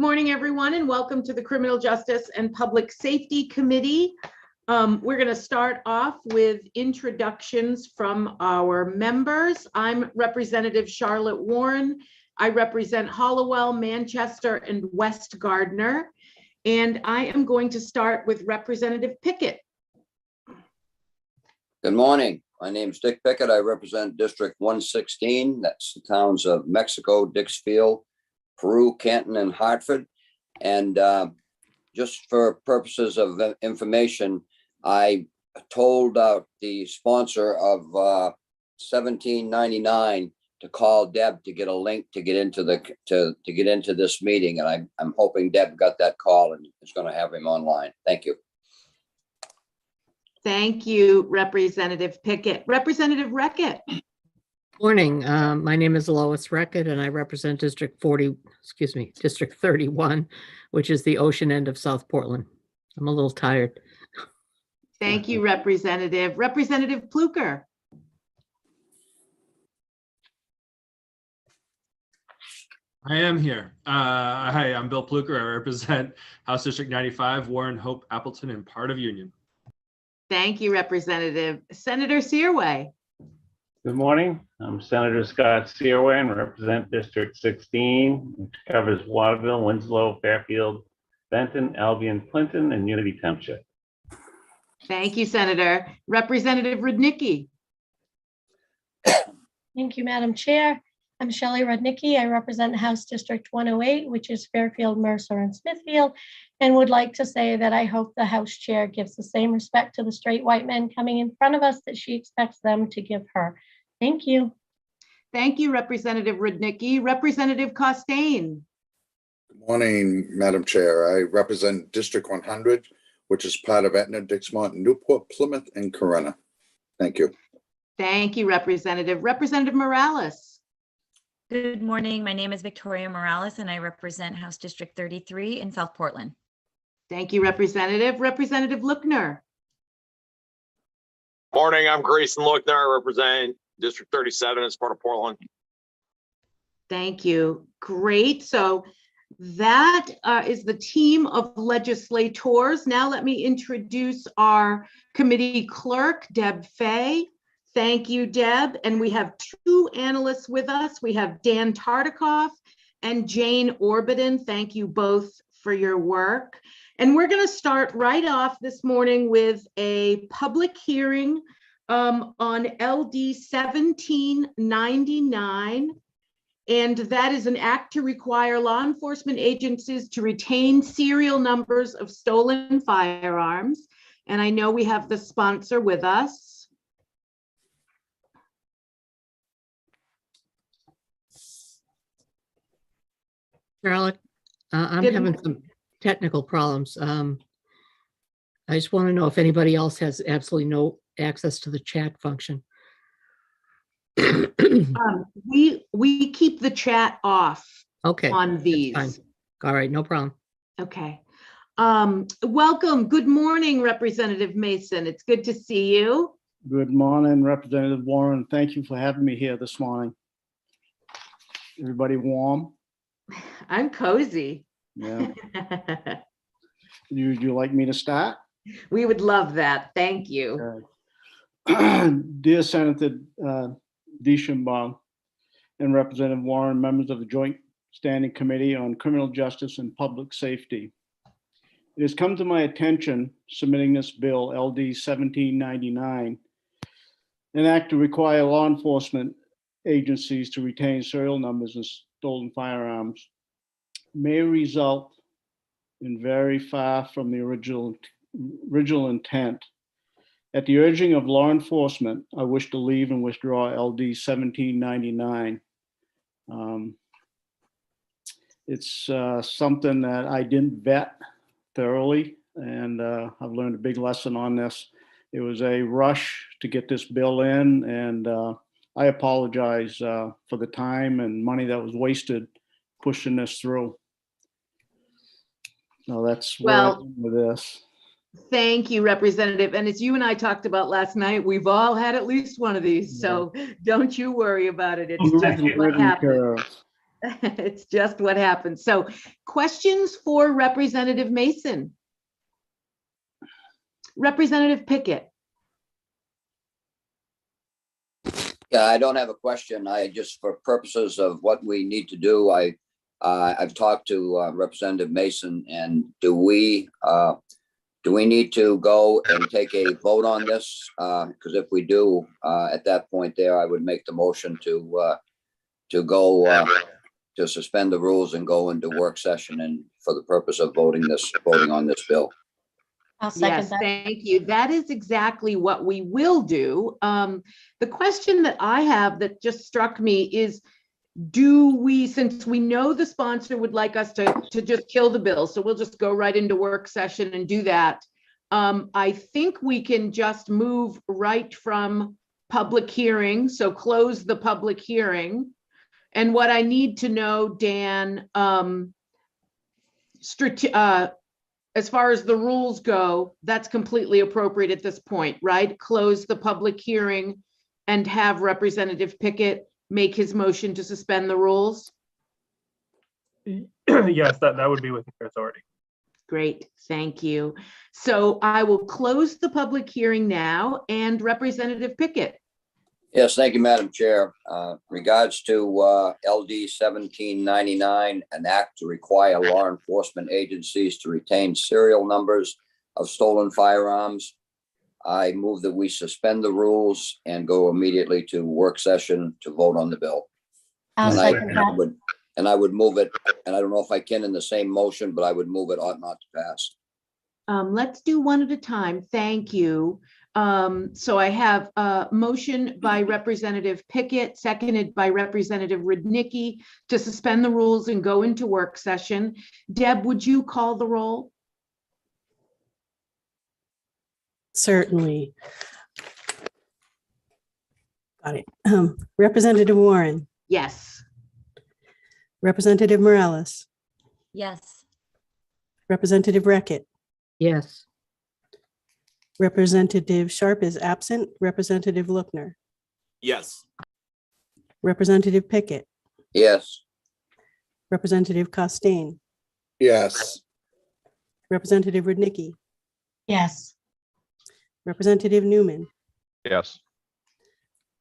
morning, everyone, and welcome to the Criminal Justice and Public Safety Committee. We're going to start off with introductions from our members. I'm Representative Charlotte Warren. I represent Hollowell, Manchester, and West Gardner. And I am going to start with Representative Pickett. Good morning. My name is Dick Pickett. I represent District 116. That's the towns of Mexico, Dixfield, Peru, Canton, and Hartford. And just for purposes of information, I told the sponsor of 1799 to call Deb to get a link to get into the to get into this meeting. And I'm hoping Deb got that call and is going to have him online. Thank you. Thank you, Representative Pickett. Representative Reckett. Morning. My name is Lois Reckett, and I represent District 31, which is the ocean end of South Portland. I'm a little tired. Thank you, Representative. Representative Pluker. I am here. Hi, I'm Bill Pluker. I represent House District 95, Warren, Hope, Appleton, and part of Union. Thank you, Representative. Senator Searway. Good morning. I'm Senator Scott Searway and represent District 16, which covers Waterville, Winslow, Fairfield, Benton, Albion, Clinton, and Unity Township. Thank you, Senator. Representative Rudnicki. Thank you, Madam Chair. I'm Shelley Rudnicki. I represent House District 108, which is Fairfield, Mercer, and Smithfield, and would like to say that I hope the House Chair gives the same respect to the straight white men coming in front of us that she expects them to give her. Thank you. Thank you, Representative Rudnicki. Representative Costain. Good morning, Madam Chair. I represent District 100, which is part of Etna, Dixmont, Newport, Plymouth, and Corunna. Thank you. Thank you, Representative. Representative Morales. Good morning. My name is Victoria Morales, and I represent House District 33 in South Portland. Thank you, Representative. Representative Lookner. Morning. I'm Grayson Lookner. I represent District 37 as part of Portland. Thank you. Great. So that is the team of legislators. Now let me introduce our committee clerk, Deb Fay. Thank you, Deb. And we have two analysts with us. We have Dan Tartikoff and Jane Orbiton. Thank you both for your work. And we're going to start right off this morning with a public hearing on LD 1799. And that is an act to require law enforcement agencies to retain serial numbers of stolen firearms. And I know we have the sponsor with us. Charlotte, I'm having some technical problems. I just want to know if anybody else has absolutely no access to the chat function. We keep the chat off. Okay, on these. fine. All right, no problem. Okay. Welcome. Good morning, Representative Mason. It's good to see you. Good morning, Representative Warren. Thank you for having me here this morning. Everybody warm? I'm cozy. Yeah. Would you like me to start? We would love that. Thank you. Dear Senator Deschambaum and Representative Warren, members of the Joint Standing Committee on Criminal Justice and Public Safety. It has come to my attention submitting this bill, LD 1799, an act to require law enforcement agencies to retain serial numbers of stolen firearms, may result in very far from the original intent. At the urging of law enforcement, I wish to leave and withdraw LD 1799. It's something that I didn't vet thoroughly, and I've learned a big lesson on this. It was a rush to get this bill in, and I apologize for the time and money that was wasted pushing this through. So that's where I am with this. Thank you, Representative. And as you and I talked about last night, we've all had at least one of these. So don't you worry about it. It's just what happens. It's just what happens. So questions for Representative Mason? Representative Pickett? Yeah, I don't have a question. I just, for purposes of what we need to do, I've talked to Representative Mason, and do we need to go and take a vote on this? Because if we do, at that point there, I would make the motion to go to suspend the rules and go into work session, and for the purpose of voting on this bill. I'll second Yes, that. thank you. That is exactly what we will do. The question that I have that just struck me is, do we, since we know the sponsor would like us to just kill the bill, so we'll just go right into work session and do that. I think we can just move right from public hearing, so close the public hearing. And what I need to know, Dan, as far as the rules go, that's completely appropriate at this point, right? Close the public hearing and have Representative Pickett make his motion to suspend the rules? Yes, that would be within your authority. Great, thank you. So I will close the public hearing now, and Representative Pickett. Yes, thank you, Madam Chair. Regards to LD 1799, an act to require law enforcement agencies to retain serial numbers of stolen firearms. I move that we suspend the rules and go immediately to work session to vote on the bill. I'll And second that. I would move it, and I don't know if I can in the same motion, but I would move it ought not to pass. Let's do one at a time. Thank you. So I have a motion by Representative Pickett, seconded by Representative Rudnicki, to suspend the rules and go into work session. Deb, would you call the roll? Certainly. Got it. Representative Warren, Yes. Representative Morales, Yes. Representative Reckett, Yes. Representative Sharp is absent. Representative Lookner, Yes. Representative Pickett, Yes, Representative Costain, Yes. Representative Rudnicki, Yes. Representative Newman, Yes.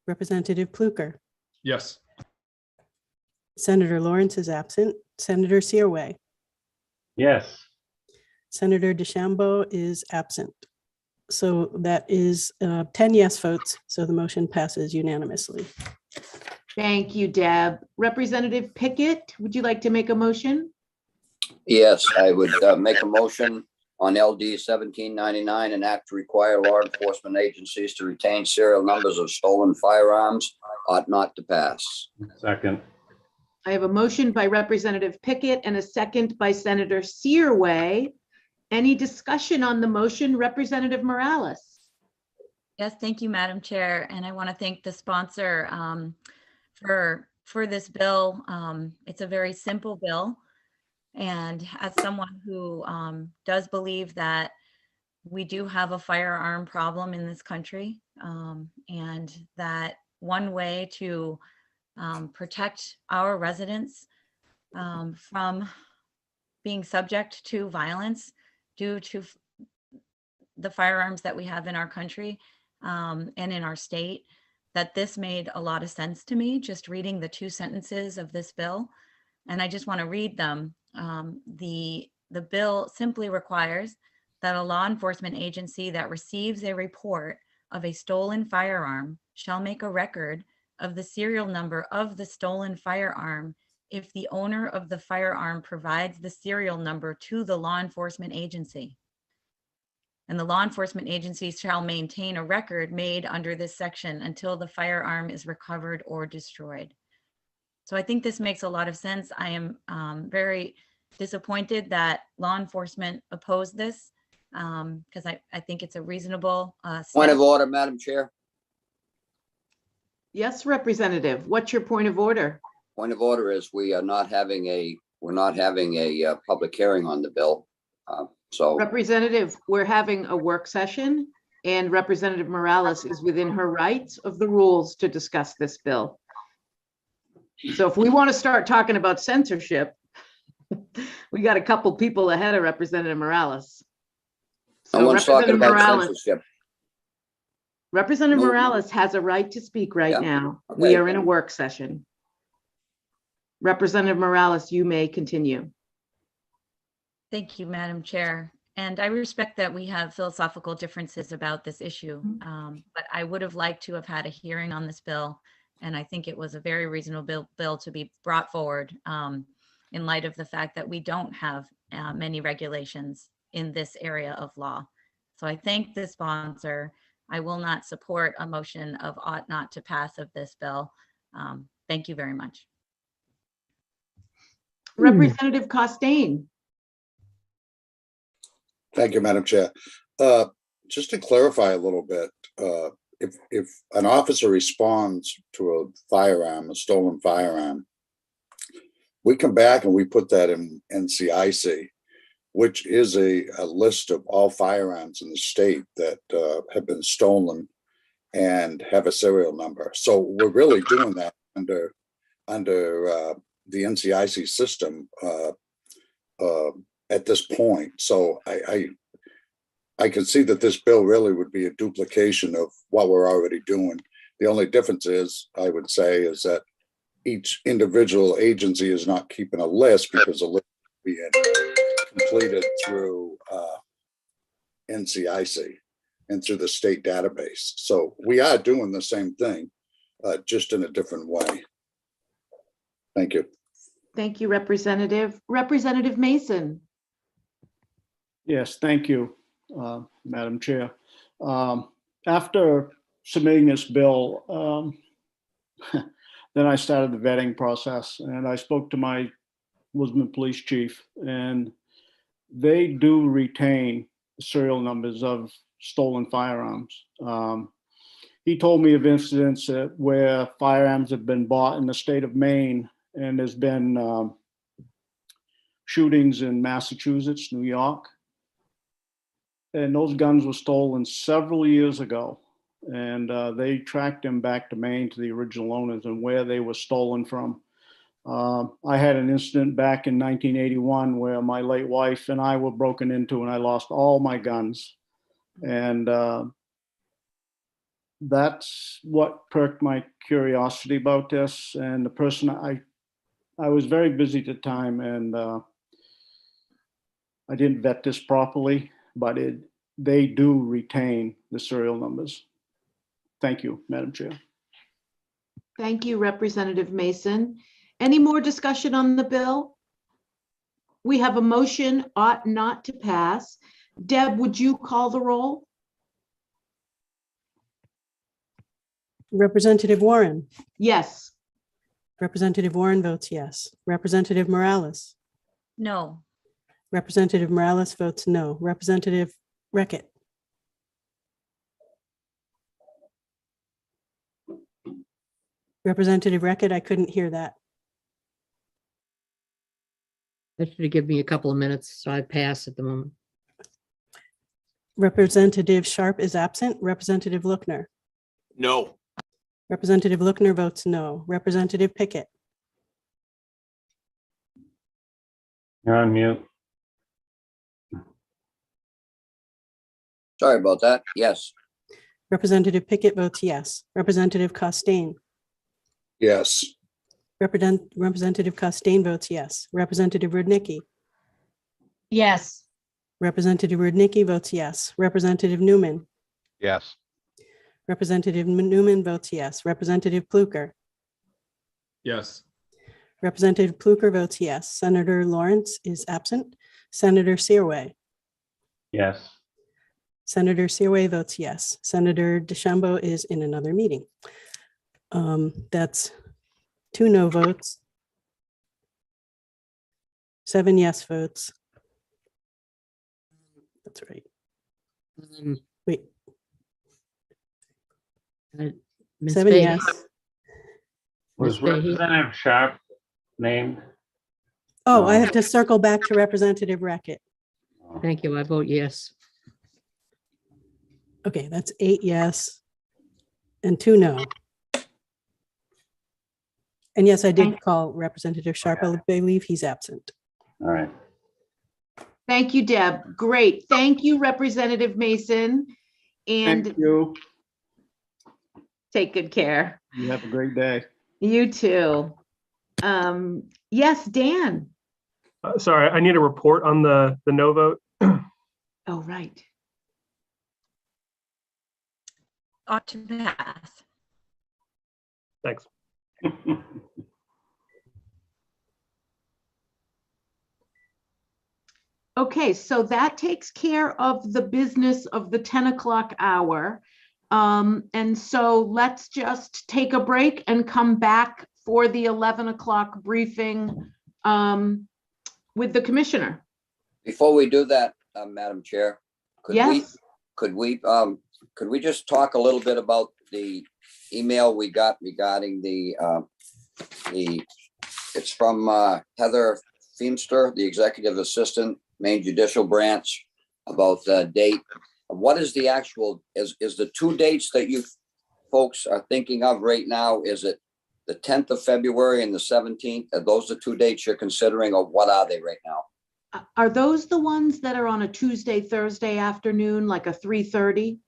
Representative Pluker, Yes. Senator Lawrence is absent. Senator Searway, Yes. Senator DeChambeau is absent. So that is 10 yes votes. So the motion passes unanimously. Thank you, Deb. Representative Pickett, would you like to make a motion? yes, I would make a motion on LD 1799, an act to require law enforcement agencies to retain serial numbers of stolen firearms ought not to pass. Second. I have a motion by Representative Pickett and a second by Senator Searway. Any discussion on the motion? Representative Morales? Yes, thank you, Madam Chair. And I want to thank the sponsor for this bill. It's a very simple bill. And as someone who does believe that we do have a firearm problem in this country, and that one way to protect our residents from being subject to violence due to the firearms that we have in our country and in our state, that this made a lot of sense to me, just reading the two sentences of this bill. And I just want to read them. The bill simply requires that a law enforcement agency that receives a report of a stolen firearm shall make a record of the serial number of the stolen firearm if the owner of the firearm provides the serial number to the law enforcement agency. And the law enforcement agency shall maintain a record made under this section until the firearm is recovered or destroyed. So I think this makes a lot of sense. I am very disappointed that law enforcement opposed this because I think it's a reasonable Point of step. order, Madam Chair. Yes, Representative. What's your point of order? Point of order is we're not having a public hearing on the bill. So Representative, we're having a work session, and Representative Morales is within her rights of the rules to discuss this bill. So if we want to start talking about censorship, we got a couple people ahead of Representative Morales. No So one's talking Representative about Morales, censorship. Representative No. Morales has a right to speak right Yeah, now. okay. We are in a work session. Representative Morales, you may continue. Thank you, Madam Chair. And I respect that we have philosophical differences about this issue, but I would have liked to have had a hearing on this bill. And I think it was a very reasonable bill to be brought forward in light of the fact that we don't have many regulations in this area of law. So I thank the sponsor. I will not support a motion of ought not to pass of this bill. Thank you very much. Representative Costain. Thank you, Madam Chair. Just to clarify a little bit, if an officer responds to a firearm, a stolen firearm, we come back and we put that in NCIC, which is a list of all firearms in the state that have been stolen and have a serial number. So we're really doing that under the NCIC system at this point. So I can see that this bill really would be a duplication of what we're already doing. The only difference is, I would say, is that each individual agency is not keeping a list because the list will be completed through NCIC and through the state database. So we are doing the same thing, just in a different way. Thank you. Thank you, Representative. Representative Mason. Yes, thank you, Madam Chair. After submitting this bill, then I started the vetting process, and I spoke to my Lisbon Police Chief, and they do retain serial numbers of stolen firearms. He told me of incidents where firearms have been bought in the state of Maine, and there's been shootings in Massachusetts, New York. And those guns were stolen several years ago. And they tracked them back to Maine to the original owners and where they were stolen from. I had an incident back in 1981 where my late wife and I were broken into and I lost all my guns. And that's what perked my curiosity about this. And the person, I was very busy at the time, and I didn't vet this properly, but they do retain the serial numbers. Thank you, Madam Chair. Thank you, Representative Mason. Any more discussion on the bill? We have a motion ought not to pass. Deb, would you call the roll? Representative Warren. Yes. Representative Warren votes yes. Representative Morales. No. Representative Morales votes no. Representative Reckitt. Representative Reckitt, I couldn't hear that. That should give me a couple of minutes, so I pass at the moment. Representative Sharp is absent. Representative Lookner. No. Representative Lookner votes no. Representative Pickett. You're on mute. Sorry about that. Yes. Representative Pickett votes yes. Representative Costain. Yes. Representative Costain votes yes. Representative Rudnicki. Yes. Representative Rudnicki votes yes. Representative Newman. Yes. Representative Newman votes yes. Representative Pluker. Yes. Representative Pluker votes yes. Senator Lawrence is absent. Senator Searway. Yes. Senator Searway votes yes. Senator DeChambeau is in another meeting. That's 2 no votes, 7 yes votes. That's right. Wait, Ms. 7 Fahey. yes. Was Ms. Fahey. Representative Sharp named? Oh, I have to circle back to Representative Reckitt. Thank you. I vote yes. Okay, that's 8 yes and 2 no. And yes, I did Thank- call Representative Sharp. I believe he's absent. All right. Thank you, Deb. Great. Thank you, Representative Mason. Thank And you. take good care. You have a great day. You too. Yes, Dan. Sorry, I need a report on the no vote. Oh, right. Ought to pass. Thanks. Okay, so that takes care of the business of the 10 o'clock hour. And so let's just take a break and come back for the 11 o'clock briefing with the commissioner. Before we do that, Madam Chair, Yes, could we just talk a little bit about the email we got regarding it's from Heather Feemster, the Executive Assistant, Maine Judicial Branch, about the date. What is the actual, is the two dates that you folks are thinking of right now? Is it the 10th of February and the 17th? Are those the two dates you're considering, or what are they right now? are those the ones that are on a Tuesday, Thursday afternoon, like a 3:30?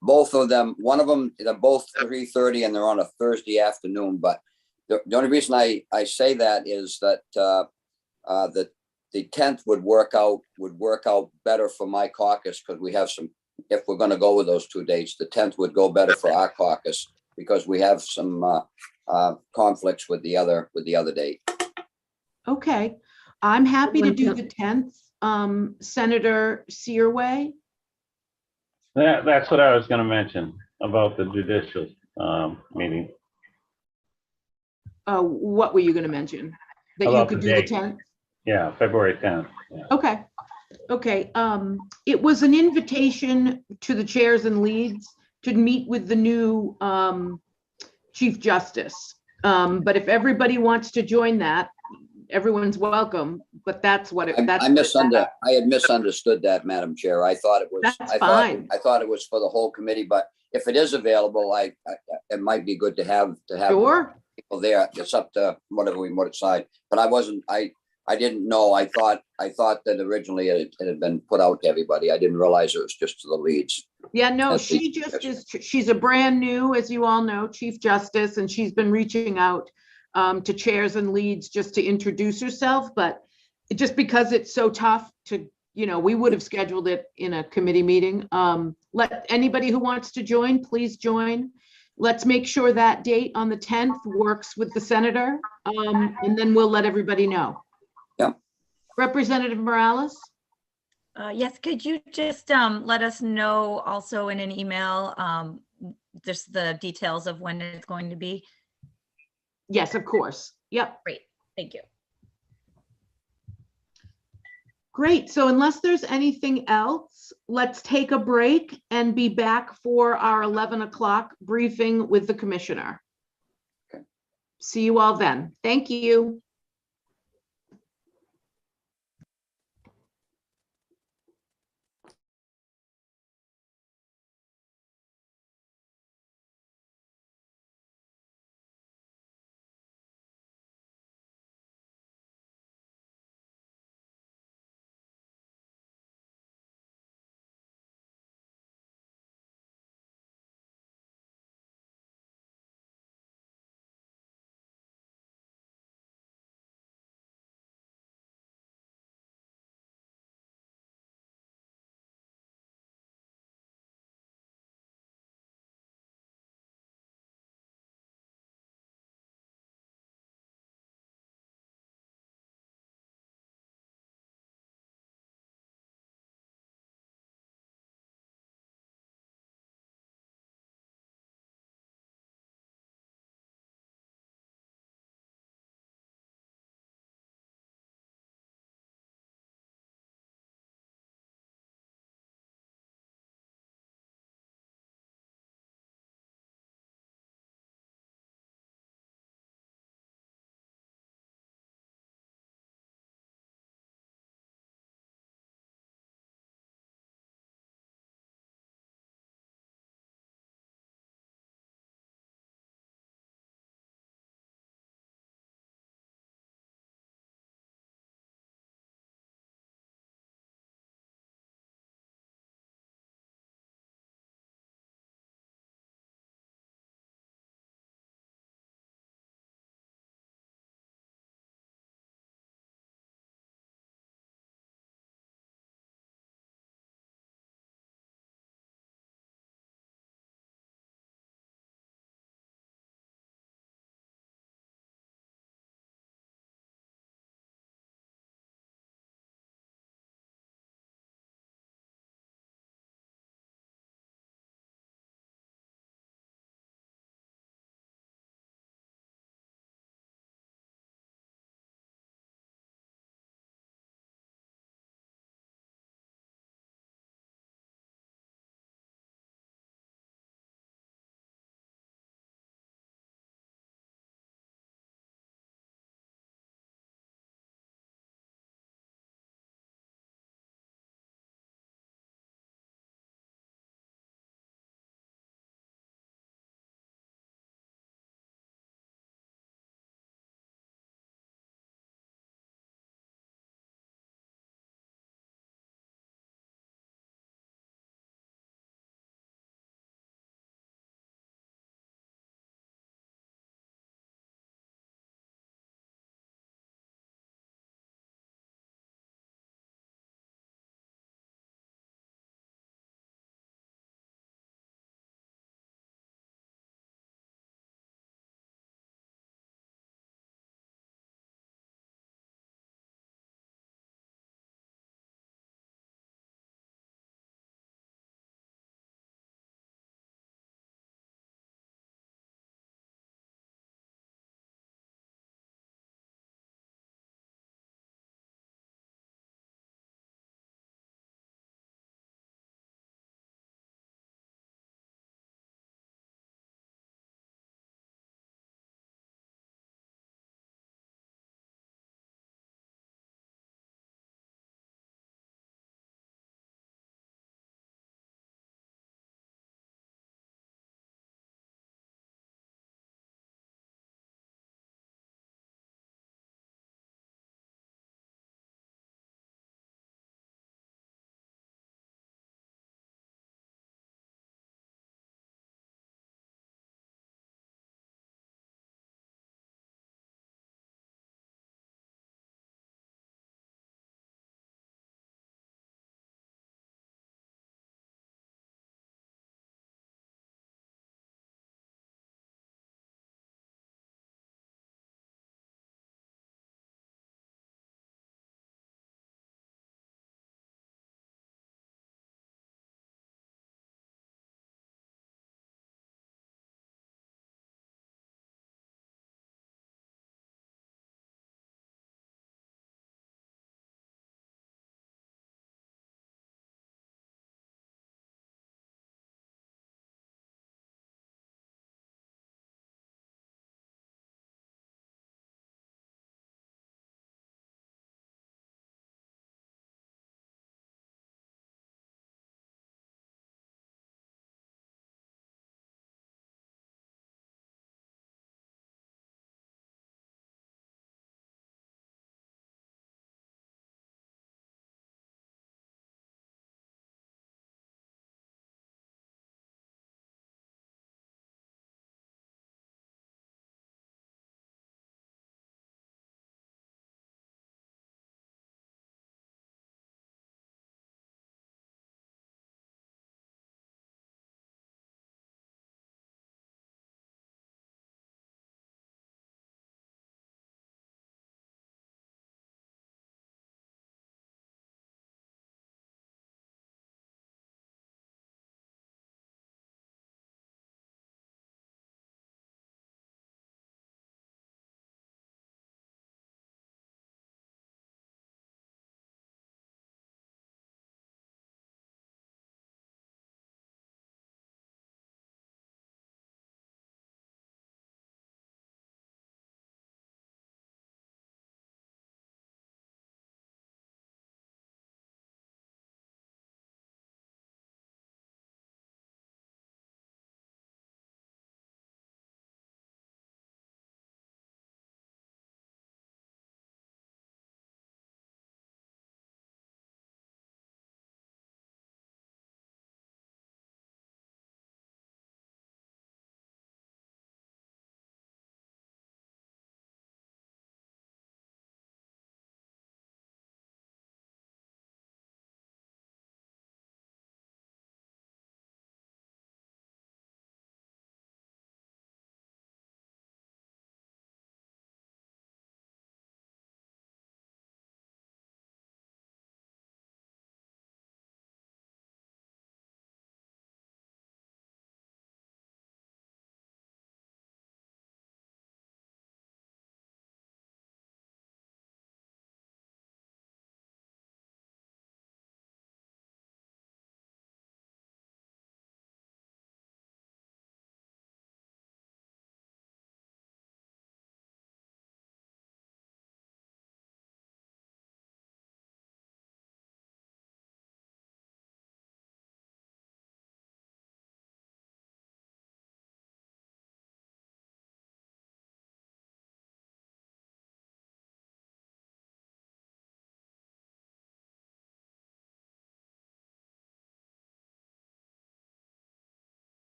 Both of them, one of them, they're both 3:30 and they're on a Thursday afternoon, but the only reason I say that is that the 10th would work out better for my caucus, because we have some, if we're going to go with those two dates, the 10th would go better for our caucus because we have some conflicts with the other date. Okay, I'm happy to do the 10th. Senator Searway? That's what I was going to mention about the judicial meeting. What were you going to mention? That you About could the do the date. 10th? Yeah, February 10th. Yeah. Okay. Okay. It was an invitation to the chairs and leads to meet with the new Chief Justice. But if everybody wants to join that, everyone's welcome, but that's what it, that's. I had misunderstood that, Madam Chair. I thought it was. That's fine. I thought it was for the whole committee, but if it is available, it might be good to have Sure. people there. It's up to whatever we want to decide. But I didn't know. I thought that originally it had been put out to everybody. I didn't realize it was just to the leads. Yeah, no, she just is, she's a brand new, as you all know, Chief Justice, and she's been reaching out to chairs and leads just to introduce herself, but just because it's so tough to, we would have scheduled it in a committee meeting. Let anybody who wants to join, please join. Let's make sure that date on the 10th works with the senator, and then we'll let everybody know. Yeah. Representative Morales? Yes, could you just let us know also in an email, just the details of when it's going to be? Yes, of course. Yep. Great, thank you. Great. So unless there's anything else, let's take a break and be back for our 11 o'clock briefing with the commissioner. Okay. See you all then. Thank you.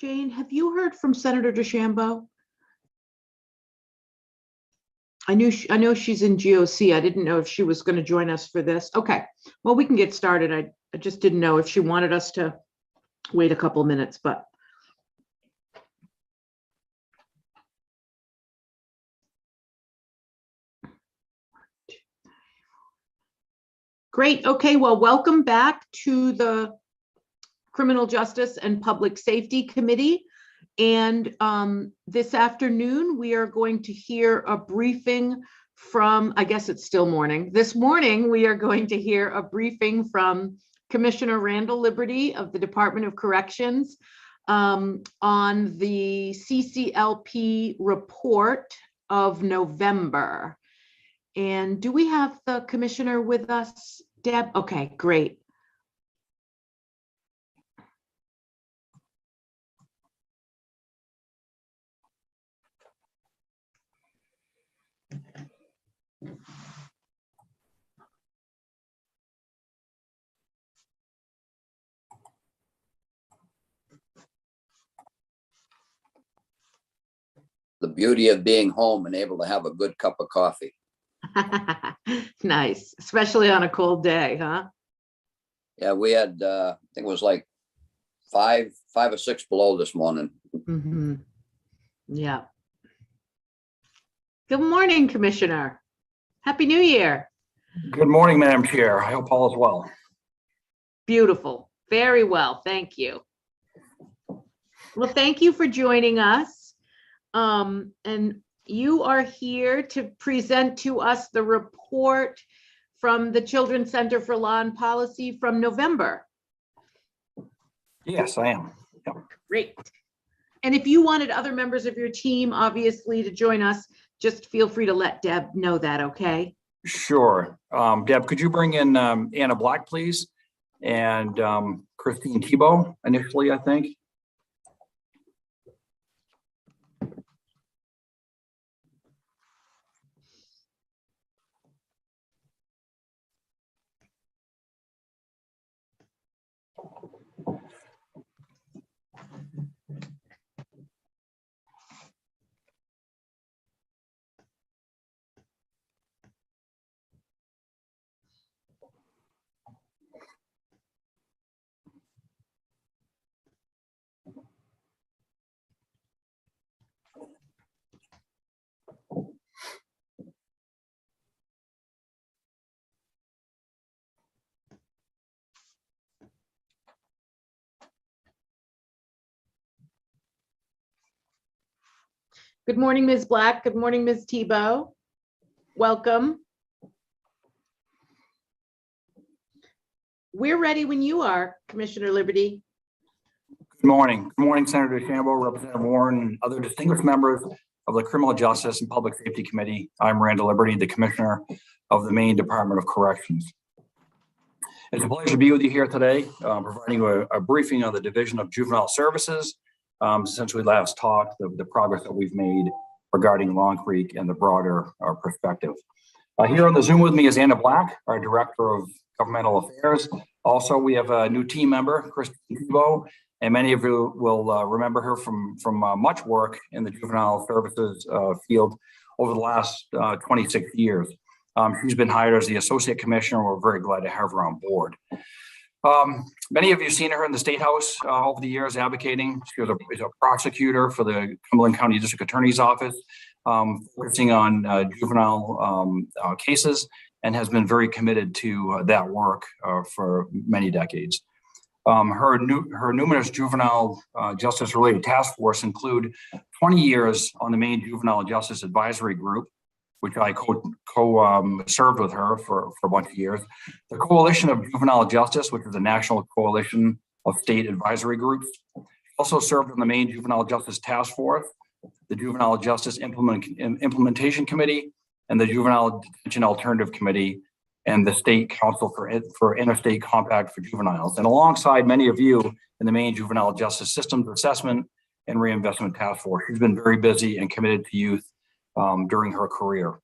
Jane, have you heard from Senator DeChambeau? I know she's in GOC. I didn't know if she was going to join us for this. Okay, well, we can get started. I just didn't know if she wanted us to wait a couple minutes, but. Great. Okay, well, welcome back to the Criminal Justice and Public Safety Committee. And this afternoon, we are going to hear a briefing from, I guess it's still morning. This morning, we are going to hear a briefing from Commissioner Randall Liberty of the Department of Corrections on the CCLP report of November. And do we have the commissioner with us, Deb? Okay, great. The beauty of being home and able to have a good cup of coffee. Nice, especially on a cold day, huh? Yeah, we had, I think it was like five or six below this morning. Mm-hmm. Yeah. Good morning, Commissioner. Happy New Year. Good morning, Madam Chair. I hope all is well. Beautiful. Very well. Thank you. Well, thank you for joining us. And you are here to present to us the report from the Children's Center for Law and Policy from November. Yes, I am. Yep. Great. And if you wanted other members of your team, obviously, to join us, just feel free to let Deb know that, okay? Sure. Deb, could you bring in Anna Black, please? And Christine Thibault initially, I think. Good morning, Ms. Black. Good morning, Ms. Thibault. Welcome. We're ready when you are, Commissioner Liberty. Good morning. Good morning, Senator DeChambeau, Representative Warren, and other distinguished members of the Criminal Justice and Public Safety Committee. I'm Randall Liberty, the Commissioner of the Maine Department of Corrections. It's a pleasure to be with you here today, providing you a briefing on the Division of Juvenile Services. Since we last talked, the progress that we've made regarding Long Creek and the broader perspective. Here on the Zoom with me is Anna Black, our Director of Governmental Affairs. Also, we have a new team member, Christine Thibault, and many of you will remember her from much work in the juvenile services field over the last 26 years. She's been hired as the Associate Commissioner. We're very glad to have her on board. Many of you have seen her in the State House over the years advocating. She was a prosecutor for the Cumberland County District Attorney's Office, focusing on juvenile cases, and has been very committed to that work for many decades. Her numerous juvenile justice-related task force include 20 years on the Maine Juvenile Justice Advisory Group, which I served with her for a bunch of years. The Coalition of Juvenile Justice, which is a national coalition of state advisory groups. Also served on the Maine Juvenile Justice Task Force, the Juvenile Justice Implementation Committee, and the Juvenile Detention Alternative Committee, and the State Council for Interstate Compact for Juveniles. And alongside many of you in the Maine Juvenile Justice Systems Assessment and Reinvestment Task Force. She's been very busy and committed to youth during her career.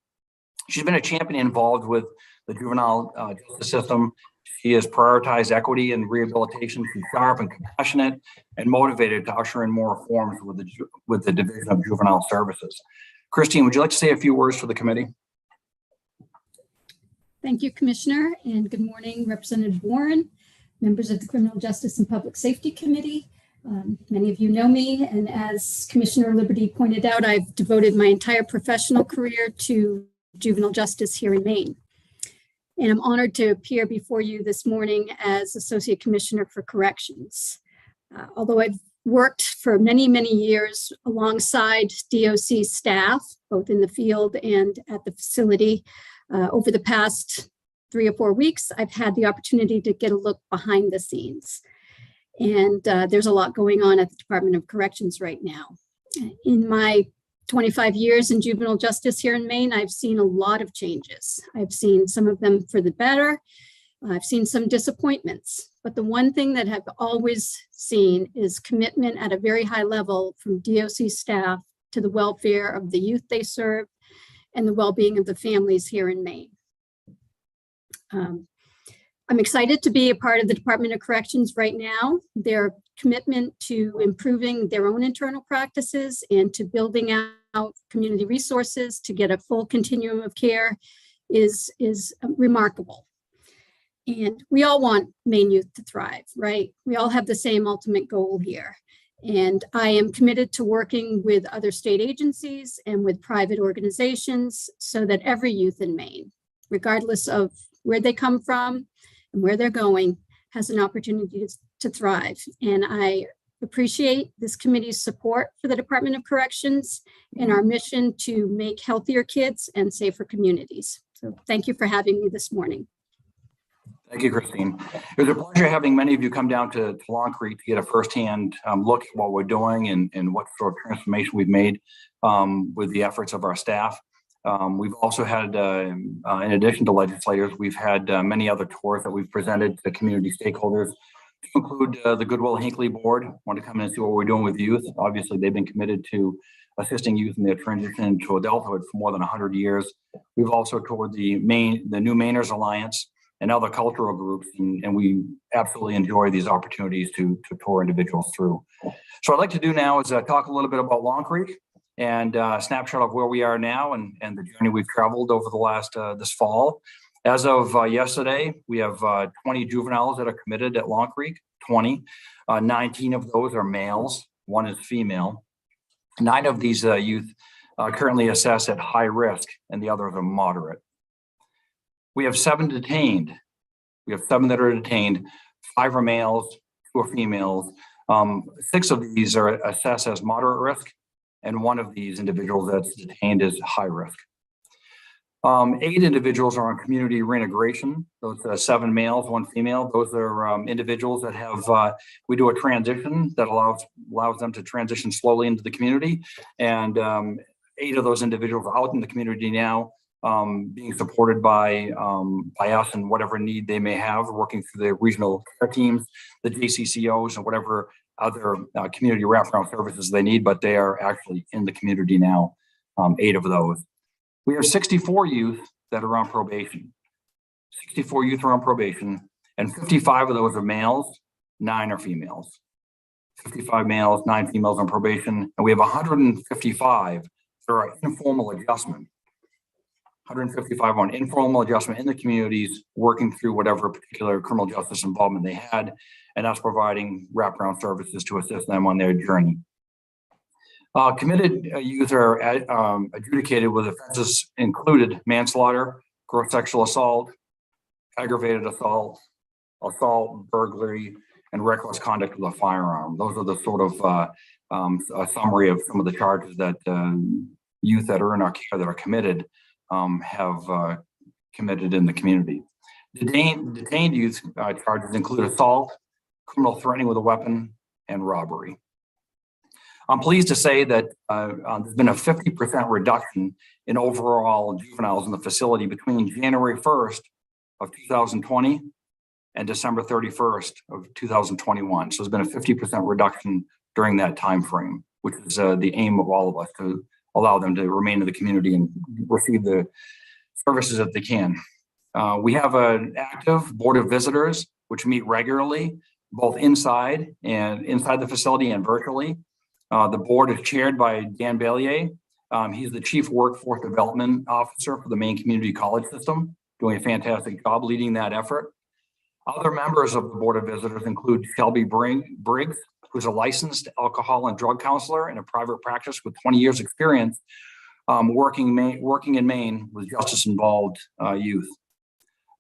She's been a champion involved with the juvenile justice system She has prioritized equity and rehabilitation. She's sharp and compassionate and motivated to usher in more reforms with the Division of Juvenile Services. Christine, would you like to say a few words for the committee? Thank you, Commissioner, and good morning, Representative Warren, members of the Criminal Justice and Public Safety Committee. Many of you know me, and as Commissioner Liberty pointed out, I've devoted my entire professional career to juvenile justice here in Maine. And I'm honored to appear before you this morning as Associate Commissioner for Corrections. Although I've worked for many, many years alongside DOC staff, both in the field and at the facility, over the past 3 or 4 weeks, I've had the opportunity to get a look behind the scenes. And there's a lot going on at the Department of Corrections right now. In my 25 years in juvenile justice here in Maine, I've seen a lot of changes. I've seen some of them for the better. I've seen some disappointments. But the one thing that I've always seen is commitment at a very high level from DOC staff to the welfare of the youth they serve and the well-being of the families here in Maine. I'm excited to be a part of the Department of Corrections right now. Their commitment to improving their own internal practices and to building out community resources to get a full continuum of care is remarkable. And we all want Maine youth to thrive, right? We all have the same ultimate goal here. And I am committed to working with other state agencies and with private organizations so that every youth in Maine, regardless of where they come from and where they're going, has an opportunity to thrive. And I appreciate this committee's support for the Department of Corrections and our mission to make healthier kids and safer communities. So thank you for having me this morning. Thank you, Christine. It was a pleasure having many of you come down to Long Creek to get a firsthand look at what we're doing and what sort of transformation we've made with the efforts of our staff. We've also had, in addition to legislators, we've had many other tours that we've presented to community stakeholders, to include the Goodwill Hinckley Board. Want to come in and see what we're doing with youth. Obviously, they've been committed to assisting youth in their transition to adulthood for more than 100 years. We've also toured the New Mainers Alliance and other cultural groups, and we absolutely enjoy these opportunities to tour individuals through. So what I'd like to do now is talk a little bit about Long Creek and a snapshot of where we are now and the journey we've traveled over the last, this fall. As of yesterday, we have 20 juveniles that are committed at Long Creek, 20. 19 of those are males, 1 is female. 9 of these youth currently assessed at high risk and the others are moderate. We have 7 detained. We have 7 that are detained, 5 are males, 2 are females. 6 of these are assessed as moderate risk, and 1 of these individuals that's detained is high risk. 8 individuals are on community reintegration. Those 7 males, 1 female. Those are individuals that have, we do a transition that allows them to transition slowly into the community. And 8 of those individuals are out in the community now, being supported by us and whatever need they may have, working through the regional care teams, the JCCOs, and whatever other community wraparound services they need, but they are actually in the community now, 8 of those. We have 64 youth that are on probation. 64 youth are on probation, and 55 of those are males, 9 are females. 55 males, 9 females on probation, and we have 155 that are informal adjustment. 155 on informal adjustment in the communities, working through whatever particular criminal justice involvement they had, and us providing wraparound services to assist them on their journey. Committed youth are adjudicated with offenses included manslaughter, gross sexual assault, aggravated assault, burglary, and reckless conduct with a firearm. Those are the sort of a summary of some of the charges that youth that are in our care that are committed have committed in the community. Detained youth charges include assault, criminal threatening with a weapon, and robbery. I'm pleased to say that there's been a 50% reduction in overall juveniles in the facility between January 1st of 2020 and December 31st of 2021. So there's been a 50% reduction during that time frame, which is the aim of all of us, to allow them to remain in the community and receive the services that they can. We have an active board of visitors, which meet regularly, both inside the facility and virtually. The board is chaired by Dan Bellier. He's the Chief Workforce Development Officer for the Maine Community College System, doing a fantastic job leading that effort. Other members of the Board of Visitors include Shelby Briggs, who's a licensed alcohol and drug counselor in a private practice with 20 years experience working in Maine with justice-involved youth.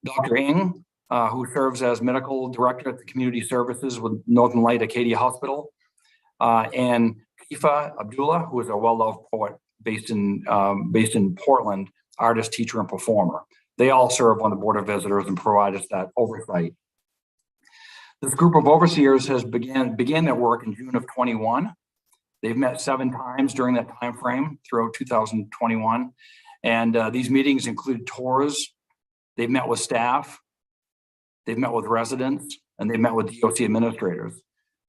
Dr. Ng, who serves as medical director at the community services with Northern Light Acadia Hospital, and Kifa Abdullah, who is a well-loved poet based in Portland, artist, teacher, and performer. They all serve on the Board of Visitors and provide us that oversight. This group of overseers has began their work in June of 21. They've met 7 times during that time frame throughout 2021. And these meetings include tours. They've met with staff. They've met with residents, and they've met with DOC administrators.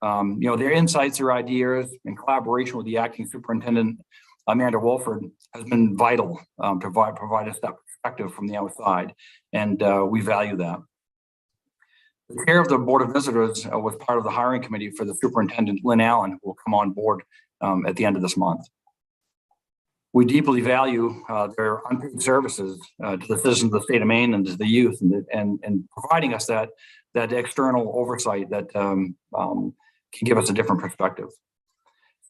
Their insights, their ideas, in collaboration with the acting superintendent, Amanda Wolford, has been vital to provide us that perspective from the outside, and we value that. The chair of the Board of Visitors was part of the hiring committee for the superintendent, Lynn Allen, who will come on board at the end of this month. We deeply value their unpaid services to the citizens of the state of Maine and to the youth, and providing us that external oversight that can give us a different perspective.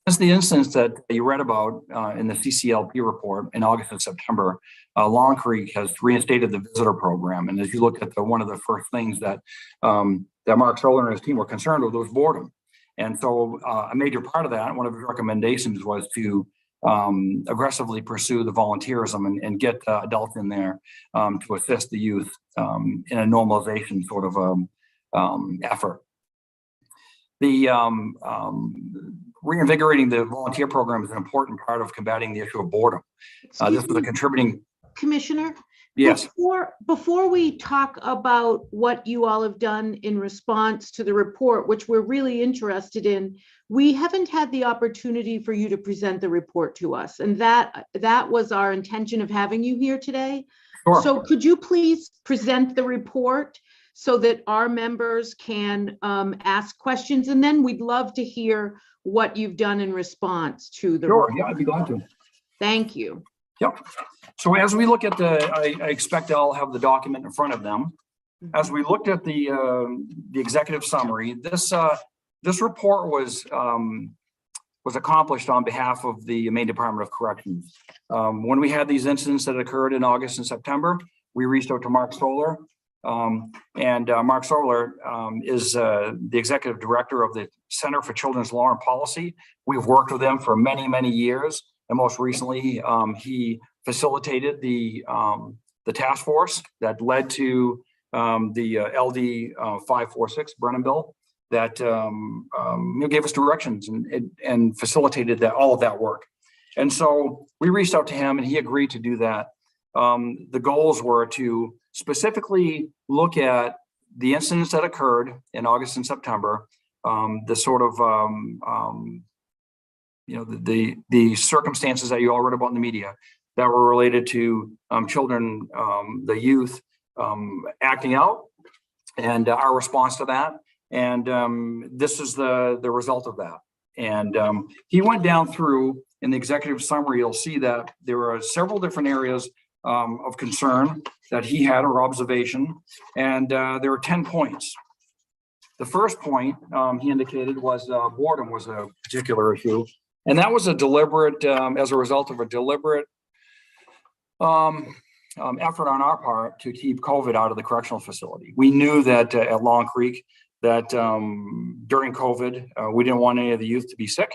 Since the instance that you read about in the CCLP report in August and September, Long Creek has reinstated the visitor program. And as you look at one of the first things that Mark Soler and his team were concerned with was boredom. And so a major part of that, one of his recommendations was to aggressively pursue the volunteerism and get adults in there to assist the youth in a normalization sort of effort. The reinvigorating the volunteer program is an important part of combating the issue of boredom. This was a contributing. Commissioner? Yes. Before we talk about what you all have done in response to the report, which we're really interested in, we haven't had the opportunity for you to present the report to us. And that was our intention of having you here today. Sure. So could you please present the report so that our members can ask questions? And then we'd love to hear what you've done in response to the report. Yeah, I'd be glad to. Thank you. Yep. So as we look at I expect I'll have the document in front of them. As we looked at the executive summary, this report was accomplished on behalf of the Maine Department of Corrections. When we had these incidents that occurred in August and September, we reached out to Mark Soler. Mark Soler is the executive director of the Center for Children's Law and Policy. We've worked with them for many, many years. And most recently, he facilitated the task force that led to the LD 546 Brennan bill that gave us directions and facilitated all of that work. And so we reached out to him, and he agreed to do that. The goals were to specifically look at the incidents that occurred in August and September, the sort of the circumstances that you all read about in the media that were related to children, the youth acting out, and our response to that. And this is the result of that. And he went down through, in the executive summary, you'll see that there are several different areas of concern that he had, or observation, and there were 10 points. The first point he indicated was boredom was a particular issue. And that was a deliberate, as a result of a deliberate effort on our part to keep COVID out of the correctional facility. We knew that at Long Creek that during COVID, we didn't want any of the youth to be sick.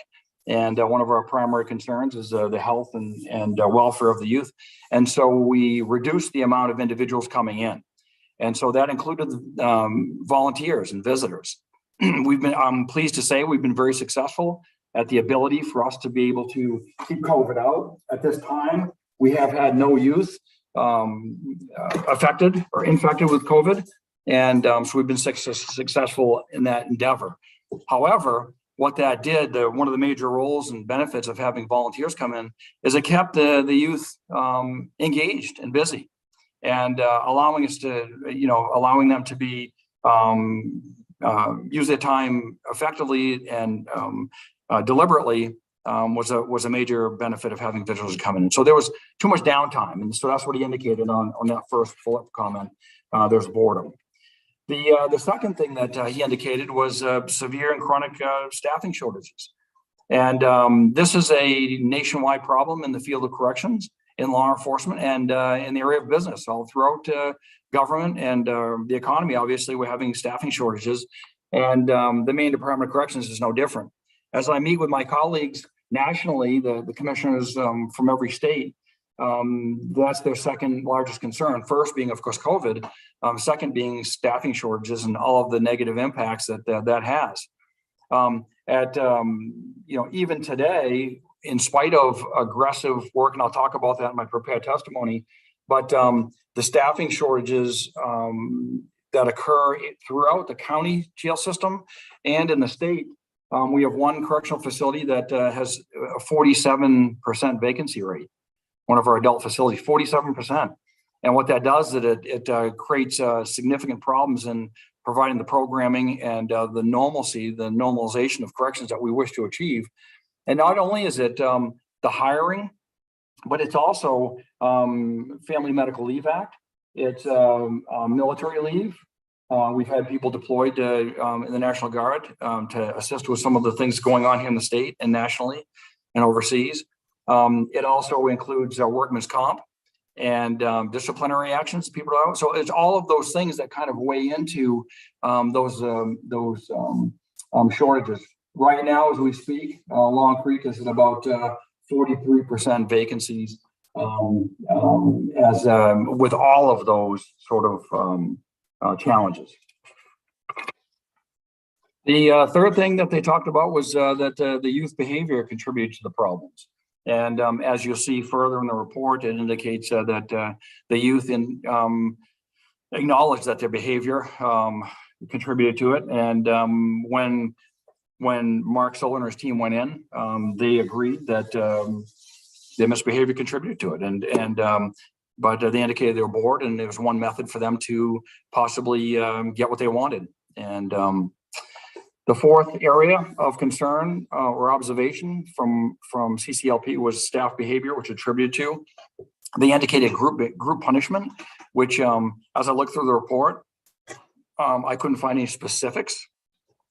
And one of our primary concerns is the health and welfare of the youth. And so we reduced the amount of individuals coming in. And so that included volunteers and visitors. I'm pleased to say we've been very successful at the ability for us to be able to keep COVID out. At this time, we have had no youth affected or infected with COVID. And so we've been successful in that endeavor. However, what that did, one of the major roles and benefits of having volunteers come in is it kept the youth engaged and busy. and allowing us to, allowing them to be use their time effectively and deliberately was a major benefit of having visitors come in. So there was too much downtime, and so that's what he indicated on that first follow-up comment. There's boredom. The second thing that he indicated was severe and chronic staffing shortages. And this is a nationwide problem in the field of corrections, in law enforcement, and in the area of business, all throughout government and the economy. Obviously, we're having staffing shortages, and the Maine Department of Corrections is no different. As I meet with my colleagues nationally, the commissioners from every state, that's their second largest concern. First being, of course, COVID. Second being staffing shortages and all of the negative impacts that has. Even today, in spite of aggressive work, and I'll talk about that in my prepared testimony, but the staffing shortages that occur throughout the county jail system and in the state, we have one correctional facility that has a 47% vacancy rate. One of our adult facilities, 47%. And what that does is it creates significant problems in providing the programming and the normalization of corrections that we wish to achieve. And not only is it the hiring, but it's also Family Medical Leave Act. It's military leave. We've had people deployed in the National Guard to assist with some of the things going on here in the state and nationally and overseas. It also includes workman's comp and disciplinary actions. People are out. So it's all of those things that kind of weigh into those shortages. Right now, as we speak, Long Creek is at about 43% vacancies, as with all of those sort of challenges. The third thing that they talked about was that the youth behavior contributed to the problems. And as you'll see further in the report, it indicates that the youth acknowledge that their behavior contributed to it. And when Mark Soler and his team went in, they agreed that their misbehavior contributed to it. But they indicated they were bored, and there was one method for them to possibly get what they wanted. And the fourth area of concern or observation from CCLP was staff behavior, which attributed to. They indicated group punishment, which as I looked through the report, I couldn't find any specifics.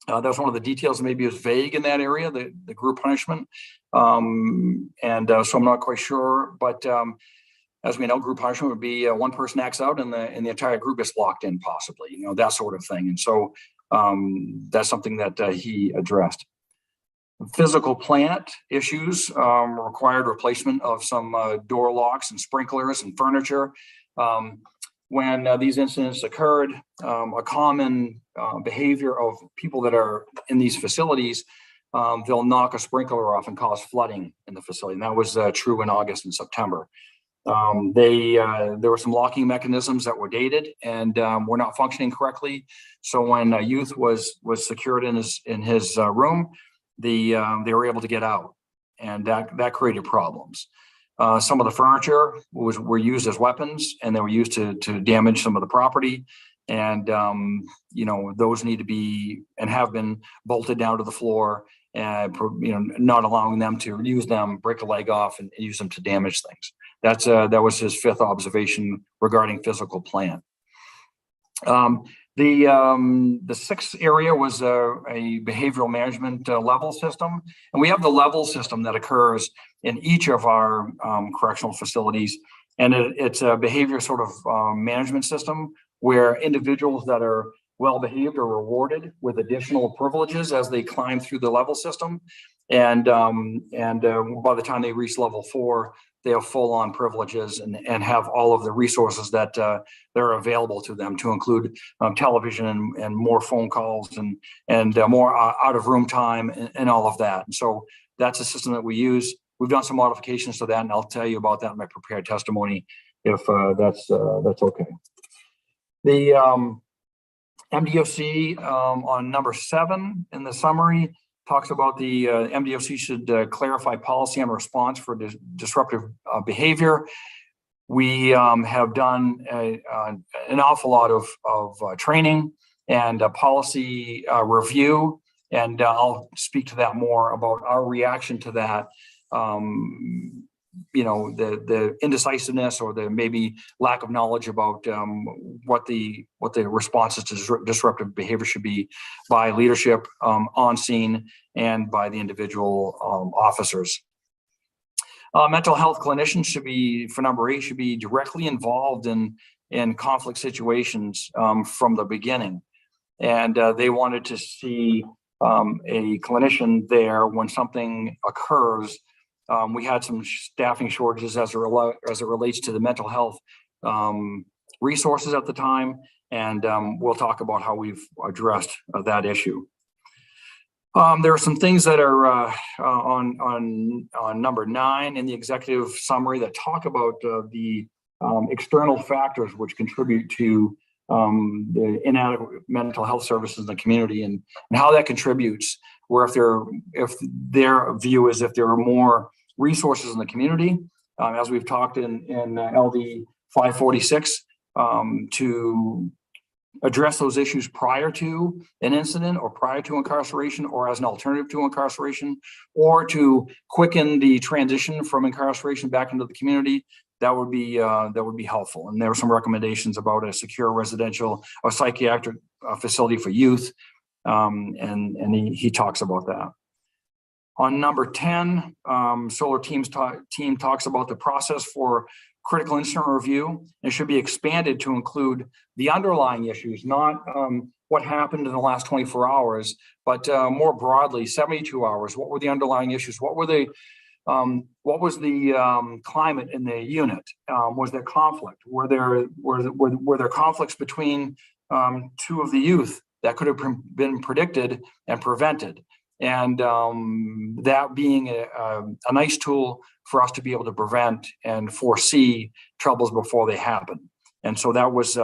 That was one of the details, maybe it was vague in that area, the group punishment. So I'm not quite sure, but as we know, group punishment would be one person acts out and the entire group is locked in possibly, that sort of thing. And so that's something that he addressed. Physical plant issues required replacement of some door locks and sprinklers and furniture. When these incidents occurred, a common behavior of people that are in these facilities, they'll knock a sprinkler off and cause flooding in the facility. And that was true in August and September. There were some locking mechanisms that were dated and were not functioning correctly. So when youth was secured in his room, they were able to get out, and that created problems. Some of the furniture were used as weapons, and they were used to damage some of the property. And those need to be and have been bolted down to the floor, and not allowing them to use them, break a leg off, and use them to damage things. That was his fifth observation regarding physical plant. The sixth area was a behavioral management level system. And we have the level system that occurs in each of our correctional facilities. And it's a behavior sort of management system where individuals that are well-behaved are rewarded with additional privileges as they climb through the level system. And by the time they reach level 4, they have full-on privileges and have all of the resources that are available to them, to include television and more phone calls and more out-of-room time and all of that. And so that's a system that we use. We've done some modifications to that, and I'll tell you about that in my prepared testimony if that's okay. The MDOC on number 7 in the summary talks about the MDOC should clarify policy and response for disruptive behavior. We have done an awful lot of training and policy review, and I'll speak to that more about our reaction to that. You know, the indecisiveness or the maybe lack of knowledge about what the responses to disruptive behavior should be by leadership on scene and by the individual officers. Mental health clinicians should be, for number 8, should be directly involved in conflict situations from the beginning. And they wanted to see a clinician there when something occurs. We had some staffing shortages as it relates to the mental health resources at the time, and we'll talk about how we've addressed that issue. There are some things that are on number 9 in the executive summary that talk about the external factors which contribute to the inadequate mental health services in the community, and how that contributes. Where if their view is if there are more resources in the community, as we've talked in LD 546, to address those issues prior to an incident or prior to incarceration or as an alternative to incarceration, or to quicken the transition from incarceration back into the community, that would be helpful. And there were some recommendations about a secure residential or psychiatric facility for youth, and he talks about that. On number 10, Solar team talks about the process for critical incident review. It should be expanded to include the underlying issues, not what happened in the last 24 hours, but more broadly, 72 hours. What were the underlying issues? What was the climate in the unit? Was there conflict? Were there conflicts between 2 of the youth that could have been predicted and prevented? And that being a nice tool for us to be able to prevent and foresee troubles before they happen. And so that was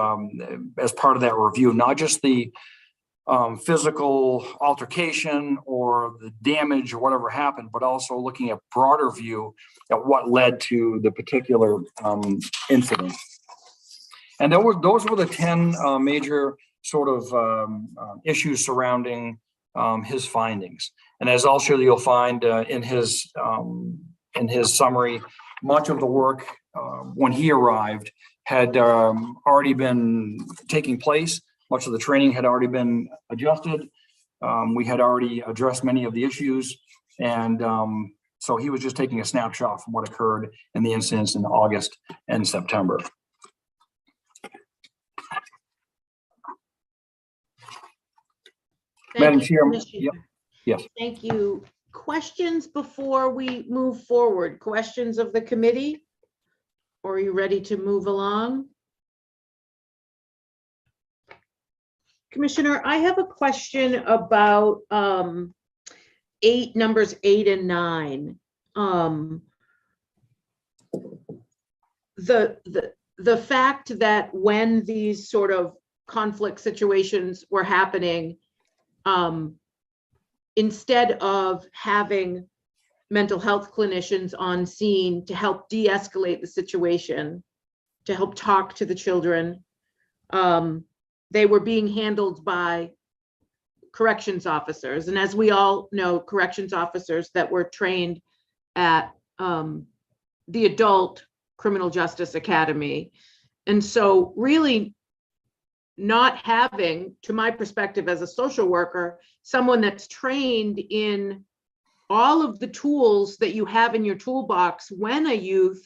as part of that review, not just the physical altercation or the damage or whatever happened, but also looking at broader view at what led to the particular incident. And those were the 10 major sort of issues surrounding his findings. And as also you'll find in his summary, much of the work when he arrived had already been taking place. Much of the training had already been adjusted. We had already addressed many of the issues. And so he was just taking a snapshot from what occurred in the incidents in August and September. Madam Chair, yep. Yes. Thank you. Questions before we move forward? Questions of the committee? Or are you ready to move along? Commissioner, I have a question about numbers 8 and 9. The fact that when these sort of conflict situations were happening, instead of having mental health clinicians on scene to help de-escalate the situation, to help talk to the children, they were being handled by corrections officers. And as we all know, corrections officers that were trained at the Adult Criminal Justice Academy. And so really not having, to my perspective as a social worker, someone that's trained in all of the tools that you have in your toolbox when a youth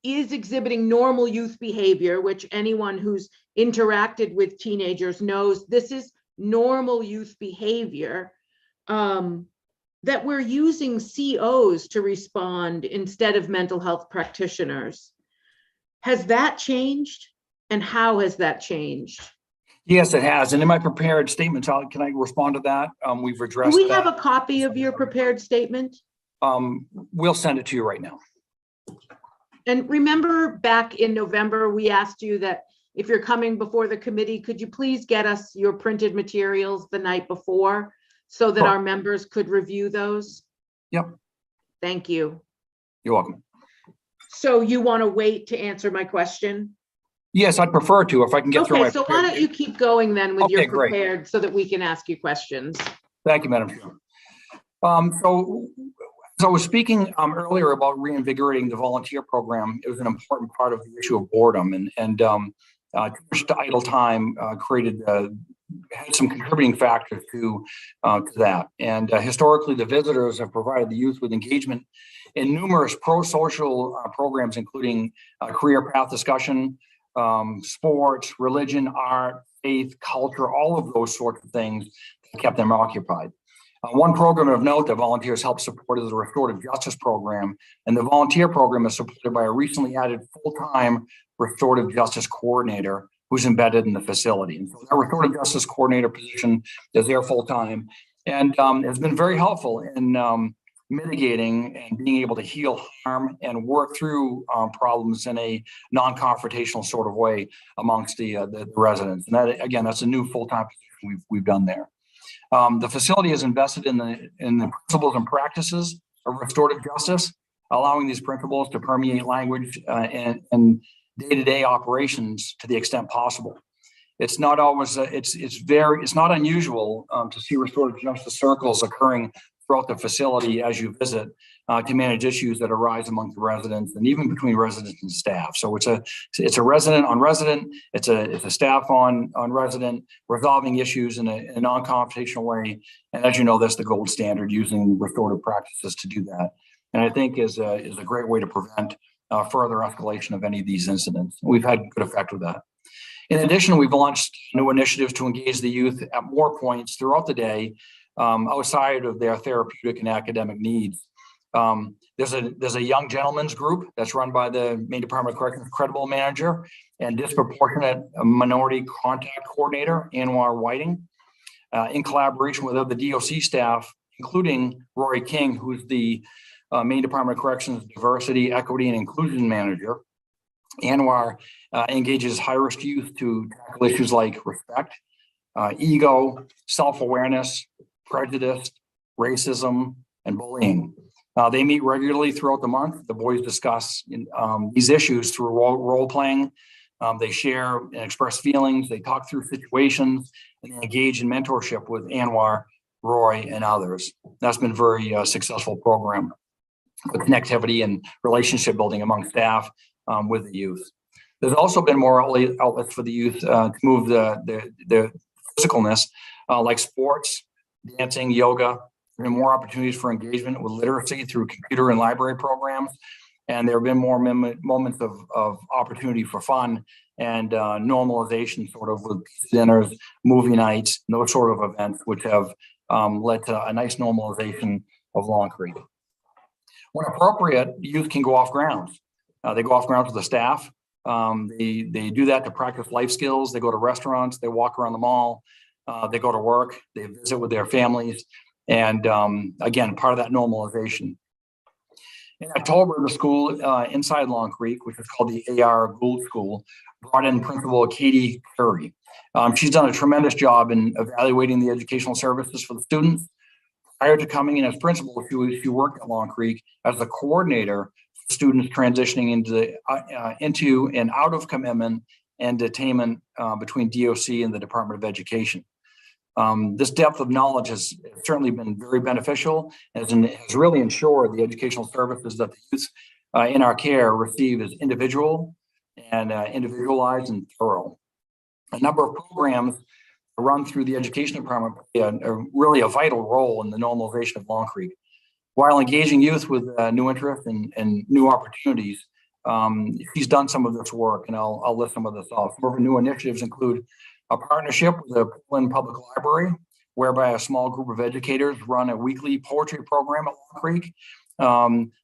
is exhibiting normal youth behavior, which anyone who's interacted with teenagers knows this is normal youth behavior, that we're using COs to respond instead of mental health practitioners. Has that changed? And how has that changed? Yes, it has. And in my prepared statements, can I respond to that? We've addressed. Do we have a copy of your prepared statement? We'll send it to you right now. And remember back in November, we asked you that if you're coming before the committee, could you please get us your printed materials the night before so that our members could review those? Yep. Thank you. You're welcome. So you want to wait to answer my question? Yes, I'd prefer to, if I can get through Okay, my. so why don't you keep going then with your Okay, great. prepared so that we can ask you questions? Thank you, Madam Chair. So as I was speaking earlier about reinvigorating the volunteer program, it was an important part of the issue of boredom, and too much idle time had some contributing factors to that. And historically, the visitors have provided the youth with engagement in numerous pro-social programs, including career path discussion, sports, religion, art, faith, culture, all of those sorts of things that kept them occupied. One program of note that volunteers help support is the Restorative Justice Program, and the volunteer program is supported by a recently added full-time Restorative Justice Coordinator who's embedded in the facility. And so that Restorative Justice Coordinator position is there full-time, and has been very helpful in mitigating and being able to heal harm and work through problems in a non-confrontational sort of way amongst the residents. And that, again, that's a new full-time position we've done there. The facility is invested in the principles and practices of restorative justice, allowing these principles to permeate language and day-to-day operations to the extent possible. It's not always it's not unusual to see restorative justice circles occurring throughout the facility as you visit to manage issues that arise among the residents and even between residents and staff. So it's a resident on resident, it's a staff on resident, resolving issues in a non-confrontational way. And as you know, that's the gold standard, using restorative practices to do that. And I think is a great way to prevent further escalation of any of these incidents. We've had good effect with that. In addition, we've launched new initiatives to engage the youth at more points throughout the day outside of their therapeutic and academic needs. There's a young gentleman's group that's run by the Maine Department of Corrections Credible Manager and Disproportionate Minority Contact Coordinator, Anwar Whiting, in collaboration with other DOC staff, including Rory King, who's the Maine Department of Corrections Diversity, Equity, and Inclusion Manager. Anwar engages high-risk youth to tackle issues like respect, ego, self-awareness, prejudice, racism, and bullying. They meet regularly throughout the month. The boys discuss these issues through role playing. They share and express feelings. They talk through situations and they engage in mentorship with Anwar, Roy, and others. That's been a very successful program with connectivity and relationship building among staff with the youth. There's also been more outlets for the youth to move the physicalness, like sports, dancing, yoga, and more opportunities for engagement with literacy through computer and library programs. And there have been more moments of opportunity for fun and normalization, sort of with dinners, movie nights, and those sort of events, which have led to a nice normalization of Long Creek. When appropriate, youth can go off grounds. They go off grounds with the staff. They do that to practice life skills. They go to restaurants, they walk around the mall, they go to work, they visit with their families. And again, part of that normalization. In October, the school inside Long Creek, which is called the AR Gould School, brought in Principal Katie Curry. She's done a tremendous job in evaluating the educational services for the students. Prior to coming in as principal, she worked at Long Creek as the coordinator for students transitioning into and out of commitment and detainment between DOC and the Department of Education. This depth of knowledge has certainly been very beneficial and has really ensured the educational services that the youth in our care receive is individual and individualized and thorough. A number of programs run through the education department play really a vital role in the normalization of Long Creek. While engaging youth with new interests and new opportunities, she's done some of this work, and I'll list some of this off. Some of her new initiatives include a partnership with the Portland Public Library, whereby a small group of educators run a weekly poetry program at Long Creek.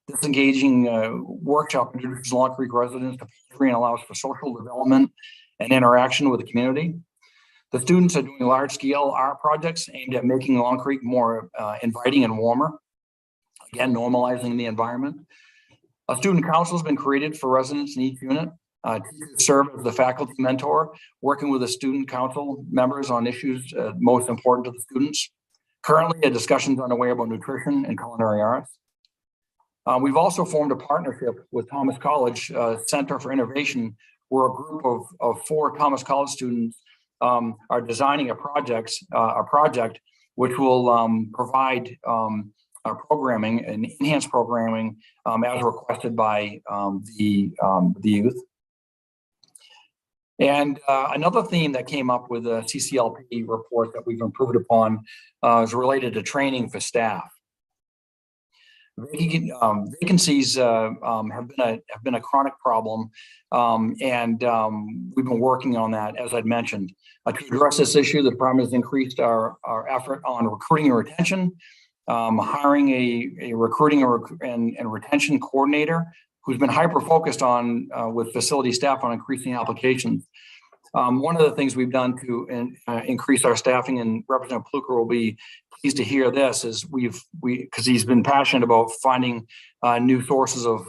This engaging workshop introduces Long Creek residents to poetry and allows for social development and interaction with the community. The students are doing large-scale art projects aimed at making Long Creek more inviting and warmer, again, normalizing the environment. A student council has been created for residents in each unit to serve as the faculty mentor, working with the student council members on issues most important to the students. Currently, a discussion is underway about nutrition and culinary arts. We've also formed a partnership with Thomas College Center for Innovation, where a group of 4 Thomas College students are designing a project which will provide programming and enhanced programming as requested by the youth. And another theme that came up with the CCLP report that we've improved upon is related to training for staff. Vacancies have been a chronic problem, and we've been working on that, as I'd mentioned. To address this issue, the department has increased our effort on recruiting and retention, hiring a recruiting and retention coordinator who's been hyper-focused on with facility staff on increasing applications. One of the things we've done to increase our staffing, and Representative Pluker will be pleased to hear this, is because he's been passionate about finding new sources of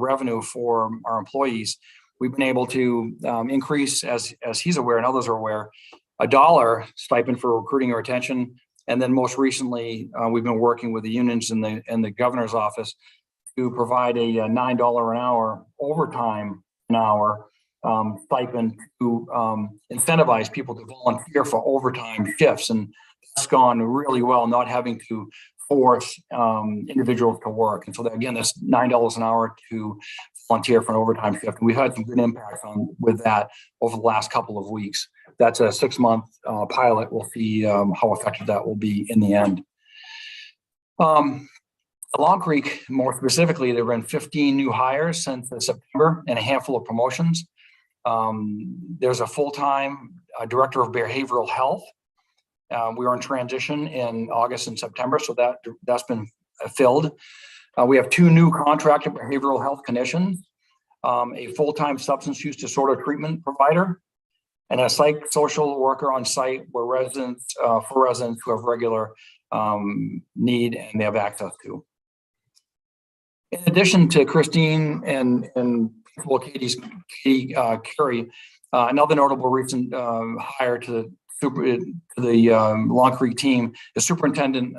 revenue for our employees. We've been able to increase, as he's aware and others are aware, $1 stipend for recruiting and retention. And then most recently, we've been working with the unions and the governor's office to provide a $9 an hour overtime an hour stipend to incentivize people to volunteer for overtime shifts. And it's gone really well, not having to force individuals to work. And so that, again, that's $9 an hour to volunteer for an overtime shift. And we've had some good impacts with that over the last couple of weeks. That's a 6-month pilot. We'll see how effective that will be in the end. Long Creek, more specifically, there have been 15 new hires since September and a handful of promotions. There's a full-time director of behavioral health. We were in transition in August and September, so that's been filled. We have 2 new contracted behavioral health clinicians, a full-time substance use disorder treatment provider, and a social worker on site where for residents who have regular need and they have access to. In addition to Christine and Katie Carey, another notable recent hire to the Long Creek team is Superintendent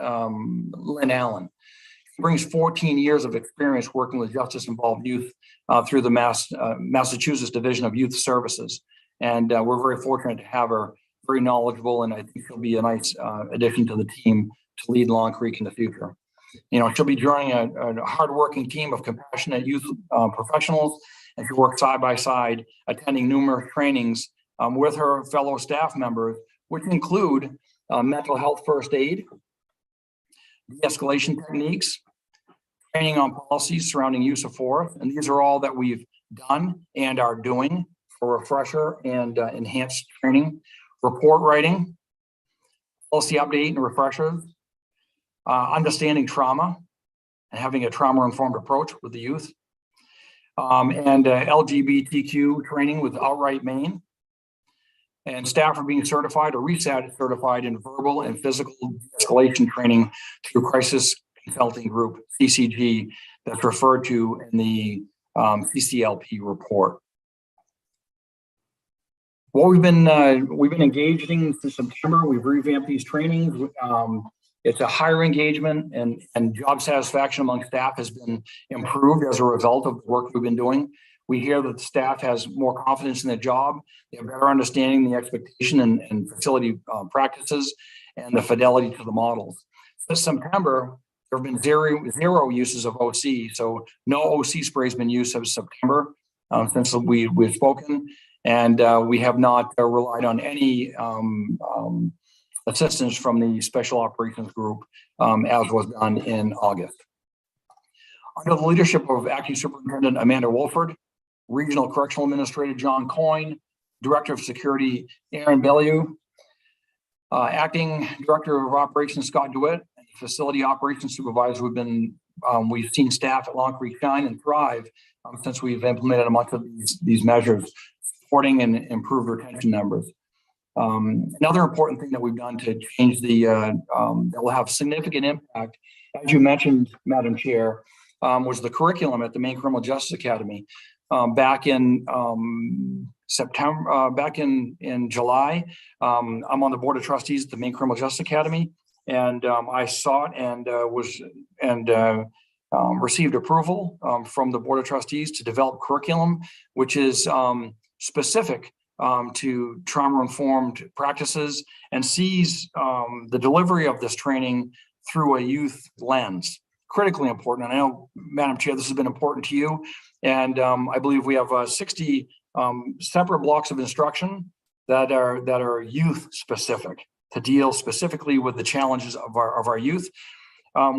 Lynn Allen. He brings 14 years of experience working with justice-involved youth through the Massachusetts Division of Youth Services. And we're very fortunate to have her, very knowledgeable, and I think she'll be a nice addition to the team to lead Long Creek in the future. You know, she'll be joining a hardworking team of compassionate youth professionals, and she'll work side by side, attending numerous trainings with her fellow staff members, which include mental health first aid, de-escalation techniques, training on policies surrounding use of force. And these are all that we've done and are doing for refresher and enhanced training, report writing, policy update and refreshers, understanding trauma and having a trauma-informed approach with the youth, and LGBTQ training with Outright Maine. And staff are being certified or certified in verbal and physical escalation training through Crisis Consulting Group, CCG, that's referred to in the CCLP report. What we've been engaging since September. We've revamped these trainings. It's a higher engagement, and job satisfaction among staff has been improved as a result of the work we've been doing. We hear that the staff has more confidence in their job. They have better understanding the expectation and facility practices and the fidelity to the models. Since September, there have been zero uses of OC. So no OC spray has been used since September since we've spoken. And we have not relied on any assistance from the Special Operations Group as was done in August. Under the leadership of Acting Superintendent Amanda Wolford, Regional Correctional Administrator John Coyne, Director of Security Aaron Bellew, Acting Director of Operations Scott DeWitt, and Facility Operations Supervisor we've seen staff at Long Creek shine and thrive since we've implemented a bunch of these measures, supporting and improved retention numbers. Another important thing that we've done to change that will have significant impact, as you mentioned, Madam Chair, was the curriculum at the Maine Criminal Justice Academy. Back in September, back in July, I'm on the board of trustees at the Maine Criminal Justice Academy, and I saw it and received approval from the Board of Trustees to develop curriculum, which is specific to trauma-informed practices and sees the delivery of this training through a youth lens. Critically important. And I know, Madam Chair, this has been important to you. And I believe we have 60 separate blocks of instruction that are youth specific to deal specifically with the challenges of our youth.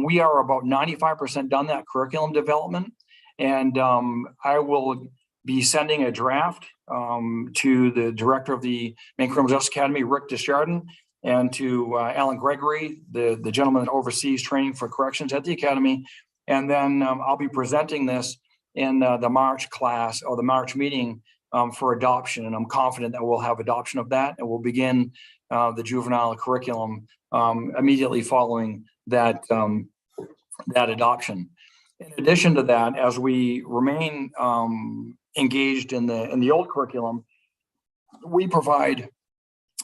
We are about 95% done that curriculum development, and I will be sending a draft to the director of the Maine Criminal Justice Academy, Rick Desjardins, and to Alan Gregory, the gentleman that oversees training for corrections at the academy. And then I'll be presenting this in the March class or the March meeting for adoption. And I'm confident that we'll have adoption of that, and we'll begin the juvenile curriculum immediately following that that adoption. In addition to that, as we remain engaged in the old curriculum, we provide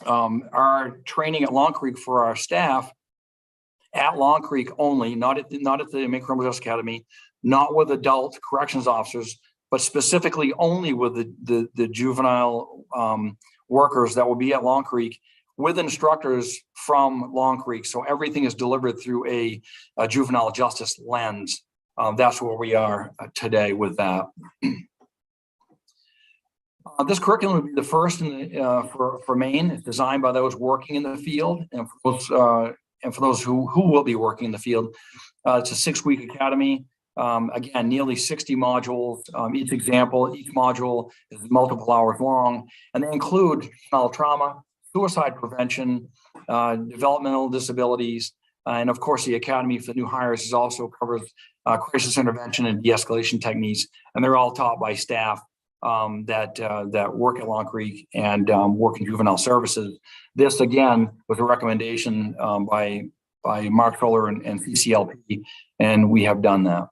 our training at Long Creek for our staff at Long Creek only, not at the Maine Criminal Justice Academy, not with adult corrections officers, but specifically only with the juvenile workers that will be at Long Creek with instructors from Long Creek. So everything is delivered through a juvenile justice lens. That's where we are today with that. This curriculum will be the first for Maine. It's designed by those working in the field, and for those who will be working in the field. It's a 6-week academy. Again, nearly 60 modules. Each module is multiple hours long, and they include juvenile trauma, suicide prevention, developmental disabilities, and of course, the Academy for the new hires also covers crisis intervention and de-escalation techniques, and they're all taught by staff that work at Long Creek and work in juvenile services. This again was a recommendation by Mark Fuller and CCLP, and we have done that.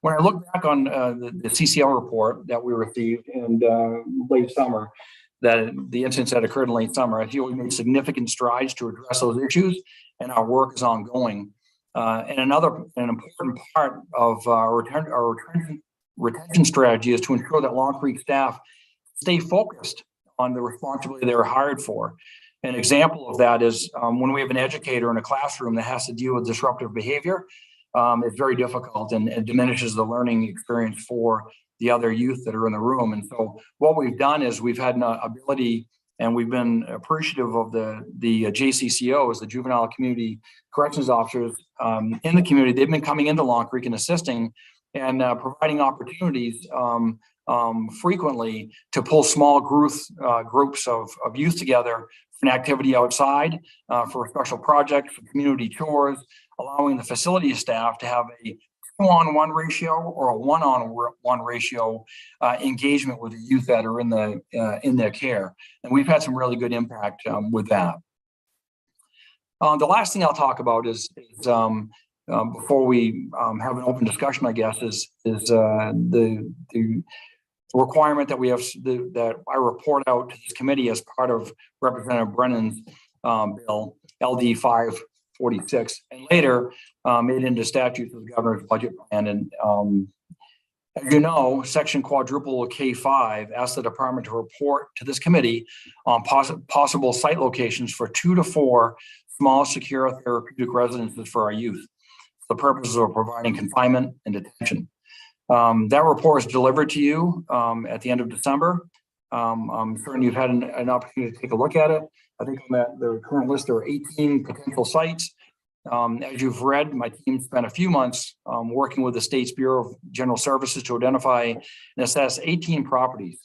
When I look back on the CCL report that we received in late summer, that the incidents that occurred in late summer, I feel we made significant strides to address those issues, and our work is ongoing. And an important part of our retention strategy is to ensure that Long Creek staff stay focused on the responsibility they were hired for. An example of that is when we have an educator in a classroom that has to deal with disruptive behavior, it's very difficult and it diminishes the learning experience for the other youth that are in the room. And so what we've done is we've had an ability, and we've been appreciative of the JCCOs, the Juvenile Community Corrections Officers in the community. They've been coming into Long Creek and assisting and providing opportunities frequently to pull small groups of youth together for an activity outside, for a special project, for community chores, allowing the facility staff to have a 2-on-1 ratio or a 1-on-1 ratio engagement with the youth that are in their care. And we've had some really good impact with that. The last thing I'll talk about is before we have an open discussion, I guess, is the requirement that we have that I report out to this committee as part of Representative Brennan's bill, LD 546, and later made into statutes of the governor's budget plan. And as you know, section quadruple K5 asks the department to report to this committee on possible site locations for 2 to 4 small, secure therapeutic residences for our youth, for the purposes of providing confinement and detention. That report is delivered to you at the end of December. I'm certain you've had an opportunity to take a look at it. I think on the current list, there are 18 potential sites. As you've read, my team spent a few months working with the State's Bureau of General Services to identify and assess 18 properties.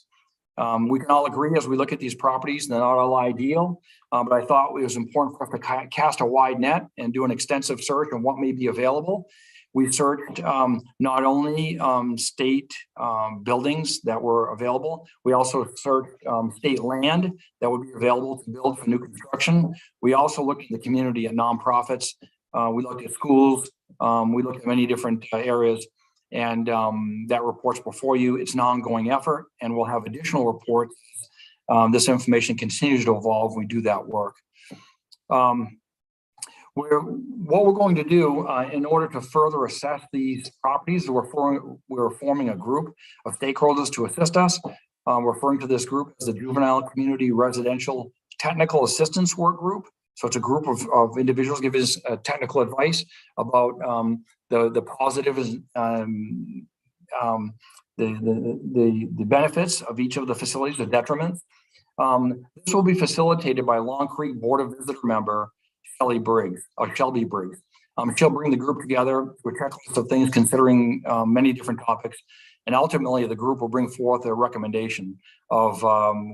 We can all agree as we look at these properties, they're not all ideal, but I thought it was important for us to cast a wide net and do an extensive search on what may be available. We searched not only state buildings that were available, we also searched state land that would be available to build for new construction. We also looked at the community at nonprofits. We looked at schools. We looked at many different areas, and that report's before you. It's an ongoing effort, and we'll have additional reports. This information continues to evolve. We do that work. What we're going to do in order to further assess these properties, we're forming a group of stakeholders to assist us. We're referring to this group as the Juvenile Community Residential Technical Assistance Work Group. So it's a group of individuals giving us technical advice about the positives, the benefits of each of the facilities, the detriments. This will be facilitated by Long Creek Board of Visitor member Shelby Briggs. She'll bring the group together to a checklist of things considering many different topics. And ultimately, the group will bring forth a recommendation of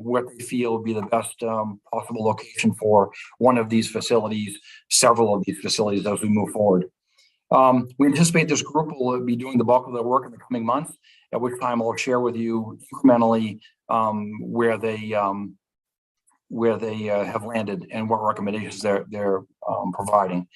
what they feel would be the best possible location for one of these facilities, several of these facilities as we move forward. We anticipate this group will be doing the bulk of their work in the coming months, at which time I'll share with you incrementally where they have landed and what recommendations they're providing.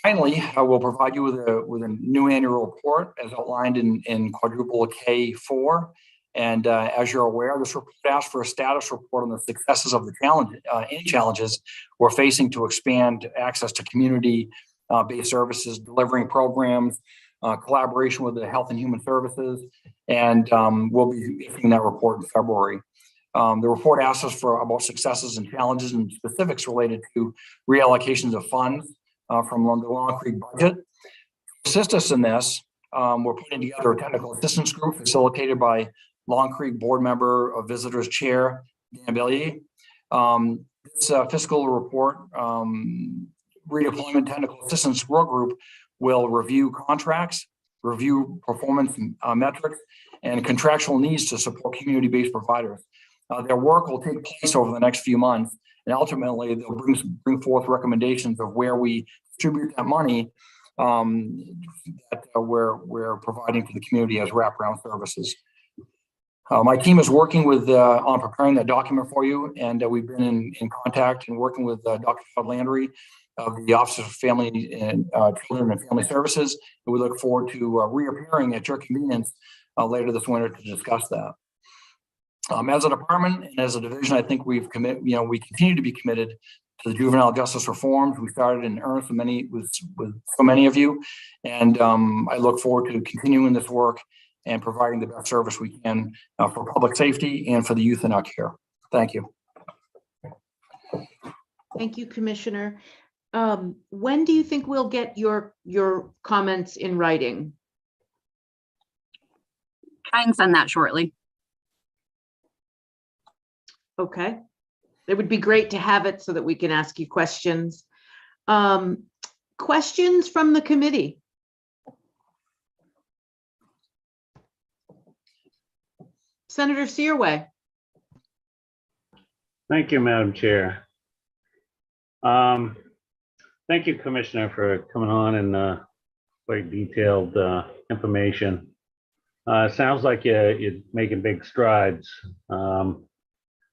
Finally, I will provide you with a new annual report as outlined in quadruple K4. And as you're aware, this report asks for a status report on the successes of the any challenges we're facing to expand access to community-based services, delivering programs, collaboration with the Health and Human Services, and we'll be issuing that report in February. The report asks us for about successes and challenges and specifics related to reallocations of funds from the Long Creek budget. To assist us in this, we're putting together a technical assistance group facilitated by Long Creek Board Member of Visitors Chair, Dan Bellier. This fiscal report, redeployment technical assistance work group will review contracts, review performance metrics, and contractual needs to support community-based providers. Their work will take place over the next few months, and ultimately they'll bring forth recommendations of where we distribute that money that we're providing to the community as wraparound services. My team is working with on preparing that document for you, and we've been in contact and working with Dr. Todd Landry of the Office of Family and Children and Family Services, and we look forward to reappearing at your convenience later this winter to discuss that. As a department and as a division, I think we continue to be committed to the juvenile justice reforms. We started in earnest with so many of you, and I look forward to continuing this work and providing the best service we can for public safety and for the youth in our care. Thank you. Thank you, Commissioner. When do you think we'll get your comments in writing? I can send that shortly. Okay. It would be great to have it so that we can ask you questions. Questions from the committee? Senator Searway. Thank you, Madam Chair. Thank you, Commissioner, for coming on and quite detailed information. Sounds like you're making big strides.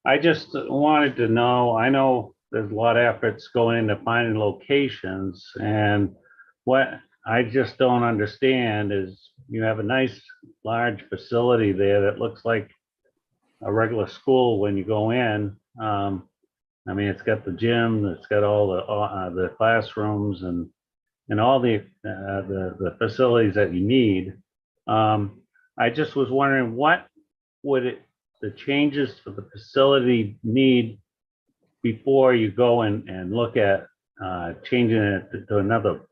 I just wanted to know, I know there's a lot of efforts going into finding locations, and what I just don't understand is you have a nice large facility there that looks like a regular school when you go in. I mean, it's got the gym, it's got all the classrooms and all the facilities that you need. I just was wondering, what would the changes for the facility need before you go and look at changing it to another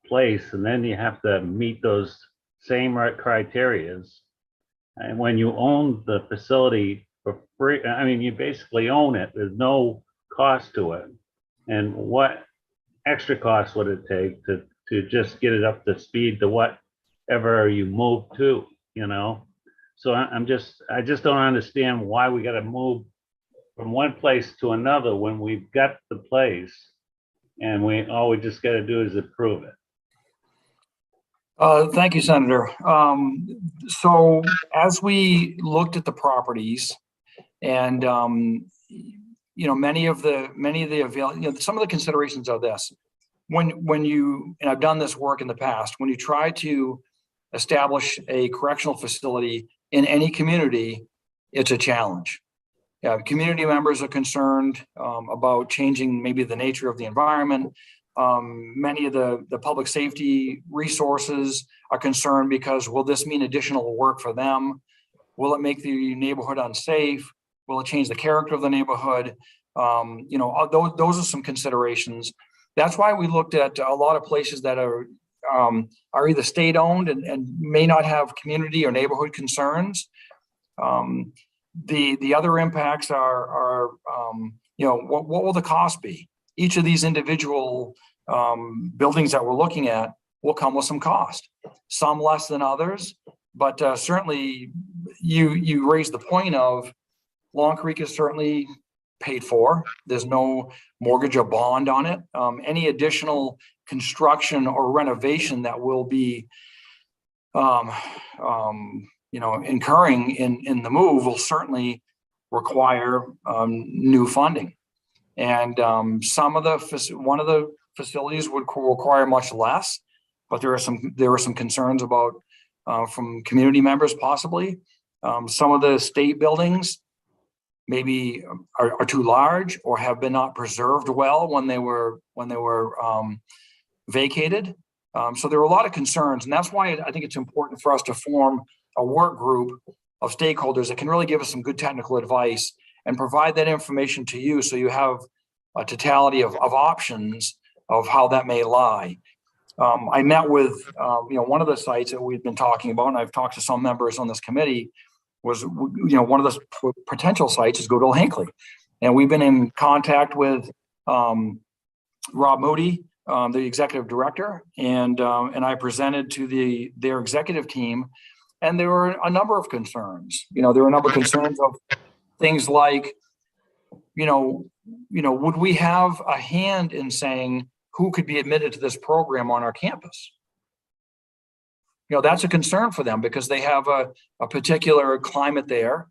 place, and then you have to meet those same criterias. And when you own the facility for free, I mean, you basically own it. There's no cost to it. And what extra cost would it take to just get it up to speed to whatever you move to, you know? So I just don't understand why we got to move from one place to another when we've got the place, and all we just got to do is approve it. Thank you, Senator. So as we looked at the properties, and many of the some of the considerations are this: when you, and I've done this work in the past, when you try to establish a correctional facility in any community, it's a challenge. Yeah, community members are concerned about changing maybe the nature of the environment. Many of the public safety resources are concerned because will this mean additional work for them? Will it make the neighborhood unsafe? Will it change the character of the neighborhood? You know, those are some considerations. That's why we looked at a lot of places that are either state-owned and may not have community or neighborhood concerns. The other impacts are you know, what will the cost be? Each of these individual buildings that we're looking at will come with some cost, some less than others, but certainly you raised the point of Long Creek is certainly paid for. There's no mortgage or bond on it. Any additional construction or renovation that will be you know, incurring in the move will certainly require new funding. And one of the facilities would require much less, but there were some concerns about from community members possibly. Some of the state buildings maybe are too large or have been not preserved well when they were vacated. So there are a lot of concerns, and that's why I think it's important for us to form a work group of stakeholders that can really give us some good technical advice and provide that information to you so you have a totality of options of how that may lie. I met with you know, one of the sites that we've been talking about, and I've talked to some members on this committee, was, you know, one of the potential sites is Goodwill Hinckley. And we've been in contact with Rob Moody, the executive director, and I presented to their executive team, and there were a number of concerns. You know, there were a number of concerns of things like, you know, would we have a hand in saying who could be admitted to this program on our campus? You know, that's a concern for them because they have a particular climate there.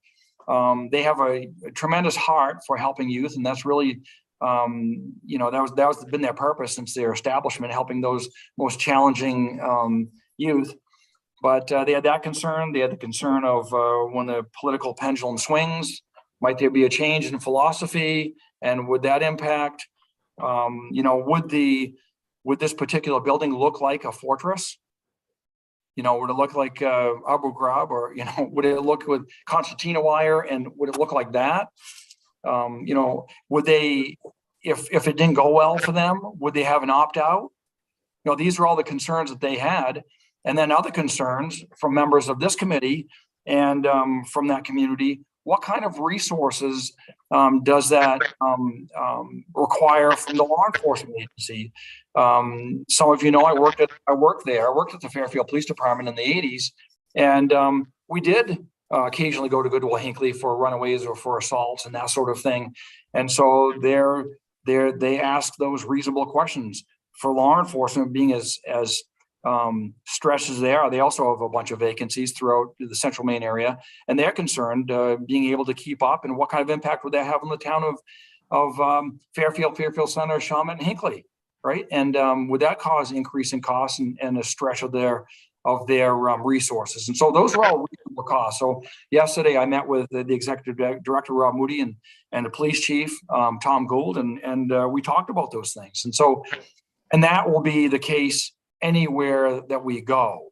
They have a tremendous heart for helping youth, and that's really, you know, that was been their purpose since their establishment, helping those most challenging youth. But they had that concern. They had the concern of when the political pendulum swings, might there be a change in philosophy, and would that impact? You know, would this particular building look like a fortress? You know, would it look like Abu Ghraib, or, you know, would it look with concertina wire, and would it look like that? You know, would they, if it didn't go well for them, would they have an opt-out? You know, these are all the concerns that they had. And then other concerns from members of this committee and from that community, what kind of resources does that require from the law enforcement agency? Some of you know I worked at the Fairfield Police Department in the 80s, and we did occasionally go to Goodwill Hinckley for runaways or for assaults and that sort of thing. And so they ask those reasonable questions. For law enforcement being as stretched as they are, they also have a bunch of vacancies throughout the central Maine area, and they're concerned being able to keep up, and what kind of impact would that have on the town of Fairfield Center, Shawmut, and Hinckley, right? And would that cause increase in costs and a stretch of their resources? And so those are all reasonable costs. So yesterday I met with the executive director, Rob Moody, and the police chief, Tom Gould, and we talked about those things. And so, and that will be the case anywhere that we go.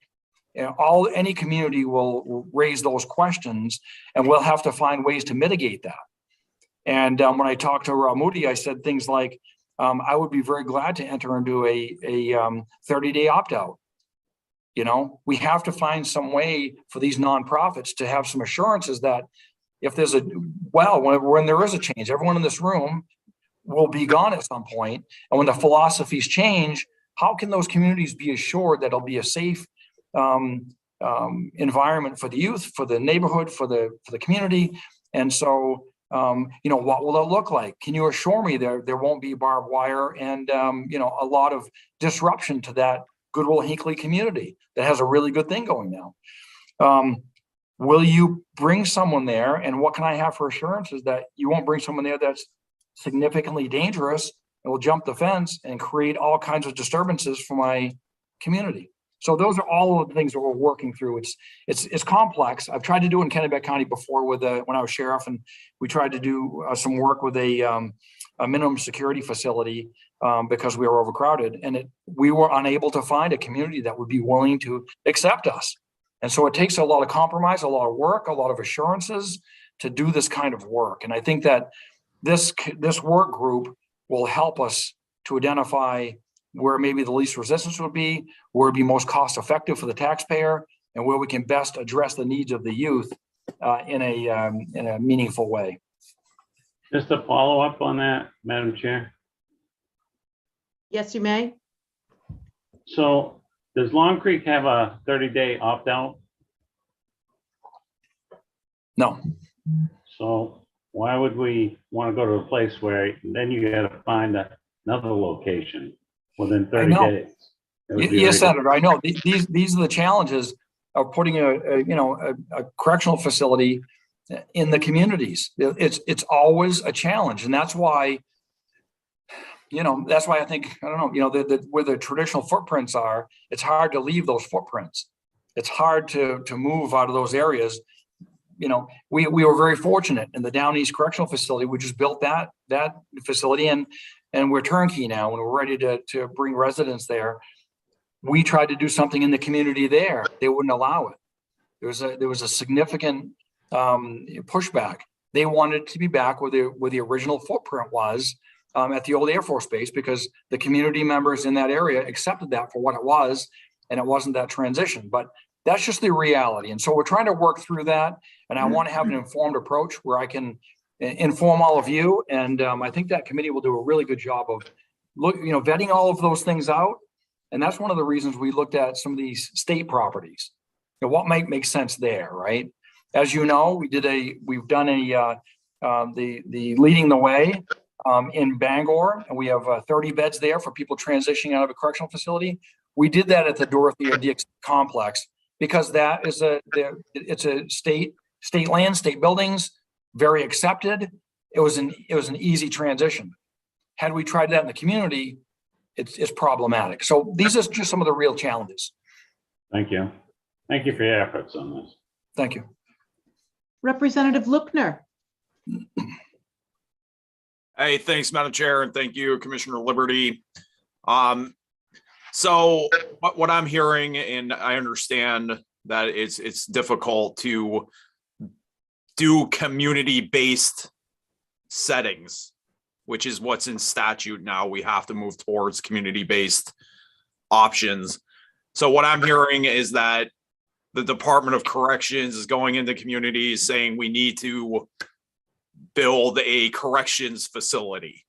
You know, any community will raise those questions, and we'll have to find ways to mitigate that. And when I talked to Rob Moody, I said things like, I would be very glad to enter into a 30-day opt-out. You know, we have to find some way for these nonprofits to have some assurances that if there's when there is a change, everyone in this room will be gone at some point. And when the philosophies change, how can those communities be assured that it'll be a safe environment for the youth, for the neighborhood, for the community? And so, you know, what will it look like? Can you assure me there won't be barbed wire and, you know, a lot of disruption to that Goodwill Hinckley community that has a really good thing going now? Will you bring someone there? And what can I have for assurances that you won't bring someone there that's significantly dangerous and will jump the fence and create all kinds of disturbances for my community? So those are all of the things that we're working through. It's complex. I've tried to do it in Kennebec County before with when I was sheriff, and we tried to do some work with a minimum security facility because we were overcrowded, and we were unable to find a community that would be willing to accept us. And so it takes a lot of compromise, a lot of work, a lot of assurances to do this kind of work. And I think that this work group will help us to identify where maybe the least resistance would be, where it'd be most cost effective for the taxpayer, and where we can best address the needs of the youth in a meaningful way. Just a follow up on that, Madam Chair. Yes, you may. So does Long Creek have a 30-day opt-out? No. So why would we want to go to a place where then you got to find another location within 30 days? Yes, Senator, I know. These are the challenges of putting a correctional facility in the communities. It's always a challenge, and that's why I think, I don't know, where the traditional footprints are, it's hard to leave those footprints. It's hard to move out of those areas. We were very fortunate in the Down East Correctional Facility. We just built that facility, and we're turnkey now, and we're ready to bring residents there. We tried to do something in the community there. They wouldn't allow it. There was a significant pushback. They wanted to be back where the original footprint was at the old Air Force Base, because the community members in that area accepted that for what it was, and it wasn't that transition. But that's just the reality. And so we're trying to work through that. And I want to have an informed approach where I can inform all of you. And I think that committee will do a really good job of vetting all of those things out. And that's one of the reasons we looked at some of these state properties. What might make sense there, right? As you know, we've done the Leading the Way in Bangor, and we have 30 beds there for people transitioning out of a correctional facility. We did that at the Dorothea Dix complex because that is it's a state land, state buildings, very accepted. It was an easy transition. Had we tried that in the community, it's problematic. So these are just some of the real challenges. Thank you. Thank you for your efforts on this. Thank you. Representative Lookner. Hey, thanks, Madam Chair, and thank you, Commissioner Liberty. So what I'm hearing, and I understand that it's difficult to do community-based settings, which is what's in statute now. We have to move towards community-based options. So what I'm hearing is that the Department of Corrections is going into communities saying we need to build a corrections facility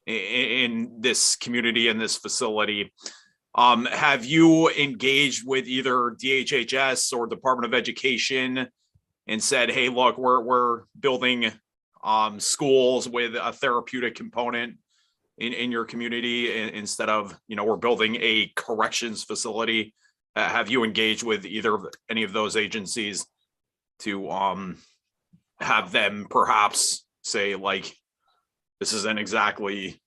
in this community, in this facility. Have you engaged with either DHHS or Department of Education and said, hey, look, we're building schools with a therapeutic component in your community instead of, we're building a corrections facility? Have you engaged with any of those agencies to have them perhaps say, like, this isn't exactly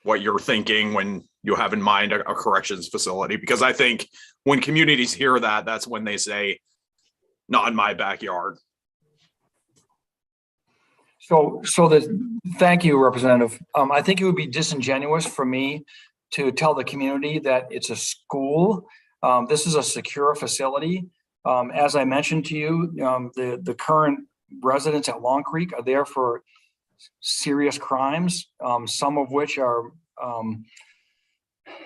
what you're thinking when you have in mind a corrections facility? Because I think when communities hear that, that's when they say, not in my backyard. Thank you, Representative. I think it would be disingenuous for me to tell the community that it's a school. This is a secure facility. As I mentioned to you, the current residents at Long Creek are there for serious crimes, some of which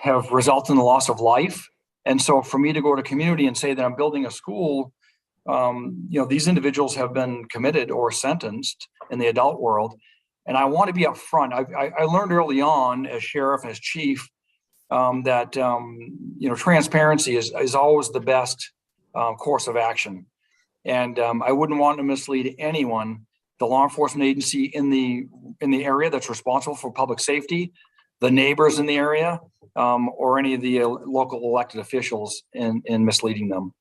have resulted in the loss of life. And so for me to go to community and say that I'm building a school, these individuals have been committed or sentenced in the adult world. And I want to be upfront. I learned early on as sheriff and as chief that transparency is always the best course of action. And I wouldn't want to mislead anyone, the law enforcement agency in the area that's responsible for public safety, the neighbors in the area, or any of the local elected officials in misleading them.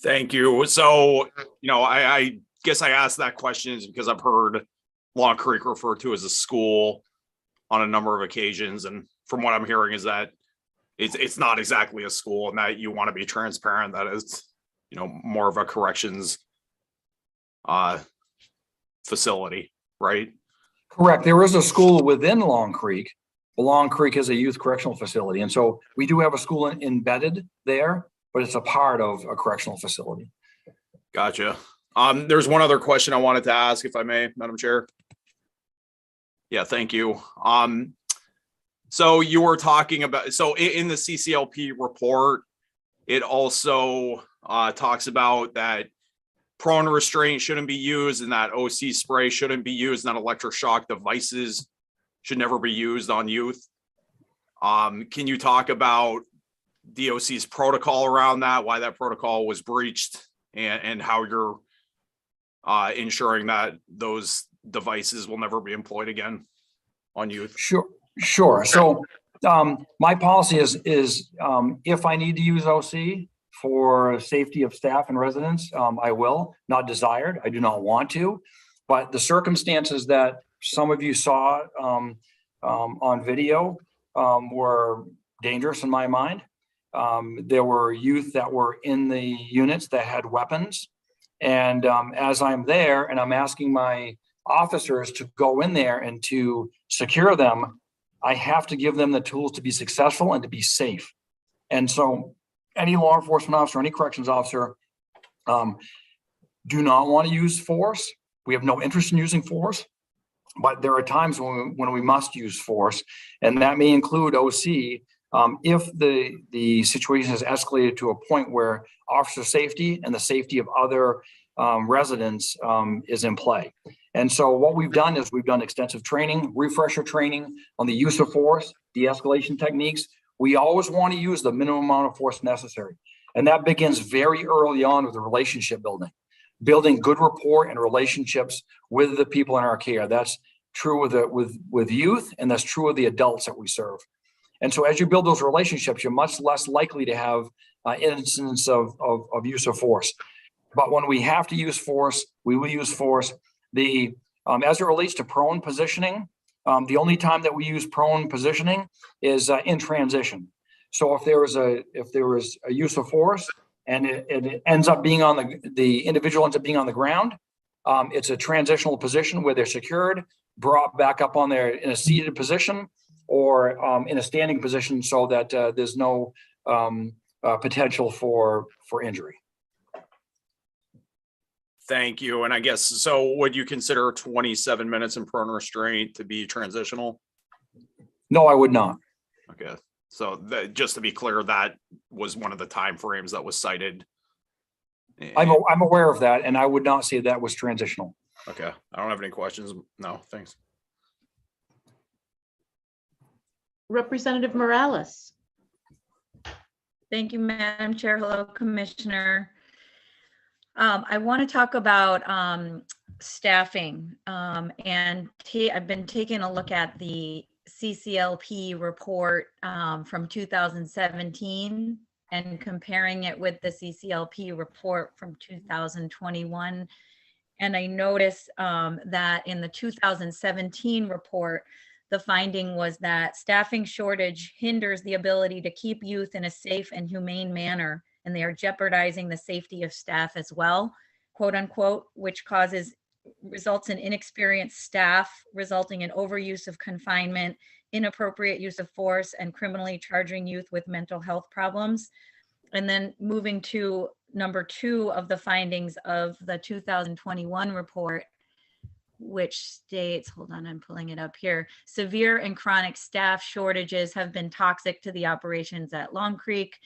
Thank you. So, I guess I asked that question is because I've heard Long Creek referred to as a school on a number of occasions. And from what I'm hearing is that it's not exactly a school, and that you want to be transparent that it's, you know, more of a corrections facility, right? Correct. There is a school within Long Creek. Long Creek is a youth correctional facility. And so we do have a school embedded there, but it's a part of a correctional facility. Gotcha. There's one other question I wanted to ask, if I may, Madam Chair. Yeah, thank you. So you were talking about, so in the CCLP report, it also talks about that prone restraint shouldn't be used and that OC spray shouldn't be used, and that electroshock devices should never be used on youth. Can you talk about DOC's protocol around that, why that protocol was breached, and how you're ensuring that those devices will never be employed again on youth? Sure. So my policy is if I need to use OC for safety of staff and residents, I will. Not desired. I do not want to, but the circumstances that some of you saw on video were dangerous in my mind. There were youth that were in the units that had weapons. And as I'm there and I'm asking my officers to go in there and to secure them, I have to give them the tools to be successful and to be safe. And so any law enforcement officer, any corrections officer do not want to use force. We have no interest in using force, but there are times when we must use force, and that may include OC if the situation has escalated to a point where officer safety and the safety of other residents is in play. And so what we've done is we've done extensive training, refresher training on the use of force, de-escalation techniques. We always want to use the minimum amount of force necessary. And that begins very early on with the relationship building good rapport and relationships with the people in our care. That's true with youth, and that's true of the adults that we serve. And so as you build those relationships, you're much less likely to have incidents of use of force. But when we have to use force, we will use force. As it relates to prone positioning, the only time that we use prone positioning is in transition. So if there was a use of force and it ends up being on the individual ends up being on the ground, it's a transitional position where they're secured, brought back up on there in a seated position or in a standing position so that there's no potential for injury. Thank you. And I guess, so would you consider 27 minutes in prone restraint to be transitional? No, I would not. Okay. So just to be clear, that was one of the time frames that was cited. I'm aware of that, and I would not say that was transitional. Okay. I don't have any questions. No, thanks. Representative Morales. Thank you, Madam Chair. Hello, Commissioner. I want to talk about staffing, and I've been taking a look at the CCLP report from 2017 and comparing it with the CCLP report from 2021. And I noticed that in the 2017 report, the finding was that staffing shortage hinders the ability to keep youth in a safe and humane manner, and they are jeopardizing the safety of staff as well, quote unquote, which results in inexperienced staff, resulting in overuse of confinement, inappropriate use of force, and criminally charging youth with mental health problems. And then moving to number 2 of the findings of the 2021 report, which states, hold on, I'm pulling it up here, severe and chronic staff shortages have been toxic to the operations at Long Creek.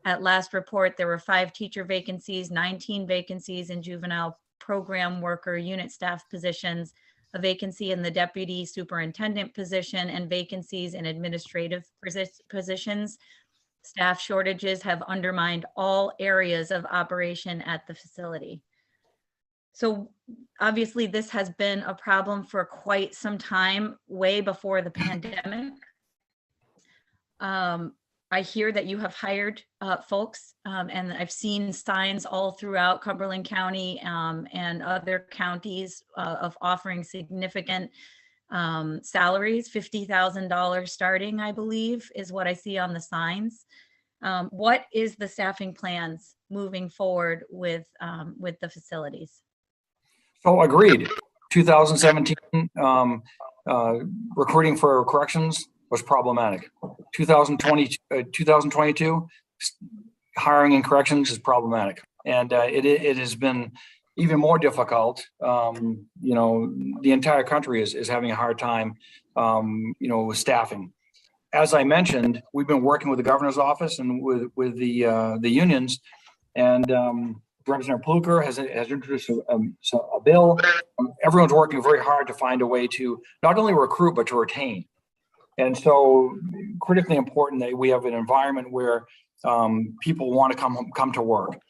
At last report, there were 5 teacher vacancies, 19 vacancies in juvenile program worker unit staff positions, a vacancy in the deputy superintendent position, and vacancies in administrative positions. Staff shortages have undermined all areas of operation at the facility. So obviously this has been a problem for quite some time, way before the pandemic. I hear that you have hired folks, and I've seen signs all throughout Cumberland County and other counties of offering significant salaries, $50,000 starting, I believe, is what I see on the signs. What is the staffing plans moving forward with the facilities? So agreed. 2017, recruiting for corrections was problematic. 2022, hiring in corrections is problematic. And it has been even more difficult. You know, the entire country is having a hard time, you know, with staffing. As I mentioned, we've been working with the governor's office and with the unions, and Representative Pluker has introduced a bill. Everyone's working very hard to find a way to not only recruit, but to retain. And so critically important that we have an environment where people want to come to work.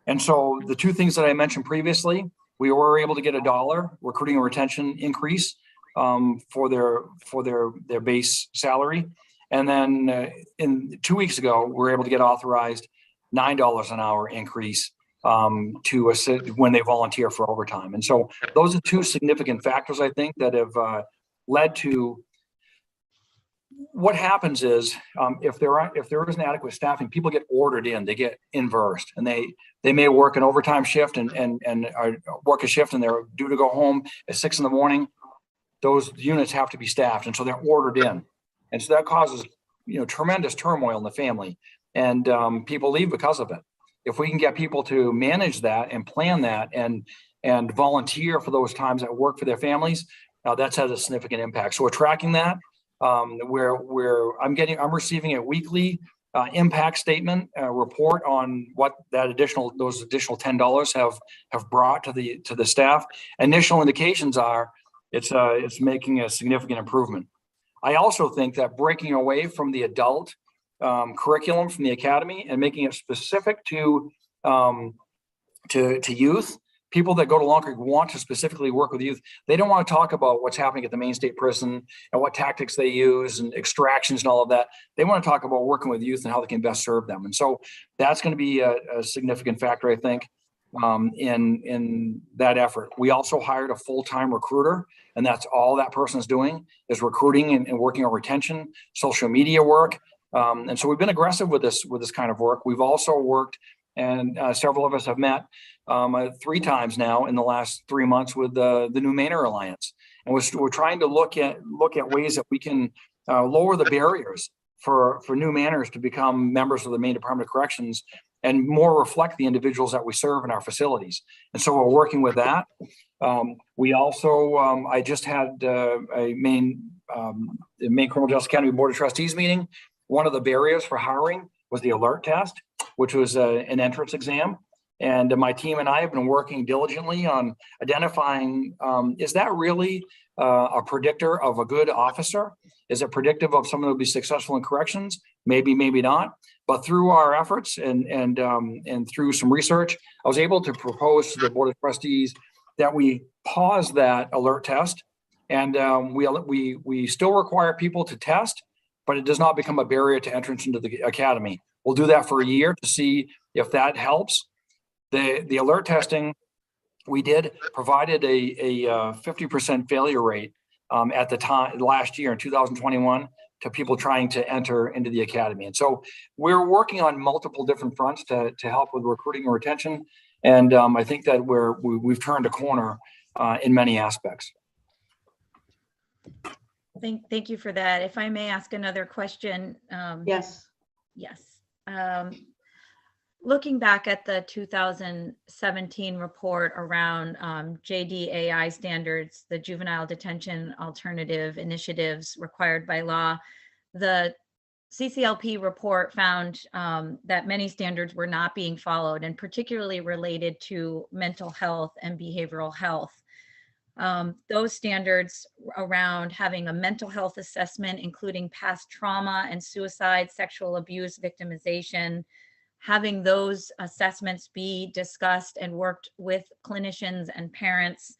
And so the two things that I mentioned previously, we were able to get $1 recruiting and retention increase for their base salary. And then in 2 weeks ago, we were able to get authorized $9 an hour increase to assist when they volunteer for overtime. And so those are two significant factors, I think, that have led to what happens is if there isn't adequate staffing, people get ordered in, they get inversed, and they may work an overtime shift and work a shift and they're due to go home at 6 in the morning. Those units have to be staffed, and so they're ordered in. And so that causes, you know, tremendous turmoil in the family, and people leave because of it. If we can get people to manage that and plan that and volunteer for those times that work for their families, that's had a significant impact. So we're tracking that. I'm receiving a weekly impact statement report on what those additional $10 have brought to the staff. Initial indications are it's making a significant improvement. I also think that breaking away from the adult curriculum from the academy and making it specific to youth, people that go to Long Creek want to specifically work with youth. They don't want to talk about what's happening at the Main State Prison and what tactics they use and extractions and all of that. They want to talk about working with youth and how they can best serve them. And so that's going to be a significant factor, I think, in that effort. We also hired a full-time recruiter, and that's all that person is doing is recruiting and working on retention, social media work. And so we've been aggressive with this kind of work. We've also worked, and several of us have met 3 times now in the last 3 months with the New Manor Alliance, and we're trying to look at ways that we can lower the barriers for new Manors to become members of the Maine Department of Corrections and more reflect the individuals that we serve in our facilities. And so we're working with that. We also, I just had the Maine Criminal Justice Academy Board of Trustees meeting. One of the barriers for hiring was the alert test, which was an entrance exam. And my team and I have been working diligently on identifying, is that really a predictor of a good officer? Is it predictive of someone who will be successful in corrections? Maybe, maybe not. But through our efforts and through some research, I was able to propose to the Board of Trustees that we pause that alert test. And we still require people to test, but it does not become a barrier to entrance into the academy. We'll do that for a year to see if that helps. The alert testing we did provided a 50% failure rate at the time last year in 2021 to people trying to enter into the academy. And so we're working on multiple different fronts to help with recruiting and retention. And I think that we've turned a corner in many aspects. Thank you for that. If I may ask another question. Yes. Yes. Looking back at the 2017 report around JDAI standards, the juvenile detention alternative initiatives required by law, the CCLP report found that many standards were not being followed, and particularly related to mental health and behavioral health. Those standards around having a mental health assessment, including past trauma and suicide, sexual abuse, victimization, having those assessments be discussed and worked with clinicians and parents,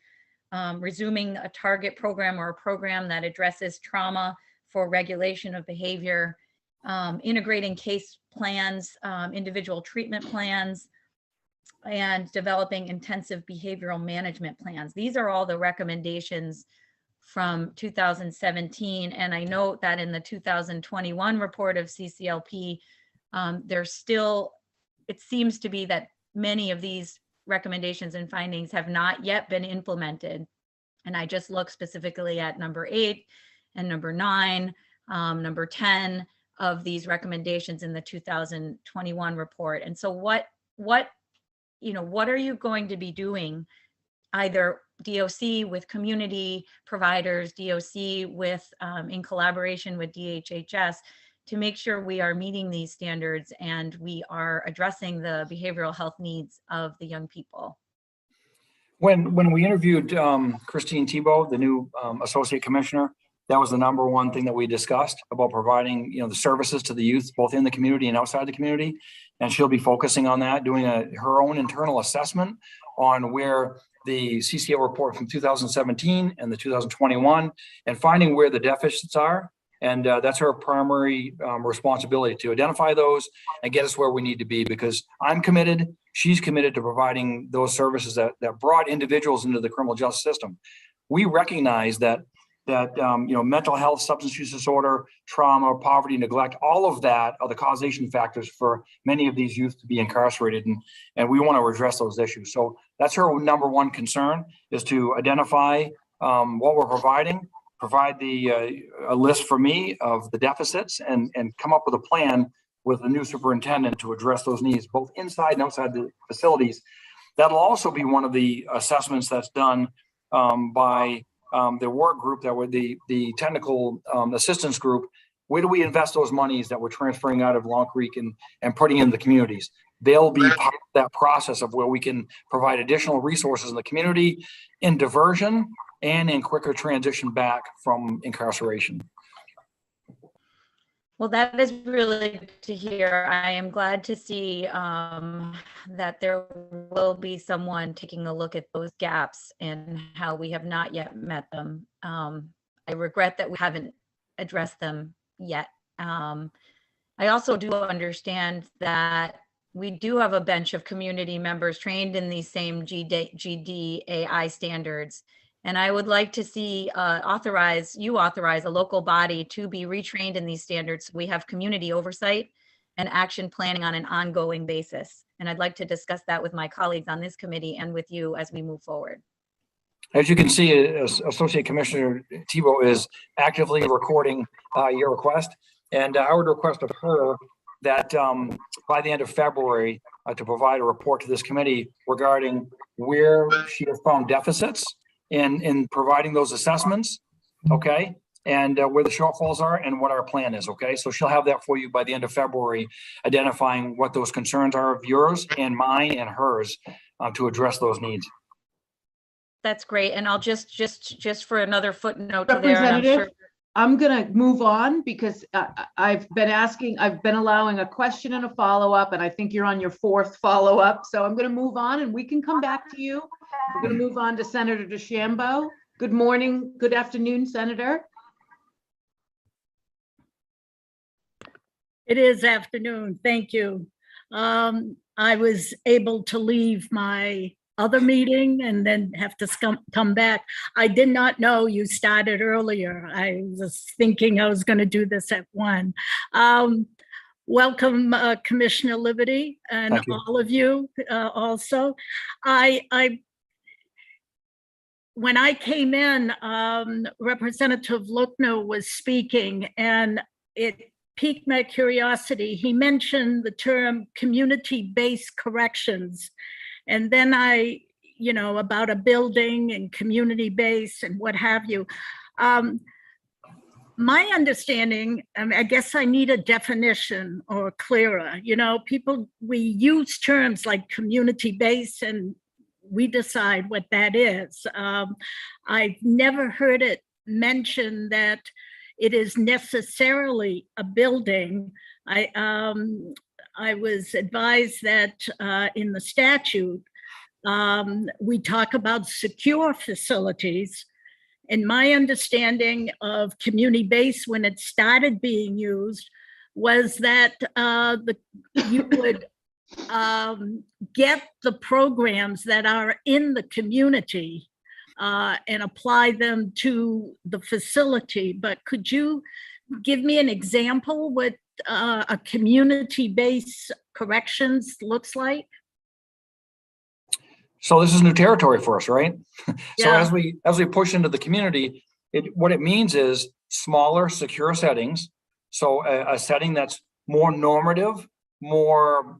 resuming a target program or a program that addresses trauma for regulation of behavior, integrating case plans, individual treatment plans, and developing intensive behavioral management plans. These are all the recommendations from 2017. And I note that in the 2021 report of CCLP, there's still, it seems to be that many of these recommendations and findings have not yet been implemented. And I just look specifically at number 8 and number 9, number 10 of these recommendations in the 2021 report. And so what are you going to be doing, either DOC with community providers, DOC with in collaboration with DHHS, to make sure we are meeting these standards and we are addressing the behavioral health needs of the young people? When we interviewed Christine Thibault, the new associate commissioner, that was the number one thing that we discussed about providing, the services to the youth, both in the community and outside the community. And she'll be focusing on that, doing her own internal assessment on where the CCO report from 2017 and the 2021, and finding where the deficits are. And that's her primary responsibility, to identify those and get us where we need to be, because I'm committed, she's committed to providing those services that brought individuals into the criminal justice system. We recognize that mental health, substance use disorder, trauma, poverty, neglect, all of that are the causation factors for many of these youth to be incarcerated, and we want to address those issues. So that's her number one concern, is to identify what we're providing, provide a list for me of the deficits, and come up with a plan with the new superintendent to address those needs, both inside and outside the facilities. That'll also be one of the assessments that's done by the work group, that were the technical assistance group. Where do we invest those monies that we're transferring out of Long Creek and putting in the communities? They'll be part of that process of where we can provide additional resources in the community, in diversion, and in quicker transition back from incarceration. Well, that is really good to hear. I am glad to see that there will be someone taking a look at those gaps and how we have not yet met them. I regret that we haven't addressed them yet. I also do understand that we do have a bench of community members trained in these same GDAI standards. And I would like to see authorize a local body to be retrained in these standards. We have community oversight and action planning on an ongoing basis. And I'd like to discuss that with my colleagues on this committee and with you as we move forward. As you can see, Associate Commissioner Thibault is actively recording your request. And I would request of her that by the end of February to provide a report to this committee regarding where she has found deficits in providing those assessments, okay, and where the shortfalls are and what our plan is, okay? So she'll have that for you by the end of February, identifying what those concerns are of yours and mine and hers to address those needs. That's great. And I'll just for another footnote to there, and I'm Representative, sure I'm gonna move on because I've been allowing a question and a follow-up, and I think you're on your 4th follow-up. So I'm gonna move on and we can come back to you. We're gonna move on to Senator DeChambeau. Good morning, good afternoon, Senator. It is afternoon, thank you. I was able to leave my other meeting and then have to come back. I did not know you started earlier. I was thinking I was going to do this at 1. Welcome, Commissioner Liberty, and all of you also. When I came in, Representative Lucknow was speaking, and it piqued my curiosity. He mentioned the term community-based corrections. And then about a building and community base and what have you. My understanding, I guess I need a definition or clearer. We use terms like community base and we decide what that is. I've never heard it mentioned that it is necessarily a building. I was advised that in the statute, we talk about secure facilities. And my understanding of community base when it started being used was that you would get the programs that are in the community and apply them to the facility. But could you give me an example what a community-based corrections looks like? So this is new territory for us, right? So Yeah. as we push into the community, what it means is smaller, secure settings. So a setting that's more normative, more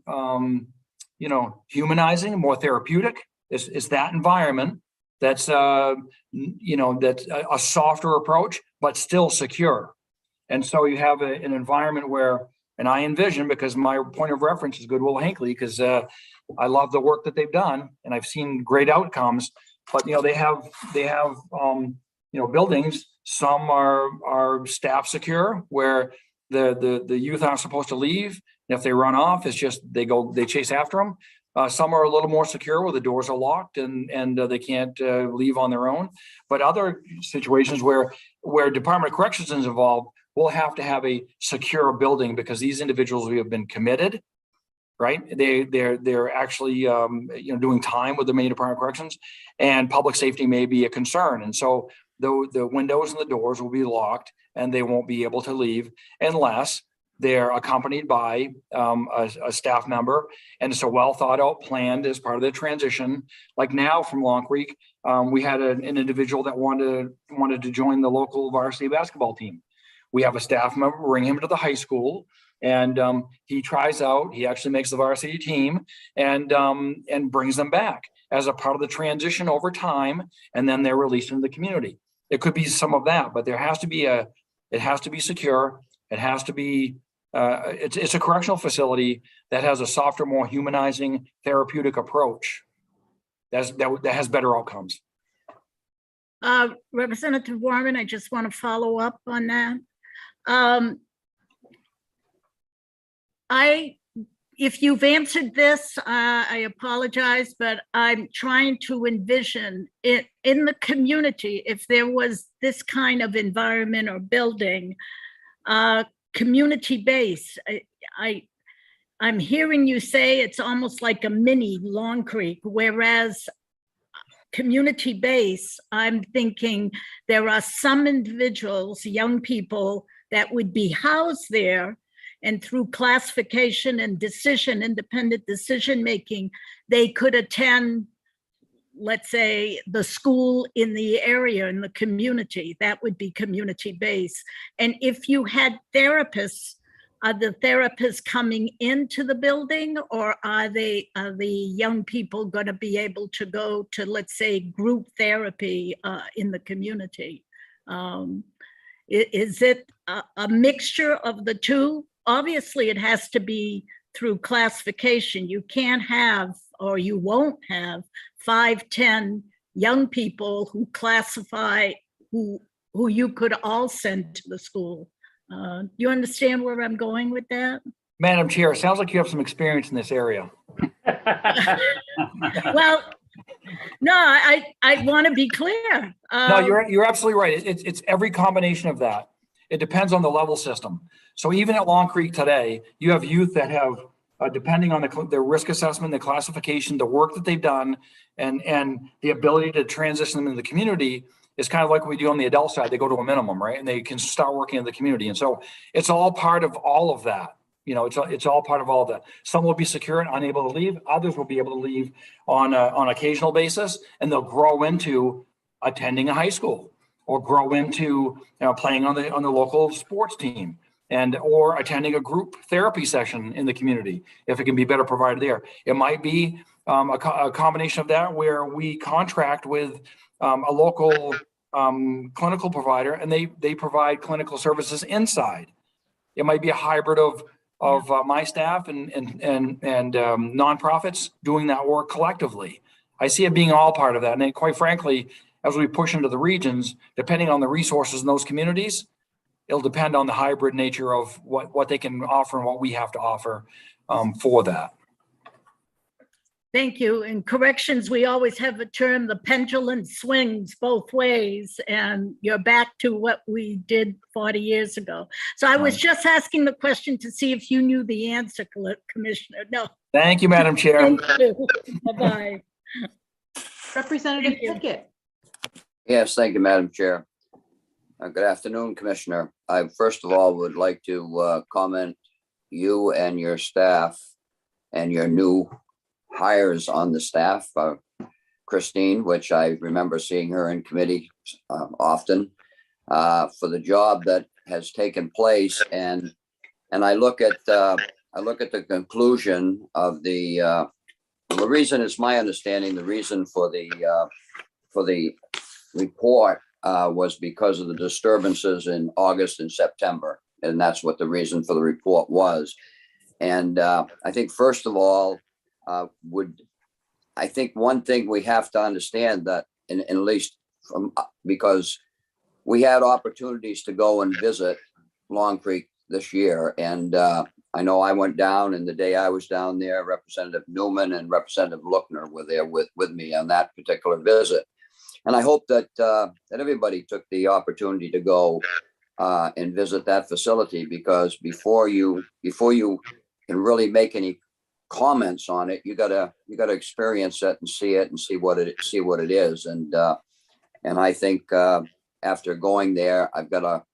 humanizing, more therapeutic. Is that environment that's that's a softer approach, but still secure. And so you have an environment where, and I envision, because my point of reference is Goodwill Hinckley, because I love the work that they've done and I've seen great outcomes. But they have buildings. Some are staff secure, where the youth aren't supposed to leave. And if they run off, it's just they chase after them. Some are a little more secure, where the doors are locked and they can't leave on their own. But other situations where Department of Corrections is involved, we'll have to have a secure building, because these individuals have been committed, right? They're actually doing time with the Maine Department of Corrections, and public safety may be a concern. And so the windows and the doors will be locked, and they won't be able to leave unless they're accompanied by a staff member, and it's a well thought out plan as part of the transition. Like now from Long Creek, we had an individual that wanted to join the local varsity basketball team. We have a staff member bring him to the high school, and he tries out. He actually makes the varsity team, and brings them back as a part of the transition over time, and then they're released into the community. It could be some of that, but it has to be secure. It has to be. It's a correctional facility that has a softer, more humanizing, therapeutic approach that has better outcomes. Representative Warren, I just want to follow up on that. If you've answered this, I apologize, but I'm trying to envision it in the community. If there was this kind of environment or building, community base, I'm hearing you say it's almost like a mini Long Creek, whereas community base, I'm thinking there are some individuals, young people, that would be housed there, and through classification and independent decision making, they could attend, let's say, the school in the area, in the community. That would be community based. And if you had therapists, are the therapists coming into the building, or are the young people going to be able to go to, let's say, group therapy in the community? Is it a mixture of the two? Obviously, it has to be through classification. You can't have, or you won't have, 5, 10 young people who classify who you could all send to the school. Do you understand where I'm going with that? Madam Chair, it sounds like you have some experience in this area. Well, no, I want to be clear. No, you're absolutely right. It's every combination of that. It depends on the level system. So even at Long Creek today, you have youth that have, depending on their risk assessment, the classification, the work that they've done, and the ability to transition them into the community, is kind of like what we do on the adult side. They go to a minimum, right? And they can start working in the community. And so it's all part of all of that. It's all part of all of that. Some will be secure and unable to leave. Others will be able to leave on occasional basis, and they'll grow into attending a high school, or grow into playing on the local sports team, or attending a group therapy session in the community if it can be better provided there. It might be a combination of that, where we contract with a local clinical provider, and they provide clinical services inside. It might be a hybrid of my staff and nonprofits doing that work collectively. I see it being all part of that. And quite frankly, as we push into the regions, depending on the resources in those communities, it'll depend on the hybrid nature of what they can offer and what we have to offer for that. Thank you. In corrections, we always have a term, the pendulum swings both ways, and you're back to what we did 40 years ago. So I was just asking the question to see if you knew the answer, Commissioner. No. Thank you, Madam Chair. Thank you. Bye-bye. Representative Pickett. Yes, thank you, Madam Chair. Good afternoon, Commissioner. I first of all would like to comment you and your staff and your new hires on the staff, Christine, which I remember seeing her in committee often, for the job that has taken place. And I look at the conclusion of the reason, it's my understanding, the reason for the report was because of the disturbances in August and September. And that's what the reason for the report was. And I think, first of all, I think one thing we have to understand that, and at least because we had opportunities to go and visit Long Creek this year. And I know I went down, and the day I was down there, Representative Newman and Representative Lookner were there with me on that particular visit. And I hope that everybody took the opportunity to go and visit that facility, because before you can really make any comments on it, you gotta experience it and see what it is. And I think after going there, I've got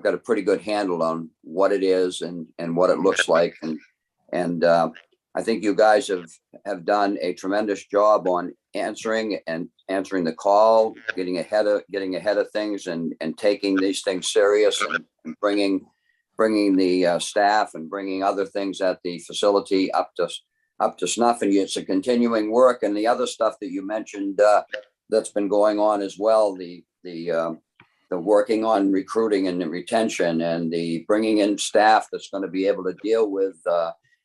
a pretty good handle on what it is and what it looks like. And I think you guys have done a tremendous job on answering the call, getting ahead of things, and taking these things serious, and bringing the staff and bringing other things at the facility up to snuff. And it's a continuing work. And the other stuff that you mentioned that's been going on as well, the working on recruiting and the retention, and the bringing in staff that's going to be able to deal with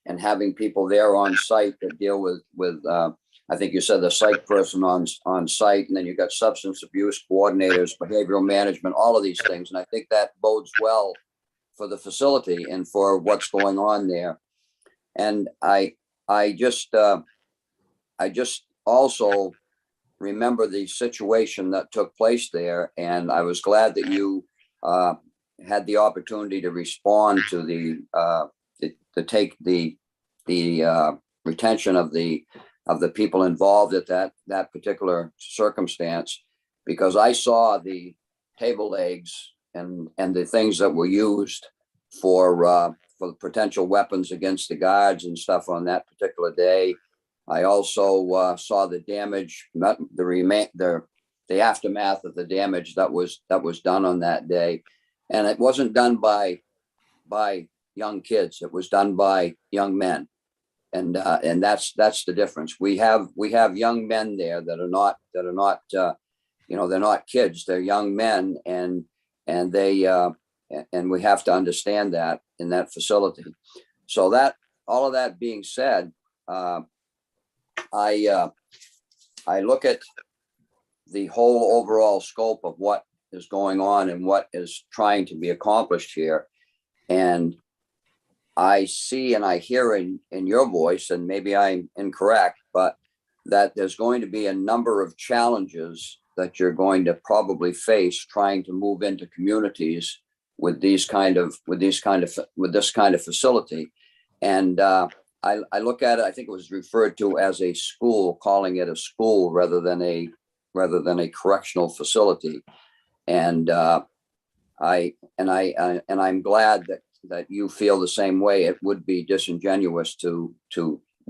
and having people there on site that deal with I think you said the psych person on site, and then you've got substance abuse coordinators, behavioral management, all of these things. And I think that bodes well for the facility and for what's going on there. And I just also remember the situation that took place there. And I was glad that you had the opportunity to respond to to take the retention of the people involved at that particular circumstance, because I saw the table legs and the things that were used for the potential weapons against the guards and stuff on that particular day. I also saw the damage, the aftermath of the damage that was done on that day, and it wasn't done by young kids. It was done by young men, and that's the difference. We have young men there that are not they're not kids. They're young men, and they and we have to understand that in that facility. So that, all of that being said, I look at the whole overall scope of what is going on and what is trying to be accomplished here. And I see and I hear in your voice, and maybe I'm incorrect, but that there's going to be a number of challenges that you're going to probably face trying to move into communities with this kind of facility. And I look at it, I think it was referred to as a school, calling it a school rather than a correctional facility. And I'm glad that you feel the same way. It would be disingenuous to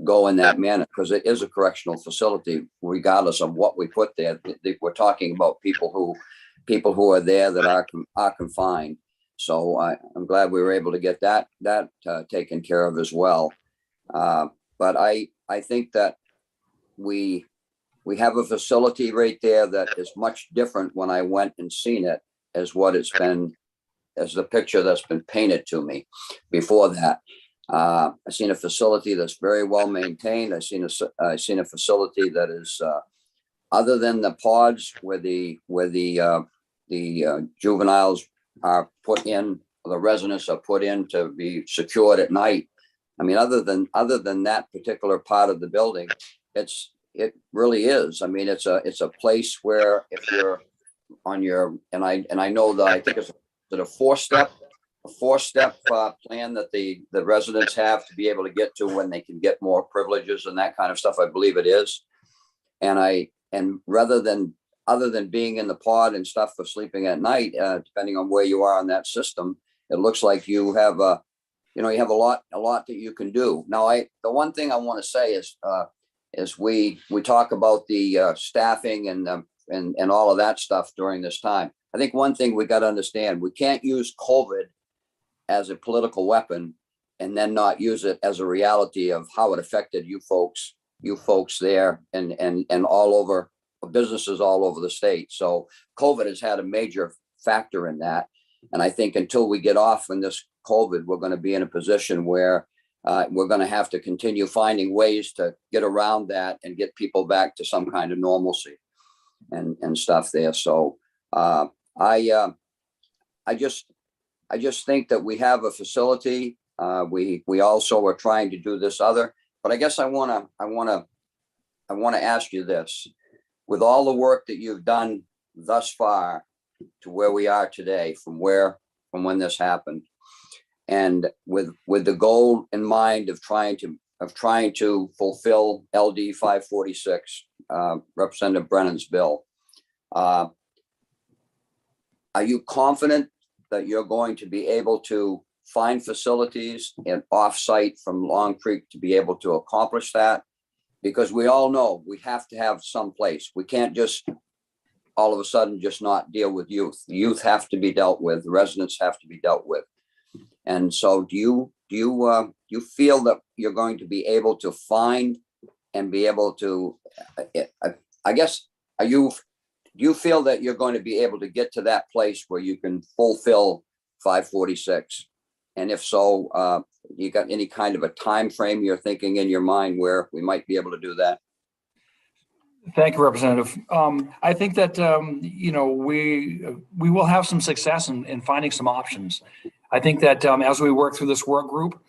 go in that manner, because it is a correctional facility, regardless of what we put there. We're talking about people who are there that are confined. So I'm glad we were able to get that taken care of as well. But I think that we have a facility right there that is much different when I went and seen it as what it's been, as the picture that's been painted to me before that. I've seen a facility that's very well maintained. I've seen a facility that is, other than the pods where the juveniles are put in, the residents are put in to be secured at night. I mean, other than that particular part of the building, it really is. I mean, it's a place where if you're on your, and I know that I think it's a four-step plan that the residents have to be able to get to when they can get more privileges and that kind of stuff. I believe it is. And rather than other than being in the pod and stuff for sleeping at night, depending on where you are on that system, it looks like you have a, you know, you have a lot that you can do. Now, the one thing I want to say is we talk about the staffing and all of that stuff during this time. I think one thing we got to understand, we can't use COVID as a political weapon and then not use it as a reality of how it affected you folks there and all over, businesses all over the state. So COVID has had a major factor in that. And I think until we get off in this COVID, we're going to be in a position where we're going to have to continue finding ways to get around that and get people back to some kind of normalcy and stuff there. So I just think that we have a facility. We also are trying to do this other, but I guess I want to ask you this: with all the work that you've done thus far to where we are today, from when this happened, and with the goal in mind of trying to fulfill LD 546, Representative Brennan's bill, are you confident that you're going to be able to find facilities and offsite from Long Creek to be able to accomplish that? Because we all know we have to have some place. We can't just all of a sudden just not deal with youth. The youth have to be dealt with. The residents have to be dealt with. And so do you feel that you're going to be able to find and be able to, I guess, do you feel that you're going to be able to get to that place where you can fulfill 546? And if so, you got any kind of a time frame you're thinking in your mind where we might be able to do that? Thank you, Representative. I think that, you know, we will have some success in finding some options. I think that as we work through this work group,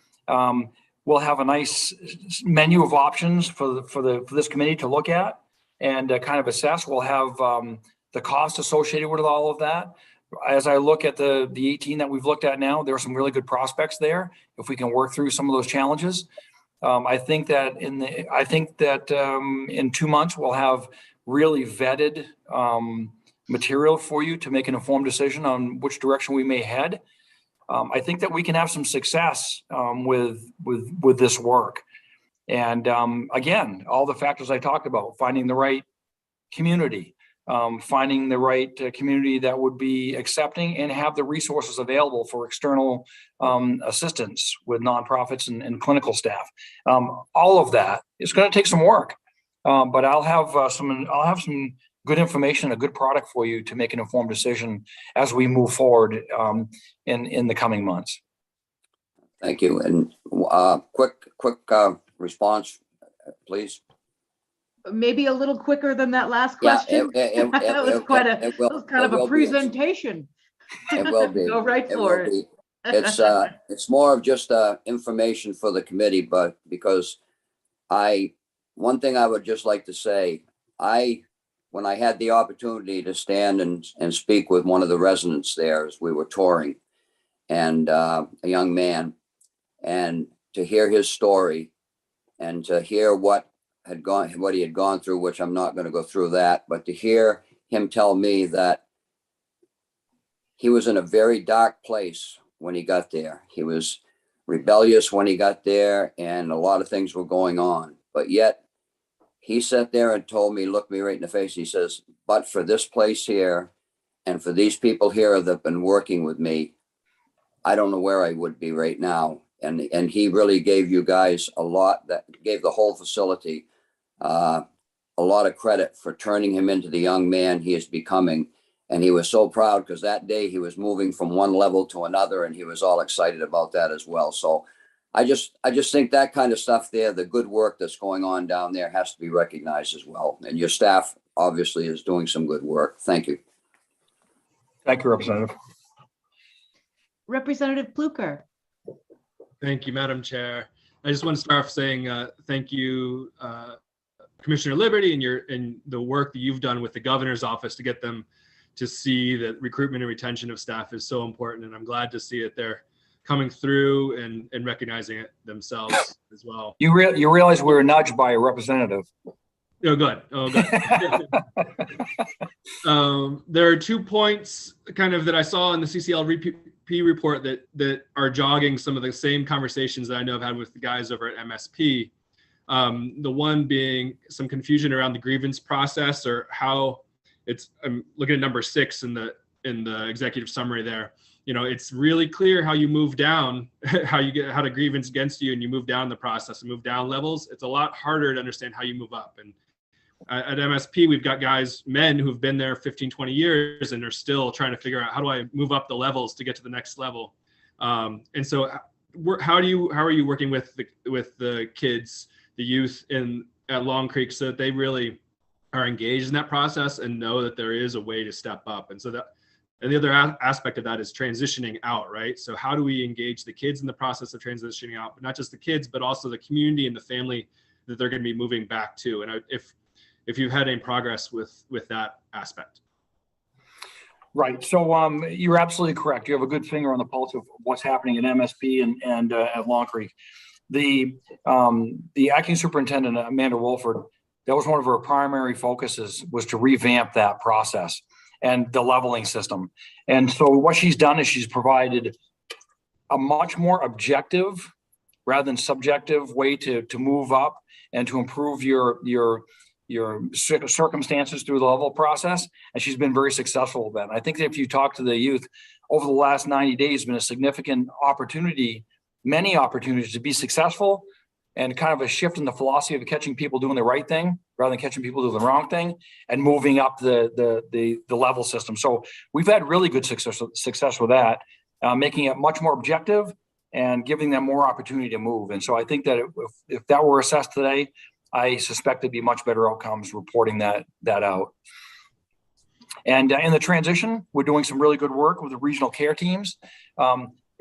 we'll have a nice menu of options for this committee to look at and kind of assess. We'll have the cost associated with all of that. As I look at the 18 that we've looked at now, there are some really good prospects there if we can work through some of those challenges. I think that in 2 months we'll have really vetted material for you to make an informed decision on which direction we may head. I think that we can have some success with this work. And again, all the factors I talked about, finding the right community, finding the right community that would be accepting and have the resources available for external assistance with nonprofits and clinical staff. All of that is going to take some work, but I'll have some good information, a good product for you to make an informed decision as we move forward in the coming months. Thank you. And quick response, please. Maybe a little quicker than that last question. That was kind of a presentation. It will be. Go right for it. It's more of just information for the committee, but because one thing I would just like to say, when I had the opportunity to stand and speak with one of the residents there as we were touring, and a young man, and to hear his story and to hear what he had gone through, which I'm not going to go through that, but to hear him tell me that he was in a very dark place when he got there. He was rebellious when he got there, and a lot of things were going on, but yet he sat there and told me, looked me right in the face. He says, but for this place here and for these people here that have been working with me, I don't know where I would be right now. And he really gave you guys a lot, that gave the whole facility a lot of credit for turning him into the young man he is becoming. And he was so proud because that day he was moving from one level to another, and he was all excited about that as well. So I just think that kind of stuff there, the good work that's going on down there, has to be recognized as well. And your staff obviously is doing some good work. Thank you. Thank you, Representative. Representative Pluker. Thank you, Madam Chair. I just want to start off saying thank you, Commissioner Liberty, and the work that you've done with the governor's office to get them to see that recruitment and retention of staff is so important. And I'm glad to see it they're coming through and recognizing it themselves as well. You realize we were nudged by a representative. Oh, good. Oh, good. There are 2 points kind of that I saw in the CCLP report that are jogging some of the same conversations that I know I've had with the guys over at MSP. The one being some confusion around the grievance process, or how it's, I'm looking at number 6 in the executive summary there. You know, it's really clear how you move down, how a grievance against you, and you move down the process and move down levels. It's a lot harder to understand how you move up. And at MSP, we've got men who've been there 15, 20 years and are still trying to figure out, how do I move up the levels to get to the next level? And so how are you working with the kids, the youth at Long Creek, so that they really are engaged in that process and know that there is a way to step up? And so and the other aspect of that is transitioning out, right? So how do we engage the kids in the process of transitioning out, but not just the kids, but also the community and the family that they're going to be moving back to? And if you've had any progress with that aspect. Right. So you're absolutely correct. You have a good finger on the pulse of what's happening at MSP and at Long Creek. The acting superintendent, Amanda Wolford, that was one of her primary focuses, was to revamp that process and the leveling system. And so what she's done is she's provided a much more objective rather than subjective way to move up and to improve your circumstances through the level process. And she's been very successful with that. And I think that if you talk to the youth over the last 90 days, been a significant opportunity, many opportunities to be successful, and kind of a shift in the philosophy of catching people doing the right thing rather than catching people doing the wrong thing, and moving up the level system. So we've had really good success with that, making it much more objective and giving them more opportunity to move. And so I think that if that were assessed today, I suspect there'd be much better outcomes reporting that out. And in the transition, we're doing some really good work with the regional care teams.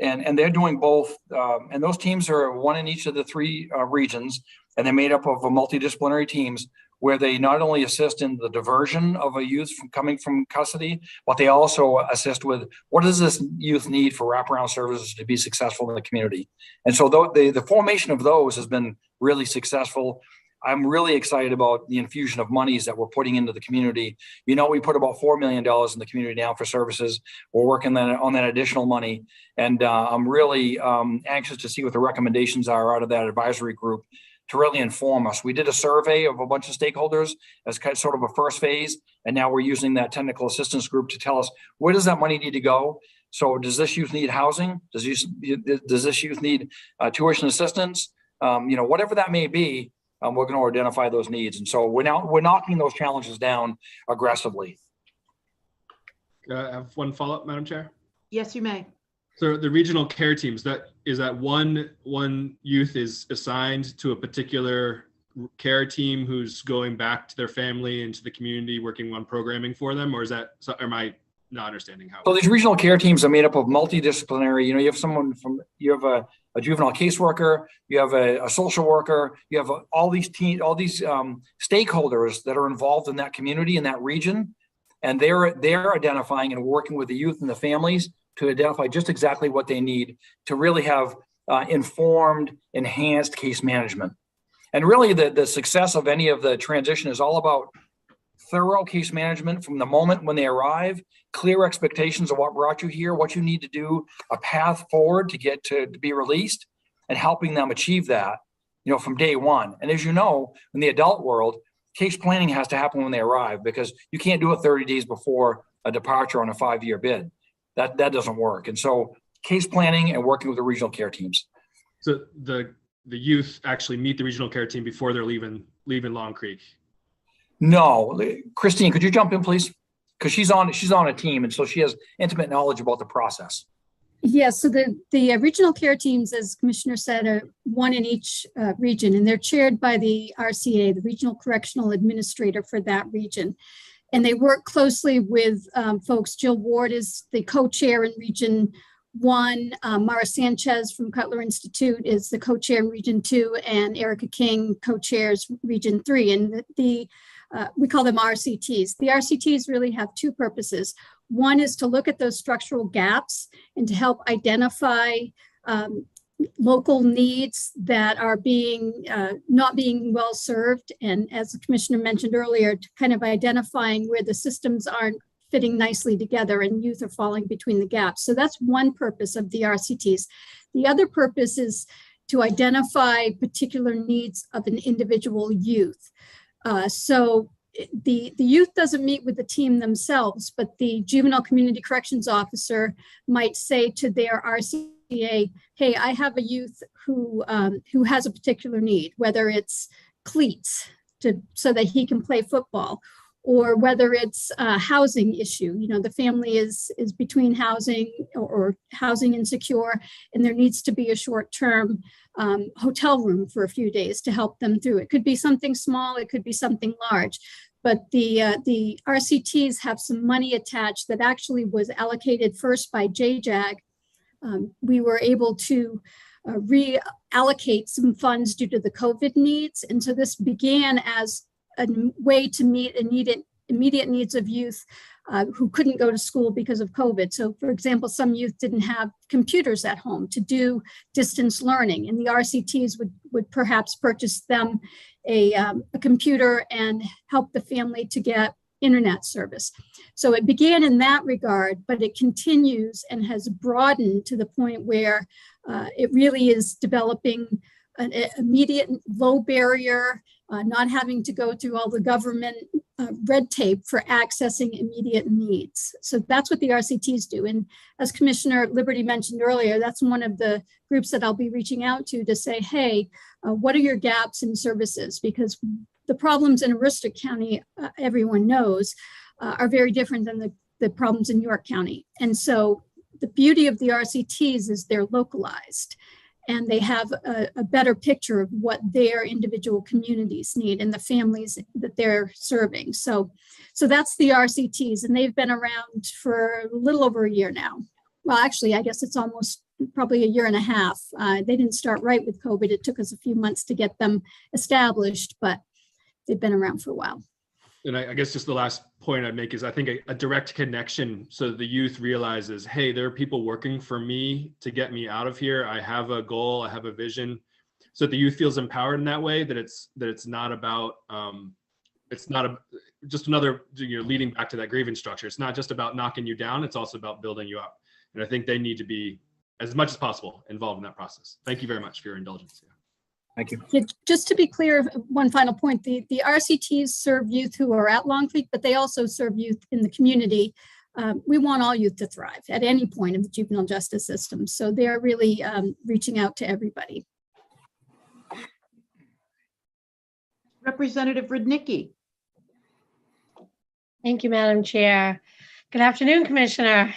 And they're doing both. And those teams are one in each of the 3 regions, and they're made up of multidisciplinary teams where they not only assist in the diversion of a youth coming from custody, but they also assist with what does this youth need for wraparound services to be successful in the community. And so the formation of those has been really successful. I'm really excited about the infusion of monies that we're putting into the community. You know, we put about $4 million in the community now for services. We're working on that additional money. And I'm really anxious to see what the recommendations are out of that advisory group to really inform us. We did a survey of a bunch of stakeholders as sort of a first phase. And now we're using that technical assistance group to tell us, where does that money need to go? So does this youth need housing? Does this youth need tuition assistance? Whatever that may be, we're going to identify those needs. And so we're knocking those challenges down aggressively. I have one follow-up, Madam Chair. Yes, you may. So the regional care teams, that one youth is assigned to a particular care team who's going back to their family and to the community, working on programming for them, or am I not understanding how? So these regional care teams are made up of multidisciplinary. You have you have a juvenile caseworker, you have a social worker, you have all these stakeholders that are involved in that community, in that region, and they're identifying and working with the youth and the families to identify just exactly what they need to really have informed, enhanced case management. And really the success of any of the transition is all about thorough case management from the moment when they arrive, clear expectations of what brought you here, what you need to do, a path forward to get to be released, and helping them achieve that, from day one. And as you know, in the adult world, case planning has to happen when they arrive, because you can't do it 30 days before a departure on a 5-year bid. That doesn't work. And so case planning and working with the regional care teams. So the youth actually meet the regional care team before they're leaving Long Creek. No, Christine, could you jump in, please? Because she's on a team, and so she has intimate knowledge about the process. Yes, so the regional care teams, as Commissioner said, are one in each region, and they're chaired by the RCA, the Regional Correctional Administrator for that region. And they work closely with folks. Jill Ward is the co-chair in Region 1. Mara Sanchez from Cutler Institute is the co-chair in Region 2, and Erica King co-chairs Region 3. And we call them RCTs. The RCTs really have 2 purposes. One is to look at those structural gaps and to help identify local needs that are being not being well served. And as the commissioner mentioned earlier, kind of identifying where the systems aren't fitting nicely together and youth are falling between the gaps. So that's one purpose of the RCTs. The other purpose is to identify particular needs of an individual youth. So the youth doesn't meet with the team themselves, but the juvenile community corrections officer might say to their RCA, hey, I have a youth who has a particular need, whether it's cleats so that he can play football, or whether it's a housing issue. You know, the family is between housing or housing insecure, and there needs to be a short-term hotel room for a few days to help them through. It could be something small, it could be something large, but the RCTs have some money attached that actually was allocated first by JJAG. We were able to reallocate some funds due to the COVID needs, and so this began as a way to meet immediate needs of youth who couldn't go to school because of COVID. So for example, some youth didn't have computers at home to do distance learning, and the RCTs would perhaps purchase them a computer and help the family to get internet service. So it began in that regard, but it continues and has broadened to the point where it really is developing an immediate low barrier, not having to go through all the government red tape for accessing immediate needs. So that's what the RCTs do. And as Commissioner Liberty mentioned earlier, that's one of the groups that I'll be reaching out to say, hey, what are your gaps in services? Because the problems in Aroostook County, everyone knows, are very different than the problems in York County. And so the beauty of the RCTs is they're localized, and they have a better picture of what their individual communities need and the families that they're serving. So that's the RCTs, and they've been around for a little over a year now. Well, actually, I guess it's almost probably a year and a half. They didn't start right with COVID. It took us a few months to get them established, but they've been around for a while. And I guess just the last point I'd make is I think a direct connection so that the youth realizes, hey, there are people working for me to get me out of here. I have a goal, I have a vision. So that the youth feels empowered in that way, that it's not about, just another, leading back to that grievance structure. It's not just about knocking you down, it's also about building you up. And I think they need to be, as much as possible, involved in that process. Thank you very much for your indulgence. Thank you. Yeah, just to be clear, one final point, the RCTs serve youth who are at Long Creek, but they also serve youth in the community. We want all youth to thrive at any point in the juvenile justice system. So they're really reaching out to everybody. Representative Rudnicki. Thank you, Madam Chair. Good afternoon, Commissioner.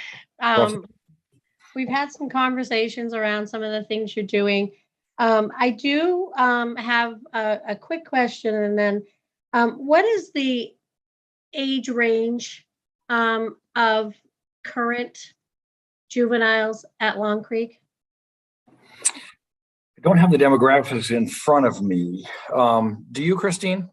We've had some conversations around some of the things you're doing. I do have a quick question, and then what is the age range of current juveniles at Long Creek? I don't have the demographics in front of me. Do you, Christine?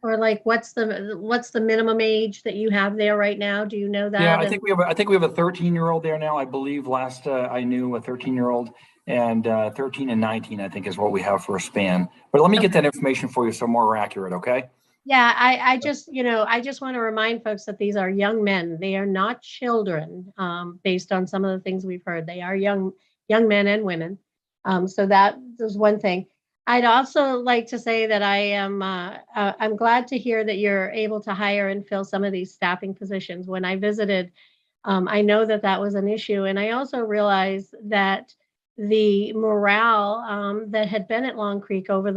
Or like, what's the minimum age that you have there right now? Do you know that? Yeah, I think we have a 13-year-old there now. I believe last I knew a 13-year-old, and 13 and 19, I think, is what we have for a span. But let me get that information for you so more accurate, okay? Yeah, I just want to remind folks that these are young men. They are not children, based on some of the things we've heard. They are young men and women. So that is one thing. I'd also like to say that I'm glad to hear that you're able to hire and fill some of these staffing positions. When I visited, I know that was an issue. And I also realized that the morale that had been at Long Creek over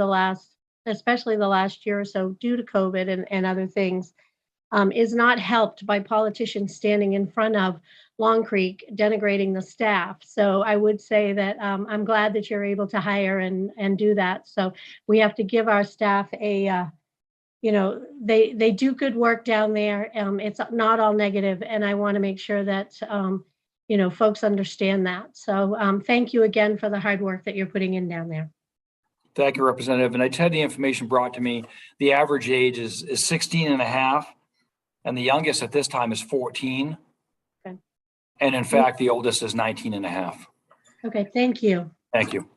especially the last year or so, due to COVID and other things, is not helped by politicians standing in front of Long Creek denigrating the staff. So I would say that I'm glad that you're able to hire and do that. So we have to give our staff they do good work down there. It's not all negative, and I want to make sure that folks understand that. So thank you again for the hard work that you're putting in down there. Thank you, Representative. And I just had the information brought to me. The average age is 16 and a half, and the youngest at this time is 14. Okay. And in fact, the oldest is 19 and a half. Okay, thank you. Thank you.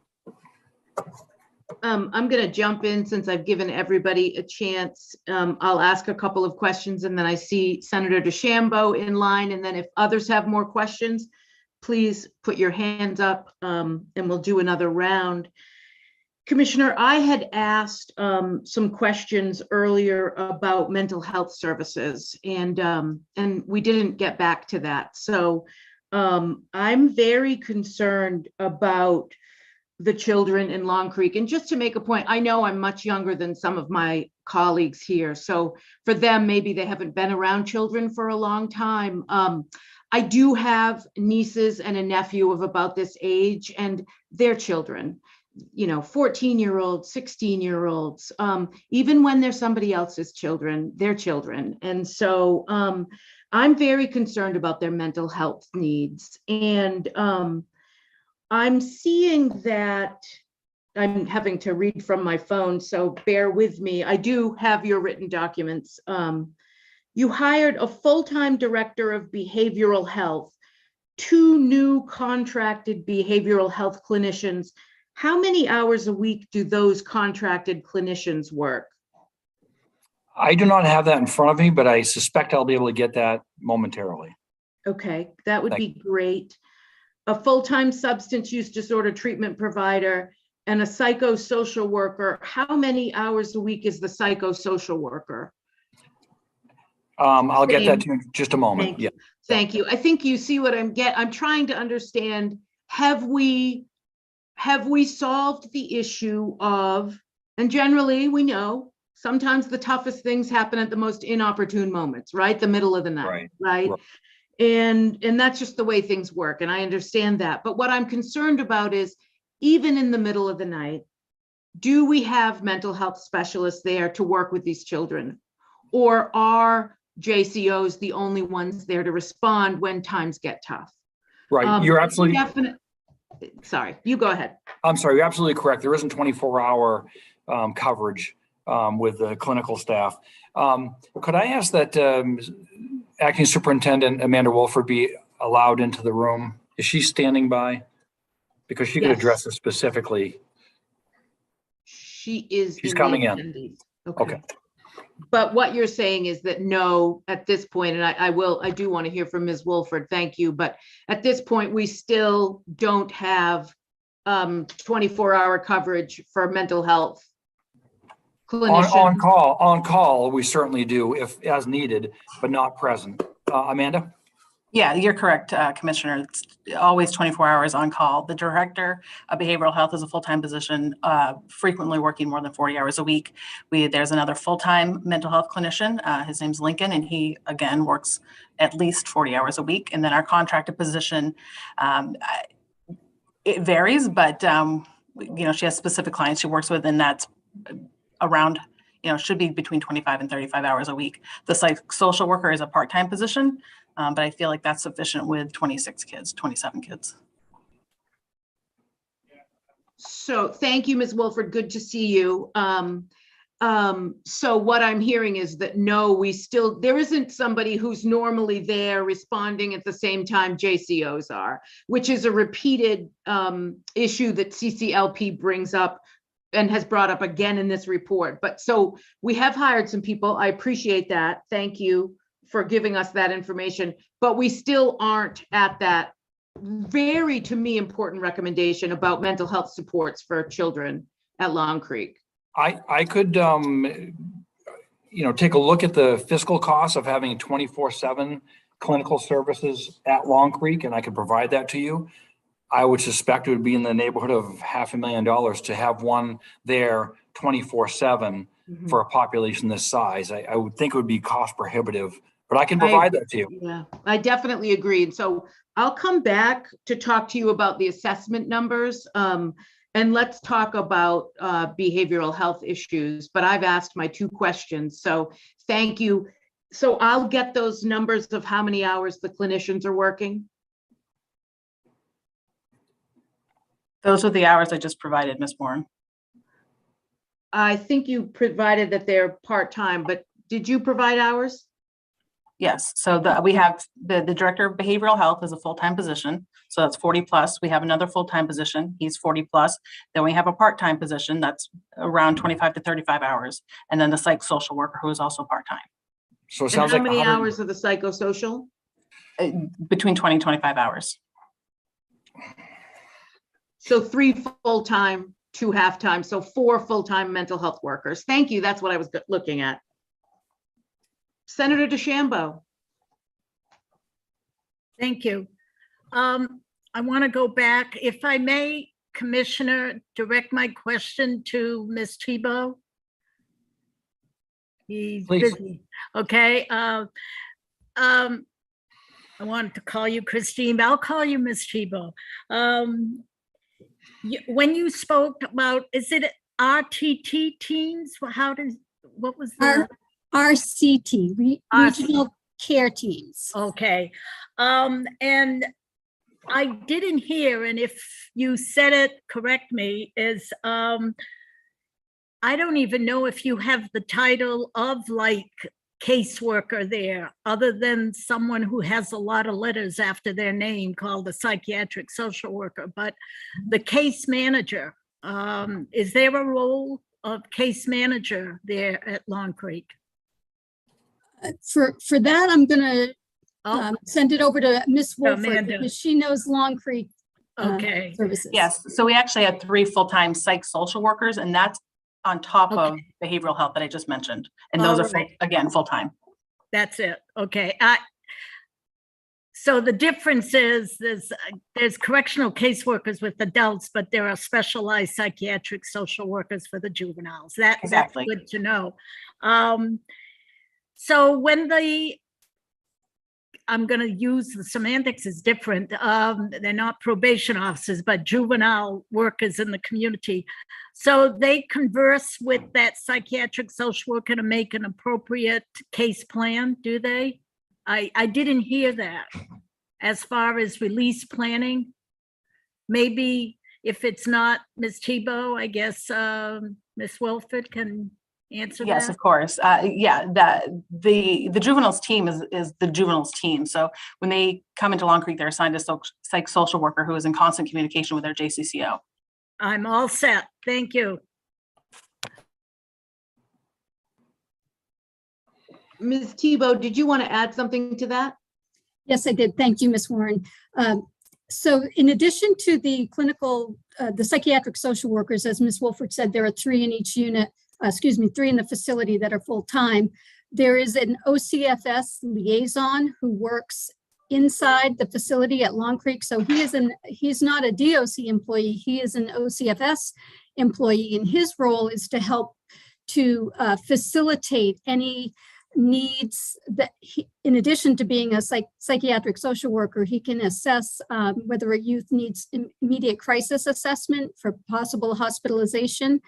I'm going to jump in since I've given everybody a chance. I'll ask a couple of questions and then I see Senator DeChambeau in line. And then if others have more questions, please put your hands up and we'll do another round. Commissioner, I had asked some questions earlier about mental health services and we didn't get back to that. So I'm very concerned about the children in Long Creek. And just to make a point, I know I'm much younger than some of my colleagues here. So for them, maybe they haven't been around children for a long time. I do have nieces and a nephew of about this age and their children, you know, 14-year-olds, 16-year-olds, even when they're somebody else's children, they're children. And so I'm very concerned about their mental health needs. And I'm seeing that I'm having to read from my phone, so bear with me. I do have your written documents. You hired a full-time director of behavioral health, 2 new contracted behavioral health clinicians. How many hours a week do those contracted clinicians work? I do not have that in front of me, but I suspect I'll be able to get that momentarily. Okay, that would Thank be great. A full-time substance use disorder treatment provider and a psychosocial worker. How many hours a week is the psychosocial worker? I'll get that Same. to you in just a moment. Thank Yeah. you. Thank you. I think you see what I'm trying to understand. Have we solved the issue of, and generally we know sometimes the toughest things happen at the most inopportune moments, right? The middle of the night, right? And that's just the way things work. And I understand that. But what I'm concerned about is even in the middle of the night, do we have mental health specialists there to work with these children? Or are JCOs the only ones there to respond when times get tough? Right. You're absolutely sorry, you go ahead. I'm sorry. You're absolutely correct. There isn't 24-hour coverage with the clinical staff. Could I ask that Acting Superintendent Amanda Wolford be allowed into the room? Is she standing by? Because she could address this specifically. She is. She's coming in. Okay. But what you're saying is that no, at this point, and I do want to hear from Ms. Wolford, thank you. But at this point, we still don't have 24-hour coverage for mental health clinicians. On call, we certainly do if as needed, but not present. Amanda? Yeah, you're correct, Commissioner. It's always 24 hours on call. The director of behavioral health is a full-time position, frequently working more than 40 hours a week. There's another full-time mental health clinician. His name's Lincoln, and he, again, works at least 40 hours a week. And then our contracted position, it varies, but, she has specific clients she works with, and that's around, should be between 25 and 35 hours a week. The social worker is a part-time position. But I feel like that's sufficient with 26 kids, 27 kids. So thank you, Ms. Wolford. Good to see you. So what I'm hearing is that no, there isn't somebody who's normally there responding at the same time JCOs are, which is a repeated issue that CCLP brings up and has brought up again in this report. But so we have hired some people. I appreciate that. Thank you for giving us that information, but we still aren't at that very, to me, important recommendation about mental health supports for children at Long Creek. I could, take a look at the fiscal costs of having 24/7 clinical services at Long Creek, and I could provide that to you. I would suspect it would be in the neighborhood of $500,000 to have one there 24/7 for a population this size. I would think it would be cost prohibitive. But I can provide that to you. Yeah, I definitely agree. And so I'll come back to talk to you about the assessment numbers. And let's talk about behavioral health issues. But I've asked my 2 questions. So thank you. So I'll get those numbers of how many hours the clinicians are working. Those are the hours I just provided, Ms. Warren. I think you provided that they're part-time, but did you provide hours? Yes, so we have the director of behavioral health is a full-time position, so that's 40 plus. We have another full-time position, he's 40 plus. Then we have a part-time position that's around 25 to 35 hours. And then the psych social worker who is also part-time. So it And sounds how like many 100 hours of the psychosocial? Between 20 and 25 hours. So 3 full-time, 2 half-time, so 4 full-time mental health workers. Thank you. That's what I was looking at. Senator DeChambeau. Thank you. I want to go back, if I may, Commissioner, direct my question to Ms. Tebow. He's Please. busy. Okay. I wanted to call you Christine, but I'll call you Ms. Tebow. When you spoke about, is it RTT teams? What was the? RCT, Regional Care Teams. Okay. And I didn't hear, and if you said it, correct me, is I don't even know if you have the title of like caseworker there, other than someone who has a lot of letters after their name called a psychiatric social worker, but the case manager, is there a role of case manager there at Long Creek? For that, I'm going to send it over to Miss Wolford Amanda. because she knows Long Creek Okay. services. Yes, so we actually had 3 full-time psych social workers, and that's on top of behavioral health that I just mentioned. And those All are, right. again, full-time. That's it. Okay. So the difference is there's correctional caseworkers with adults, but there are specialized psychiatric social workers for the juveniles. Exactly. That's good to know. So when I'm going to use the semantics is different. They're not probation officers, but juvenile workers in the community. So they converse with that psychiatric social worker to make an appropriate case plan, do they? I didn't hear that. As far as release planning, maybe if it's not Ms. Tebow, I guess Ms. Wilford can answer that. Yes, of course. Yeah, the juveniles team is the juveniles team. So when they come into Long Creek, they're assigned a psych social worker who is in constant communication with their JCCO. I'm all set. Thank you. Ms. Tebow, did you want to add something to that? Yes, I did. Thank you, Ms. Warren. So in addition to the clinical, the psychiatric social workers, as Ms. Wolford said, there are 3 in each unit, 3 in the facility that are full-time. There is an OCFS liaison who works inside the facility at Long Creek. So he's not a DOC employee, he is an OCFS employee, and his role is to help to facilitate any needs that in addition to being a psychiatric social worker, he can assess whether a youth needs immediate crisis assessment for possible hospitalization,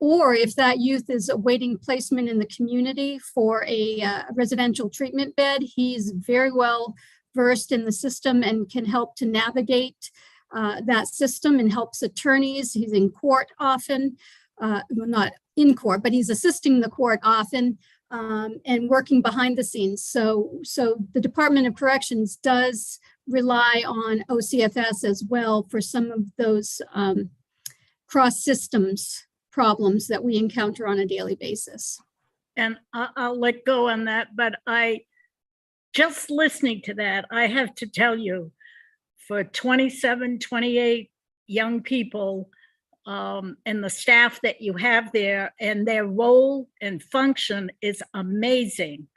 or if that youth is awaiting placement in the community for a residential treatment bed. He's very well versed in the system and can help to navigate that system and helps attorneys. He's in court often, well, not in court, but he's assisting the court often and working behind the scenes. So the Department of Corrections does rely on OCFS as well for some of those cross systems problems that we encounter on a daily basis. And I'll let go on that, but just listening to that, I have to tell you, for 27, 28 young people and the staff that you have there and their role and function is amazing.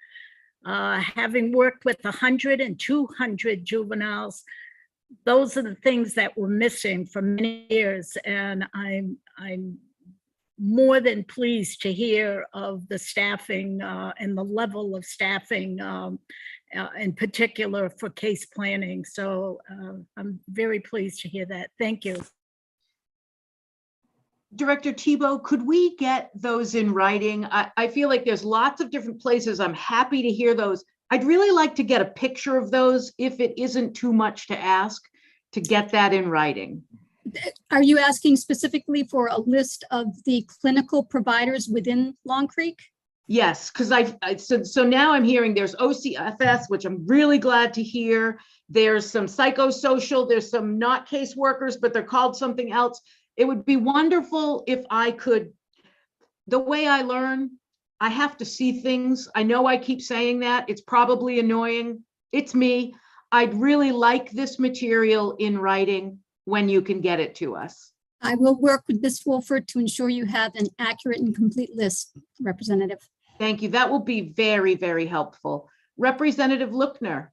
Having worked with 100 and 200 juveniles, those are the things that were missing for many years. And I'm more than pleased to hear of the staffing and the level of staffing in particular for case planning. So I'm very pleased to hear that. Thank you. Director Tebow, could we get those in writing? I feel like there's lots of different places. I'm happy to hear those. I'd really like to get a picture of those if it isn't too much to ask to get that in writing. Are you asking specifically for a list of the clinical providers within Long Creek? Yes, because so now I'm hearing there's OCFS, which I'm really glad to hear. There's some psychosocial, there's some not caseworkers, but they're called something else. It would be wonderful if I could, the way I learn, I have to see things. I know I keep saying that. It's probably annoying. It's me. I'd really like this material in writing when you can get it to us. I will work with Ms. Wolford to ensure you have an accurate and complete list, Representative. Thank you. That will be very, very helpful. Representative Lookner.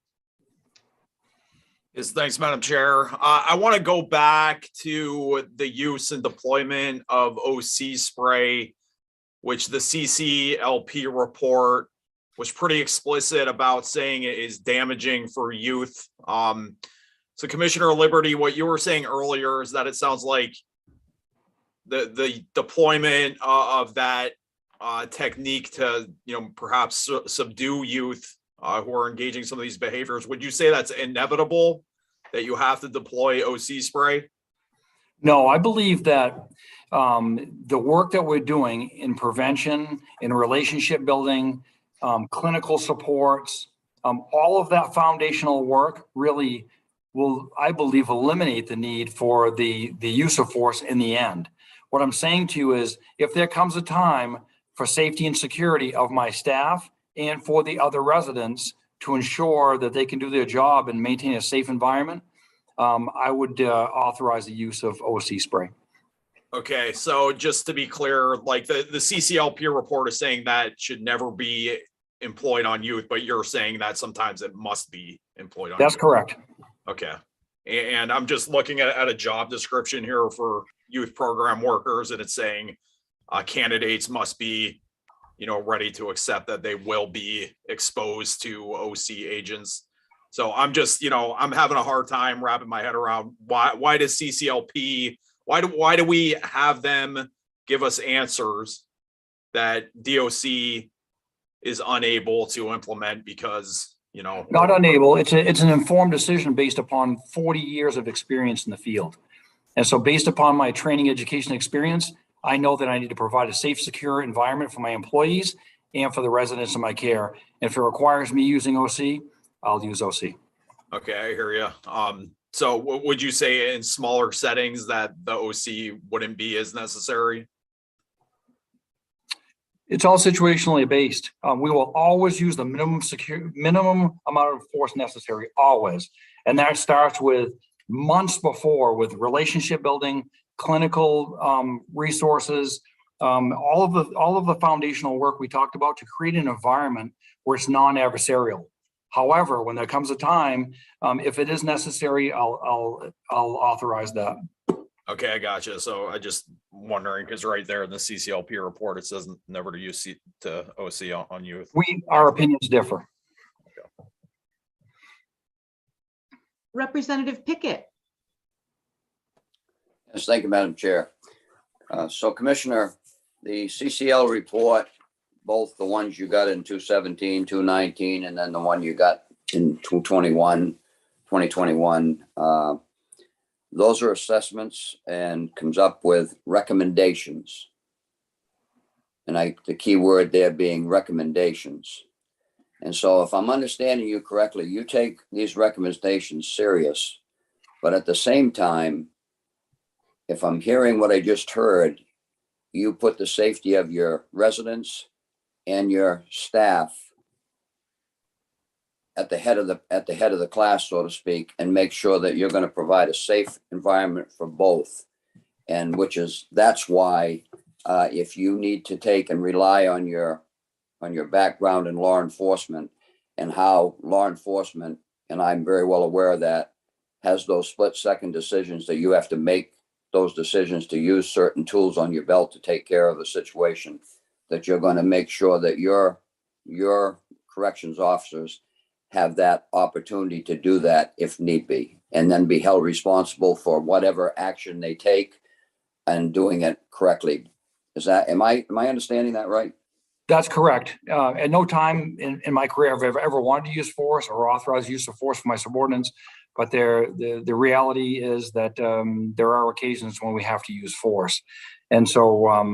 Yes, thanks, Madam Chair. I want to go back to the use and deployment of OC spray, which the CCLP report was pretty explicit about saying it is damaging for youth. So Commissioner Liberty, what you were saying earlier is that it sounds like the deployment of that technique to, perhaps subdue youth who are engaging some of these behaviors. Would you say that's inevitable, that you have to deploy OC spray? No, I believe that the work that we're doing in prevention, in relationship building, clinical supports, all of that foundational work really will, I believe, eliminate the need for the use of force in the end. What I'm saying to you is, if there comes a time for safety and security of my staff and for the other residents to ensure that they can do their job and maintain a safe environment, I would authorize the use of OC spray. Okay, so just to be clear, like the CCLP report is saying that should never be employed on youth, but you're saying that sometimes it must be employed on That's youth. correct. Okay. And I'm just looking at a job description here for youth program workers, and it's saying candidates must be, ready to accept that they will be exposed to OC agents. So I'm just, I'm having a hard time wrapping my head around why does CCLP, why do we have them give us answers that DOC is unable to implement because, Not unable. It's an informed decision based upon 40 years of experience in the field. And so based upon my training, education, experience, I know that I need to provide a safe, secure environment for my employees and for the residents of my care. And if it requires me using OC, I'll use OC. Okay, I hear you. So would you say in smaller settings that the OC wouldn't be as necessary? It's all situationally based. We will always use the minimum amount of force necessary, always. And that starts with months before, with relationship building, clinical resources, all of the foundational work we talked about to create an environment where it's non-adversarial. However, when there comes a time, if it is necessary, I'll authorize that. Okay, I gotcha. So I just wondering, because right there in the CCLP report, it says never to use OC on youth. Our opinions differ. Okay. Representative Pickett. Yes, thank you, Madam Chair. So Commissioner, the CCL report, both the ones you got in 217, 219, and then the one you got in 2021, those are assessments and comes up with recommendations. And the key word there being recommendations. And so if I'm understanding you correctly, you take these recommendations serious, but at the same time, if I'm hearing what I just heard, you put the safety of your residents and your staff at the head of the class, so to speak, and make sure that you're going to provide a safe environment for both. And that's why if you need to take and rely on your background in law enforcement and how law enforcement, and I'm very well aware of that, has those split-second decisions that you have to make those decisions to use certain tools on your belt to take care of the situation, that you're going to make sure that your corrections officers have that opportunity to do that if need be, and then be held responsible for whatever action they take and doing it correctly. Am I understanding that right? That's correct. At no time in my career have I ever wanted to use force or authorize use of force for my subordinates. But the reality is that there are occasions when we have to use force. And so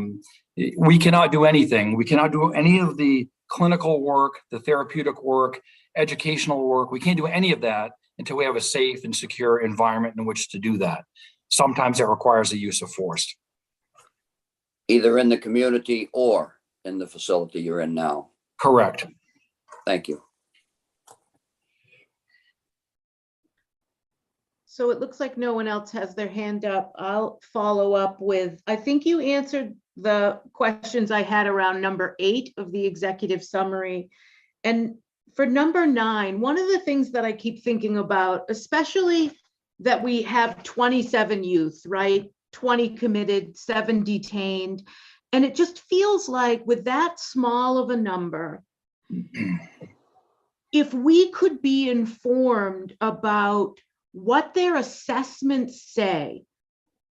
We cannot do anything. We cannot do any of the clinical work, the therapeutic work, educational work. We can't do any of that until we have a safe and secure environment in which to do that. Sometimes it requires the use of force. Either in the community or in the facility you're in now. Correct. Thank you. So it looks like no one else has their hand up. I'll follow up with, I think you answered the questions I had around number 8 of the executive summary. And for number 9, one of the things that I keep thinking about, especially that we have 27 youth, right? 20 committed, 7 detained. And it just feels like with that small of a number, if we could be informed about what their assessments say,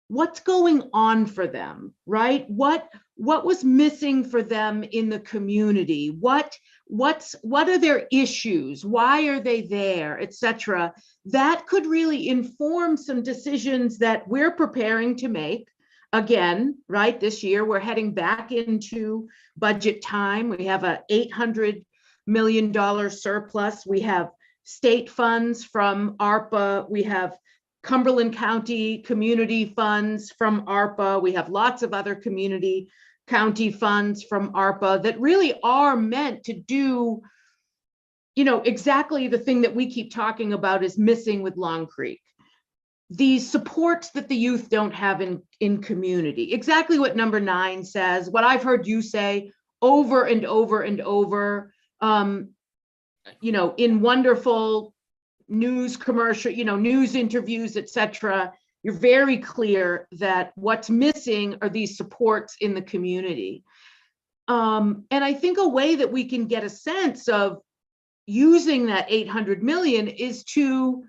what's going on for them, right? What was missing for them in the community? What are their issues? Why are they there, etc. That could really inform some decisions that we're preparing to make. Again, right, this year we're heading back into budget time. We have a $800 million surplus. We have state funds from ARPA. We have Cumberland County community funds from ARPA. We have lots of other community county funds from ARPA that really are meant to do, you know, exactly the thing that we keep talking about is missing with Long Creek. These supports that the youth don't have in community. Exactly what number 9 says, what I've heard you say over and over and over, you know, in wonderful news commercial, you know, news interviews, etc. You're very clear that what's missing are these supports in the community. And I think a way that we can get a sense of using that 800 million is to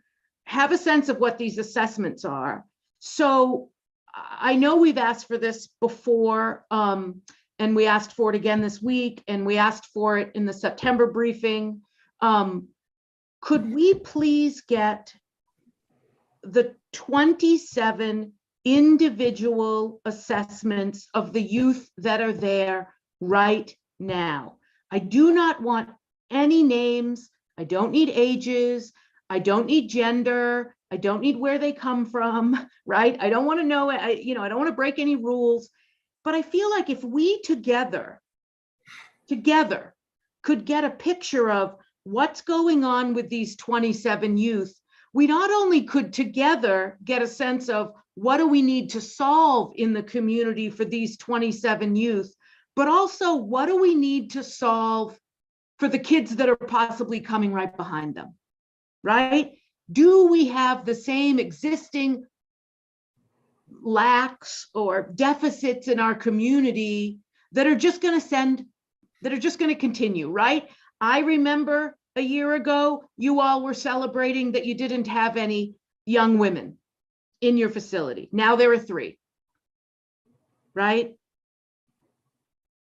have a sense of what these assessments are. So I know we've asked for this before, and we asked for it again this week, and we asked for it in the September briefing. Could we please get the 27 individual assessments of the youth that are there right now? I do not want any names. I don't need ages. I don't need gender. I don't need where they come from, right? I don't want to know, I don't want to break any rules, but I feel like if we together could get a picture of what's going on with these 27 youth, we not only could together get a sense of what do we need to solve in the community for these 27 youth, but also what do we need to solve for the kids that are possibly coming right behind them, right? Do we have the same existing lacks or deficits in our community that are just going to continue, right? I remember a year ago, you all were celebrating that you didn't have any young women in your facility. Now there are 3, right?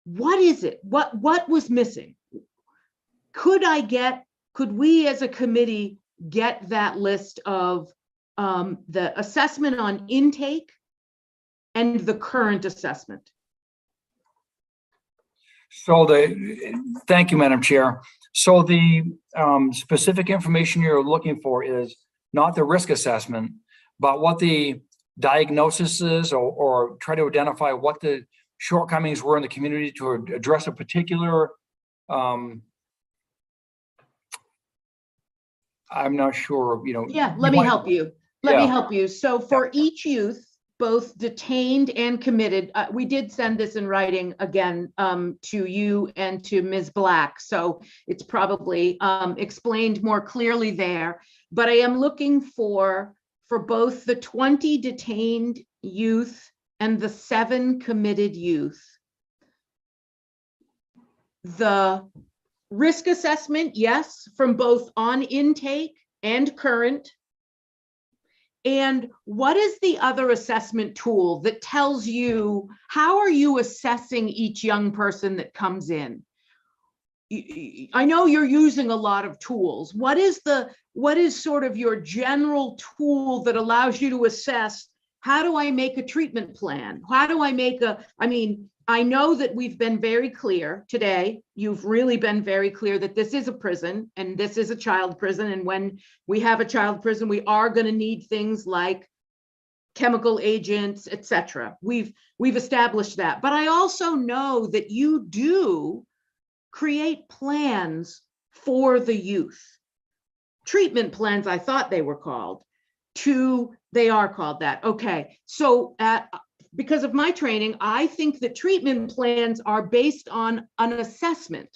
What is it? What was missing? Could we as a committee get that list of the assessment on intake and the current assessment? So thank you, Madam Chair. So the specific information you're looking for is not the risk assessment, but what the diagnosis is, or try to identify what the shortcomings were in the community to address a particular, I'm not sure, Yeah, let me help you. Let me help you. So for each youth, both detained and committed, we did send this in writing again to you and to Ms. Black. So it's probably explained more clearly there. But I am looking for both the 20 detained youth and the 7 committed youth. The risk assessment, yes, from both on intake and current. And what is the other assessment tool that tells you, how are you assessing each young person that comes in? I know you're using a lot of tools. What is sort of your general tool that allows you to assess how do I make a treatment plan? How do I make I know that we've been very clear today. You've really been very clear that this is a prison and this is a child prison. And when we have a child prison, we are going to need things like chemical agents, etc. We've established that. But I also know that you do create plans for the youth. Treatment plans, I thought they were called. They are called that. Okay. So because of my training, I think that treatment plans are based on an assessment,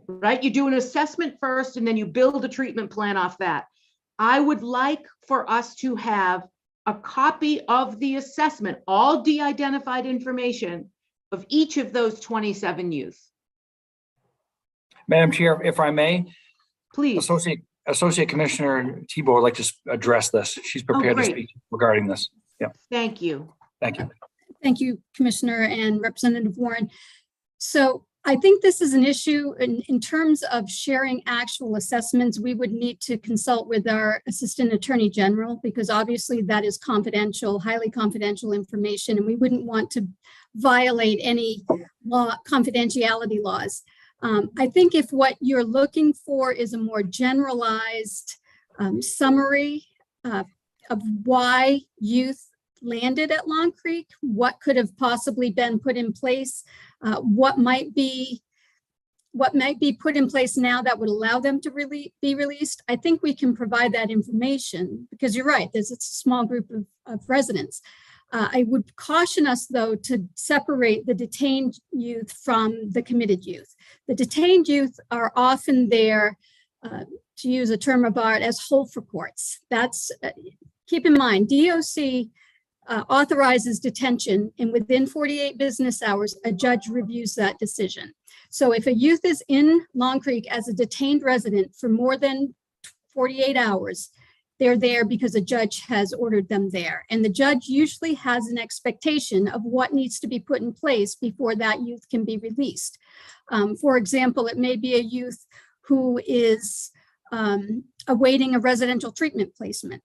right? You do an assessment first and then you build a treatment plan off that. I would like for us to have a copy of the assessment, all de-identified information of each of those 27 youth. Madam Chair, if I may, please. Associate Commissioner Tebow would like to address this. She's prepared to speak regarding this. Yeah. Thank you. Thank you. Thank you, Commissioner and Representative Warren. So I think this is an issue in terms of sharing actual assessments. We would need to consult with our Assistant Attorney General because obviously that is confidential, highly confidential information, and we wouldn't want to violate any confidentiality laws. I think if what you're looking for is a more generalized summary of why youth landed at Long Creek, what could have possibly been put in place, what might be put in place now that would allow them to be released. I think we can provide that information because you're right, it's a small group of residents. I would caution us, though, to separate the detained youth from the committed youth. The detained youth are often there, to use a term of art, as hold for courts. That's, keep in mind, DOC authorizes detention, and within 48 business hours, a judge reviews that decision. So if a youth is in Long Creek as a detained resident for more than 48 hours, they're there because a judge has ordered them there. And the judge usually has an expectation of what needs to be put in place before that youth can be released. For example, it may be a youth who is awaiting a residential treatment placement.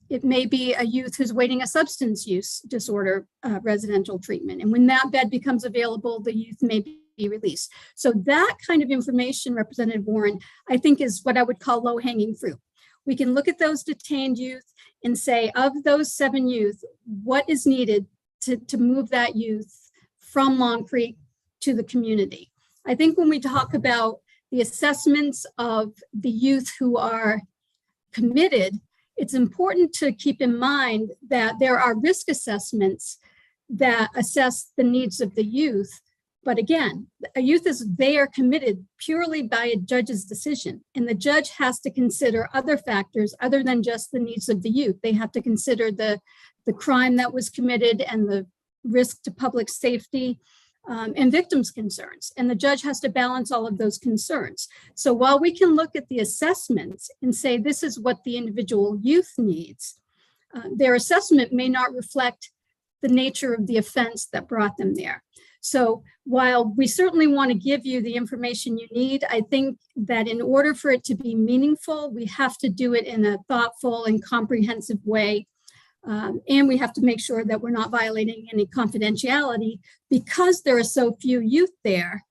It may be a youth who's waiting a substance use disorder residential treatment. And when that bed becomes available, the youth may be released. So that kind of information, Representative Warren, I think is what I would call low-hanging fruit. We can look at those detained youth and say, of those 7 youth, what is needed to move that youth from Long Creek to the community? I think when we talk about the assessments of the youth who are committed, it's important to keep in mind that there are risk assessments that assess the needs of the youth. But again, a youth is there committed purely by a judge's decision, and the judge has to consider other factors other than just the needs of the youth. They have to consider the crime that was committed and the risk to public safety and victims' concerns. And the judge has to balance all of those concerns. So while we can look at the assessments and say this is what the individual youth needs, their assessment may not reflect the nature of the offense that brought them there. So while we certainly want to give you the information you need, I think that in order for it to be meaningful, we have to do it in a thoughtful and comprehensive way. And we have to make sure that we're not violating any confidentiality because there are so few youth there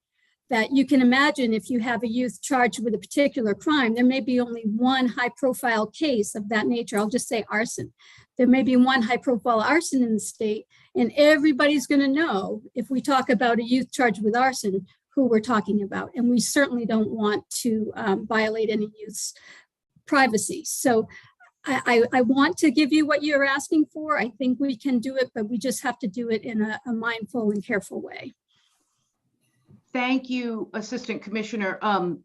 that you can imagine if you have a youth charged with a particular crime, there may be only one high profile case of that nature. I'll just say arson. There may be one high profile arson in the state, and everybody's going to know if we talk about a youth charged with arson, who we're talking about. And we certainly don't want to violate any youth's privacy. So I want to give you what you're asking for. I think we can do it, but we just have to do it in a mindful and careful way. Thank you, Assistant Commissioner.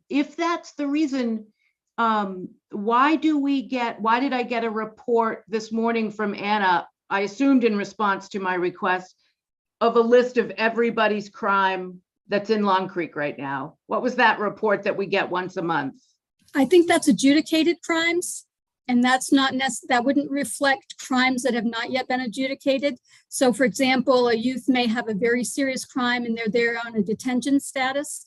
If that's the reason, why did I get a report this morning from Anna, I assumed in response to my request, of a list of everybody's crime that's in Long Creek right now? What was that report that we get once a month? I think that's adjudicated crimes. And that's not that wouldn't reflect crimes that have not yet been adjudicated. So for example, a youth may have a very serious crime and they're there on a detention status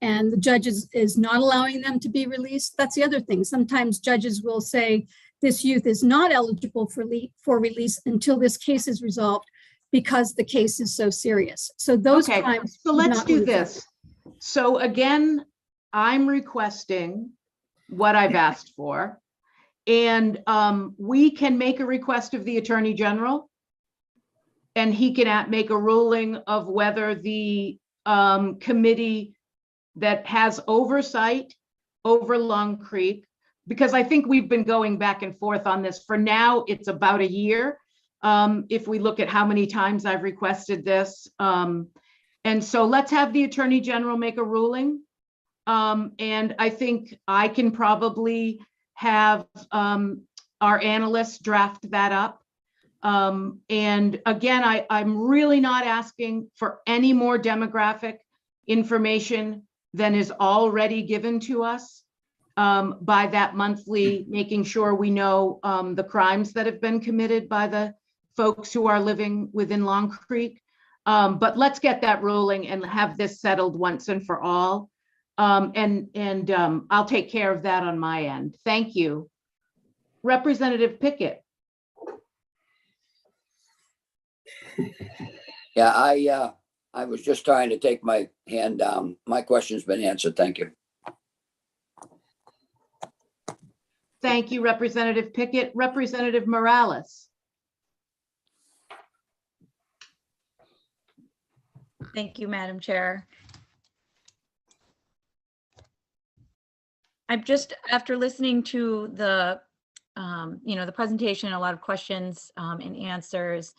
and the judge is not allowing them to be released. That's the other thing. Sometimes judges will say, this youth is not eligible for release until this case is resolved because the case is so serious. So those Okay, crimes. so do let's not do lose them. this. So again, I'm requesting what I've asked for. And we can make a request of the Attorney General. And he can make a ruling of whether the committee that has oversight over Long Creek, because I think we've been going back and forth on this. For now, it's about a year. If we look at how many times I've requested this. And so let's have the Attorney General make a ruling. And I think I can probably have our analysts draft that up. And again, I'm really not asking for any more demographic information than is already given to us by that monthly, making sure we know the crimes that have been committed by the folks who are living within Long Creek. But let's get that ruling and have this settled once and for all. And I'll take care of that on my end. Thank you. Representative Pickett. Yeah, I was just trying to take my hand down. My question's been answered. Thank you. Thank you, Representative Pickett. Representative Morales. Thank you, Madam Chair. I'm just, after listening to the, the presentation, a lot of questions and answers,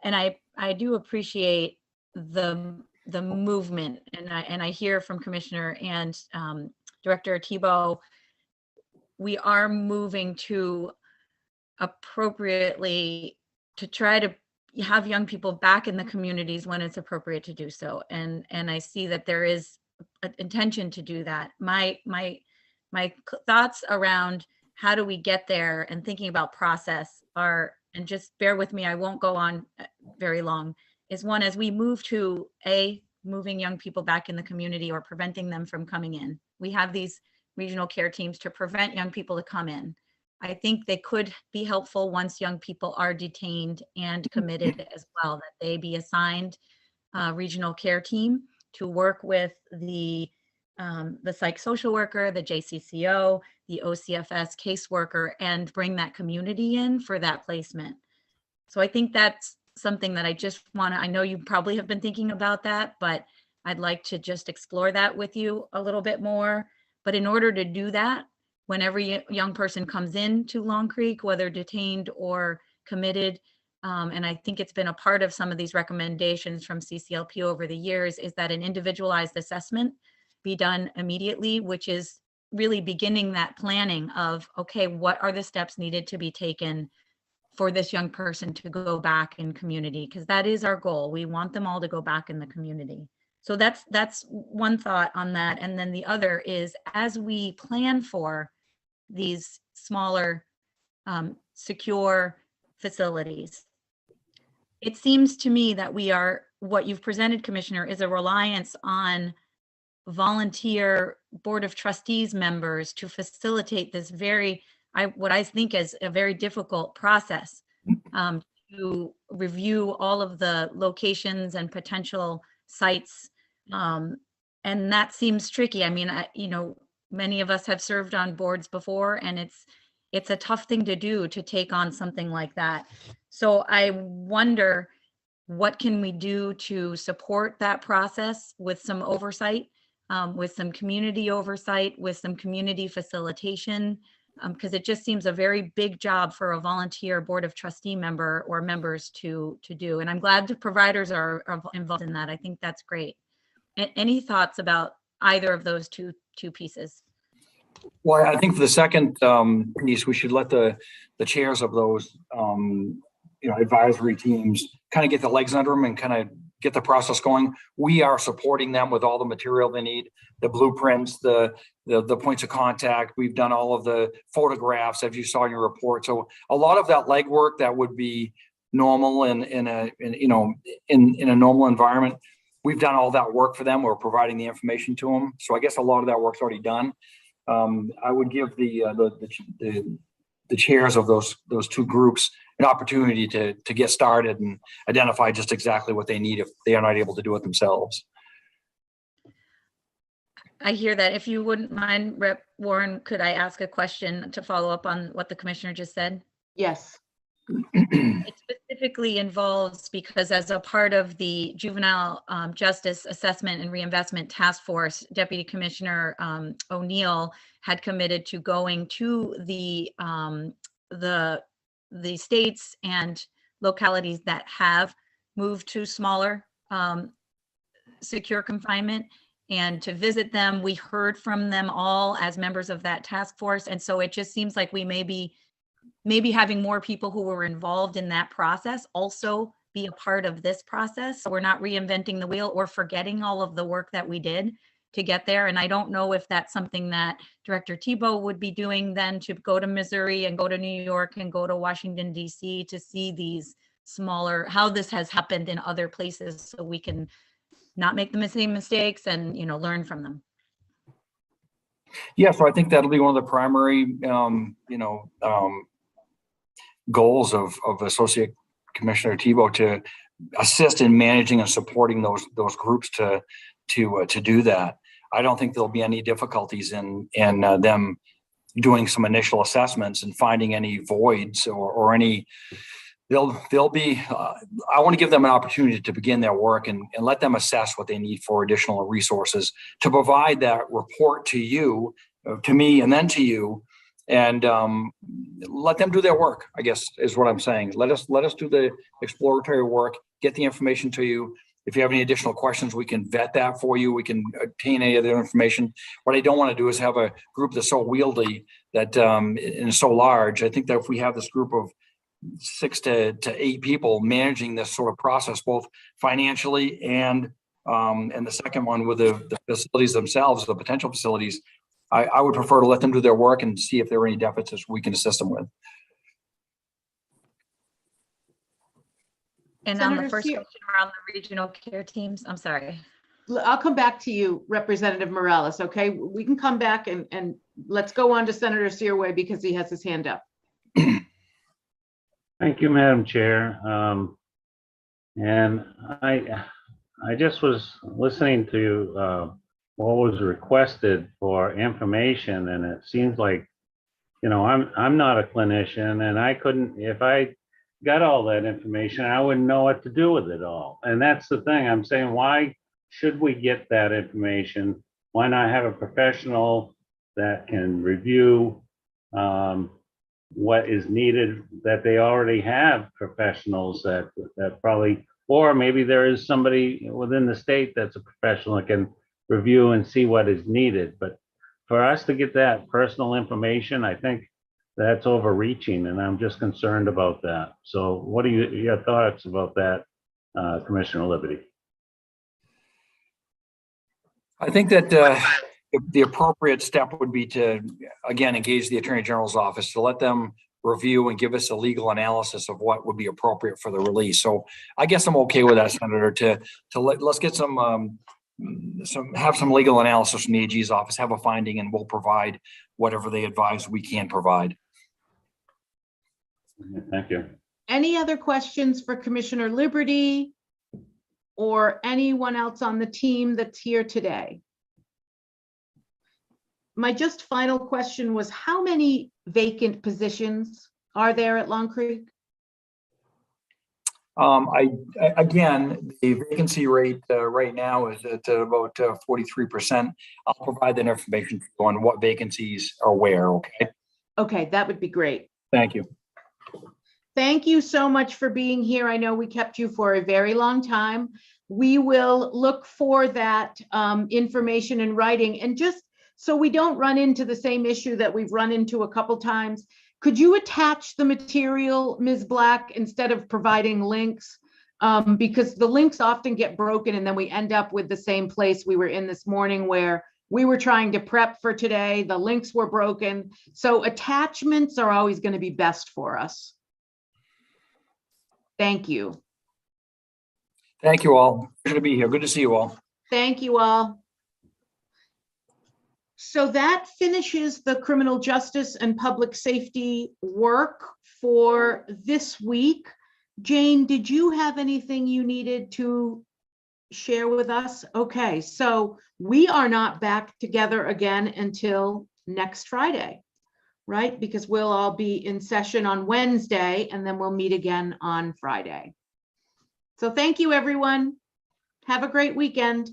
and I do appreciate the movement, and I hear from Commissioner and Director Thibault, we are moving to appropriately to try to have young people back in the communities when it's appropriate to do so. And I see that there is an intention to do that. My thoughts around how do we get there and thinking about process are, and just bear with me, I won't go on very long, is one, as we move to moving young people back in the community or preventing them from coming in. We have these regional care teams to prevent young people to come in. I think they could be helpful once young people are detained and committed as well, that they be assigned a regional care team to work with the psych social worker, the JCCO, the OCFS caseworker, and bring that community in for that placement. So I think that's something that I just want to, I know you probably have been thinking about that, but I'd like to just explore that with you a little bit more. But in order to do that, when every young person comes into Long Creek, whether detained or committed, and I think it's been a part of some of these recommendations from CCLP over the years, is that an individualized assessment be done immediately, which is really beginning that planning of, okay, what are the steps needed to be taken for this young person to go back in community? Because that is our goal. We want them all to go back in the community. So that's one thought on that. And then the other is, as we plan for these smaller, secure facilities, it seems to me that what you've presented, Commissioner, is a reliance on volunteer Board of Trustees members to facilitate this what I think is a very difficult process to review all of the locations and potential sites. And that seems tricky. I mean, many of us have served on boards before, and it's a tough thing to do, to take on something like that. So I wonder, what can we do to support that process with some oversight, with some community oversight, with some community facilitation? Because it just seems a very big job for a volunteer Board of Trustee member or members to do. And I'm glad the providers are involved in that. I think that's great. Any thoughts about either of those two pieces? Well, I think for the second piece, we should let the chairs of those advisory teams kind of get the legs under them and kind of get the process going. We are supporting them with all the material they need, the blueprints, the points of contact. We've done all of the photographs, as you saw in your report. So a lot of that legwork that would be normal in a normal environment, we've done all that work for them. We're providing the information to them. So I guess a lot of that work's already done. I would give the chairs of those two groups an opportunity to get started and identify just exactly what they need if they are not able to do it themselves. I hear that. If you wouldn't mind, Rep. Warren, could I ask a question to follow up on what the commissioner just said? Yes. It specifically involves, because as a part of the Juvenile Justice Assessment and Reinvestment Task Force, Deputy Commissioner O'Neill had committed to going to the states and localities that have moved to smaller secure confinement and to visit them. We heard from them all as members of that task force. And so it just seems like we may be having more people who were involved in that process also be a part of this process. So we're not reinventing the wheel or forgetting all of the work that we did to get there. And I don't know if that's something that Director Tebow would be doing then, to go to Missouri and go to New York and go to Washington, D.C. to see these smaller, how this has happened in other places, so we can not make the same mistakes and, learn from them. Yeah, so I think that'll be one of the primary, goals of Associate Commissioner Tebow, to assist in managing and supporting those groups to do that. I don't think there'll be any difficulties in them doing some initial assessments and finding any voids or any. They'll be. I want to give them an opportunity to begin their work and let them assess what they need for additional resources to provide that report to you, to me, and then to you. And let them do their work, I guess, is what I'm saying. Let us do the exploratory work, get the information to you. If you have any additional questions, we can vet that for you. We can obtain any other information. What I don't want to do is have a group that's so wieldy that and so large. I think that if we have this group of 6 to 8 people managing this sort of process, both financially and the second one with the facilities themselves, the potential facilities, I would prefer to let them do their work and see if there are any deficits we can assist them with. And Senator on the first Sear- question around the regional care teams, I'm sorry. I'll come back to you, Representative Morales, okay? We can come back and let's go on to Senator Searway because he has his hand up. Thank you, Madam Chair. And I just was listening to what was requested for information, and it seems like, I'm not a clinician, and I couldn't, if I got all that information, I wouldn't know what to do with it all. And that's the thing I'm saying. Why should we get that information? Why not have a professional that can review what is needed, that they already have professionals that probably, or maybe there is somebody within the state that's a professional that can review and see what is needed. But for us to get that personal information, I think that's overreaching, and I'm just concerned about that. So what are your thoughts about that, Commissioner Liberty? I think that the appropriate step would be to, again, engage the Attorney General's office to let them review and give us a legal analysis of what would be appropriate for the release. So I guess I'm okay with that, Senator, let's get have some legal analysis from the AG's office, have a finding, and we'll provide whatever they advise we can provide. Thank you. Any other questions for Commissioner Liberty or anyone else on the team that's here today? My just final question was, how many vacant positions are there at Long Creek? Again, the vacancy rate right now is at about 43%. I'll provide that information on what vacancies are where, okay? Okay, that would be great. Thank you. Thank you so much for being here. I know we kept you for a very long time. We will look for that information in writing. And just so we don't run into the same issue that we've run into a couple times, could you attach the material, Ms. Black, instead of providing links? Because the links often get broken and then we end up with the same place we were in this morning where we were trying to prep for today. The links were broken. So attachments are always going to be best for us. Thank you. Thank you all. Good to be here. Good to see you all. Thank you all. So that finishes the criminal justice and public safety work for this week. Jane, did you have anything you needed to share with us? Okay, so we are not back together again until next Friday, right? Because we'll all be in session on Wednesday and then we'll meet again on Friday. So thank you, everyone. Have a great weekend.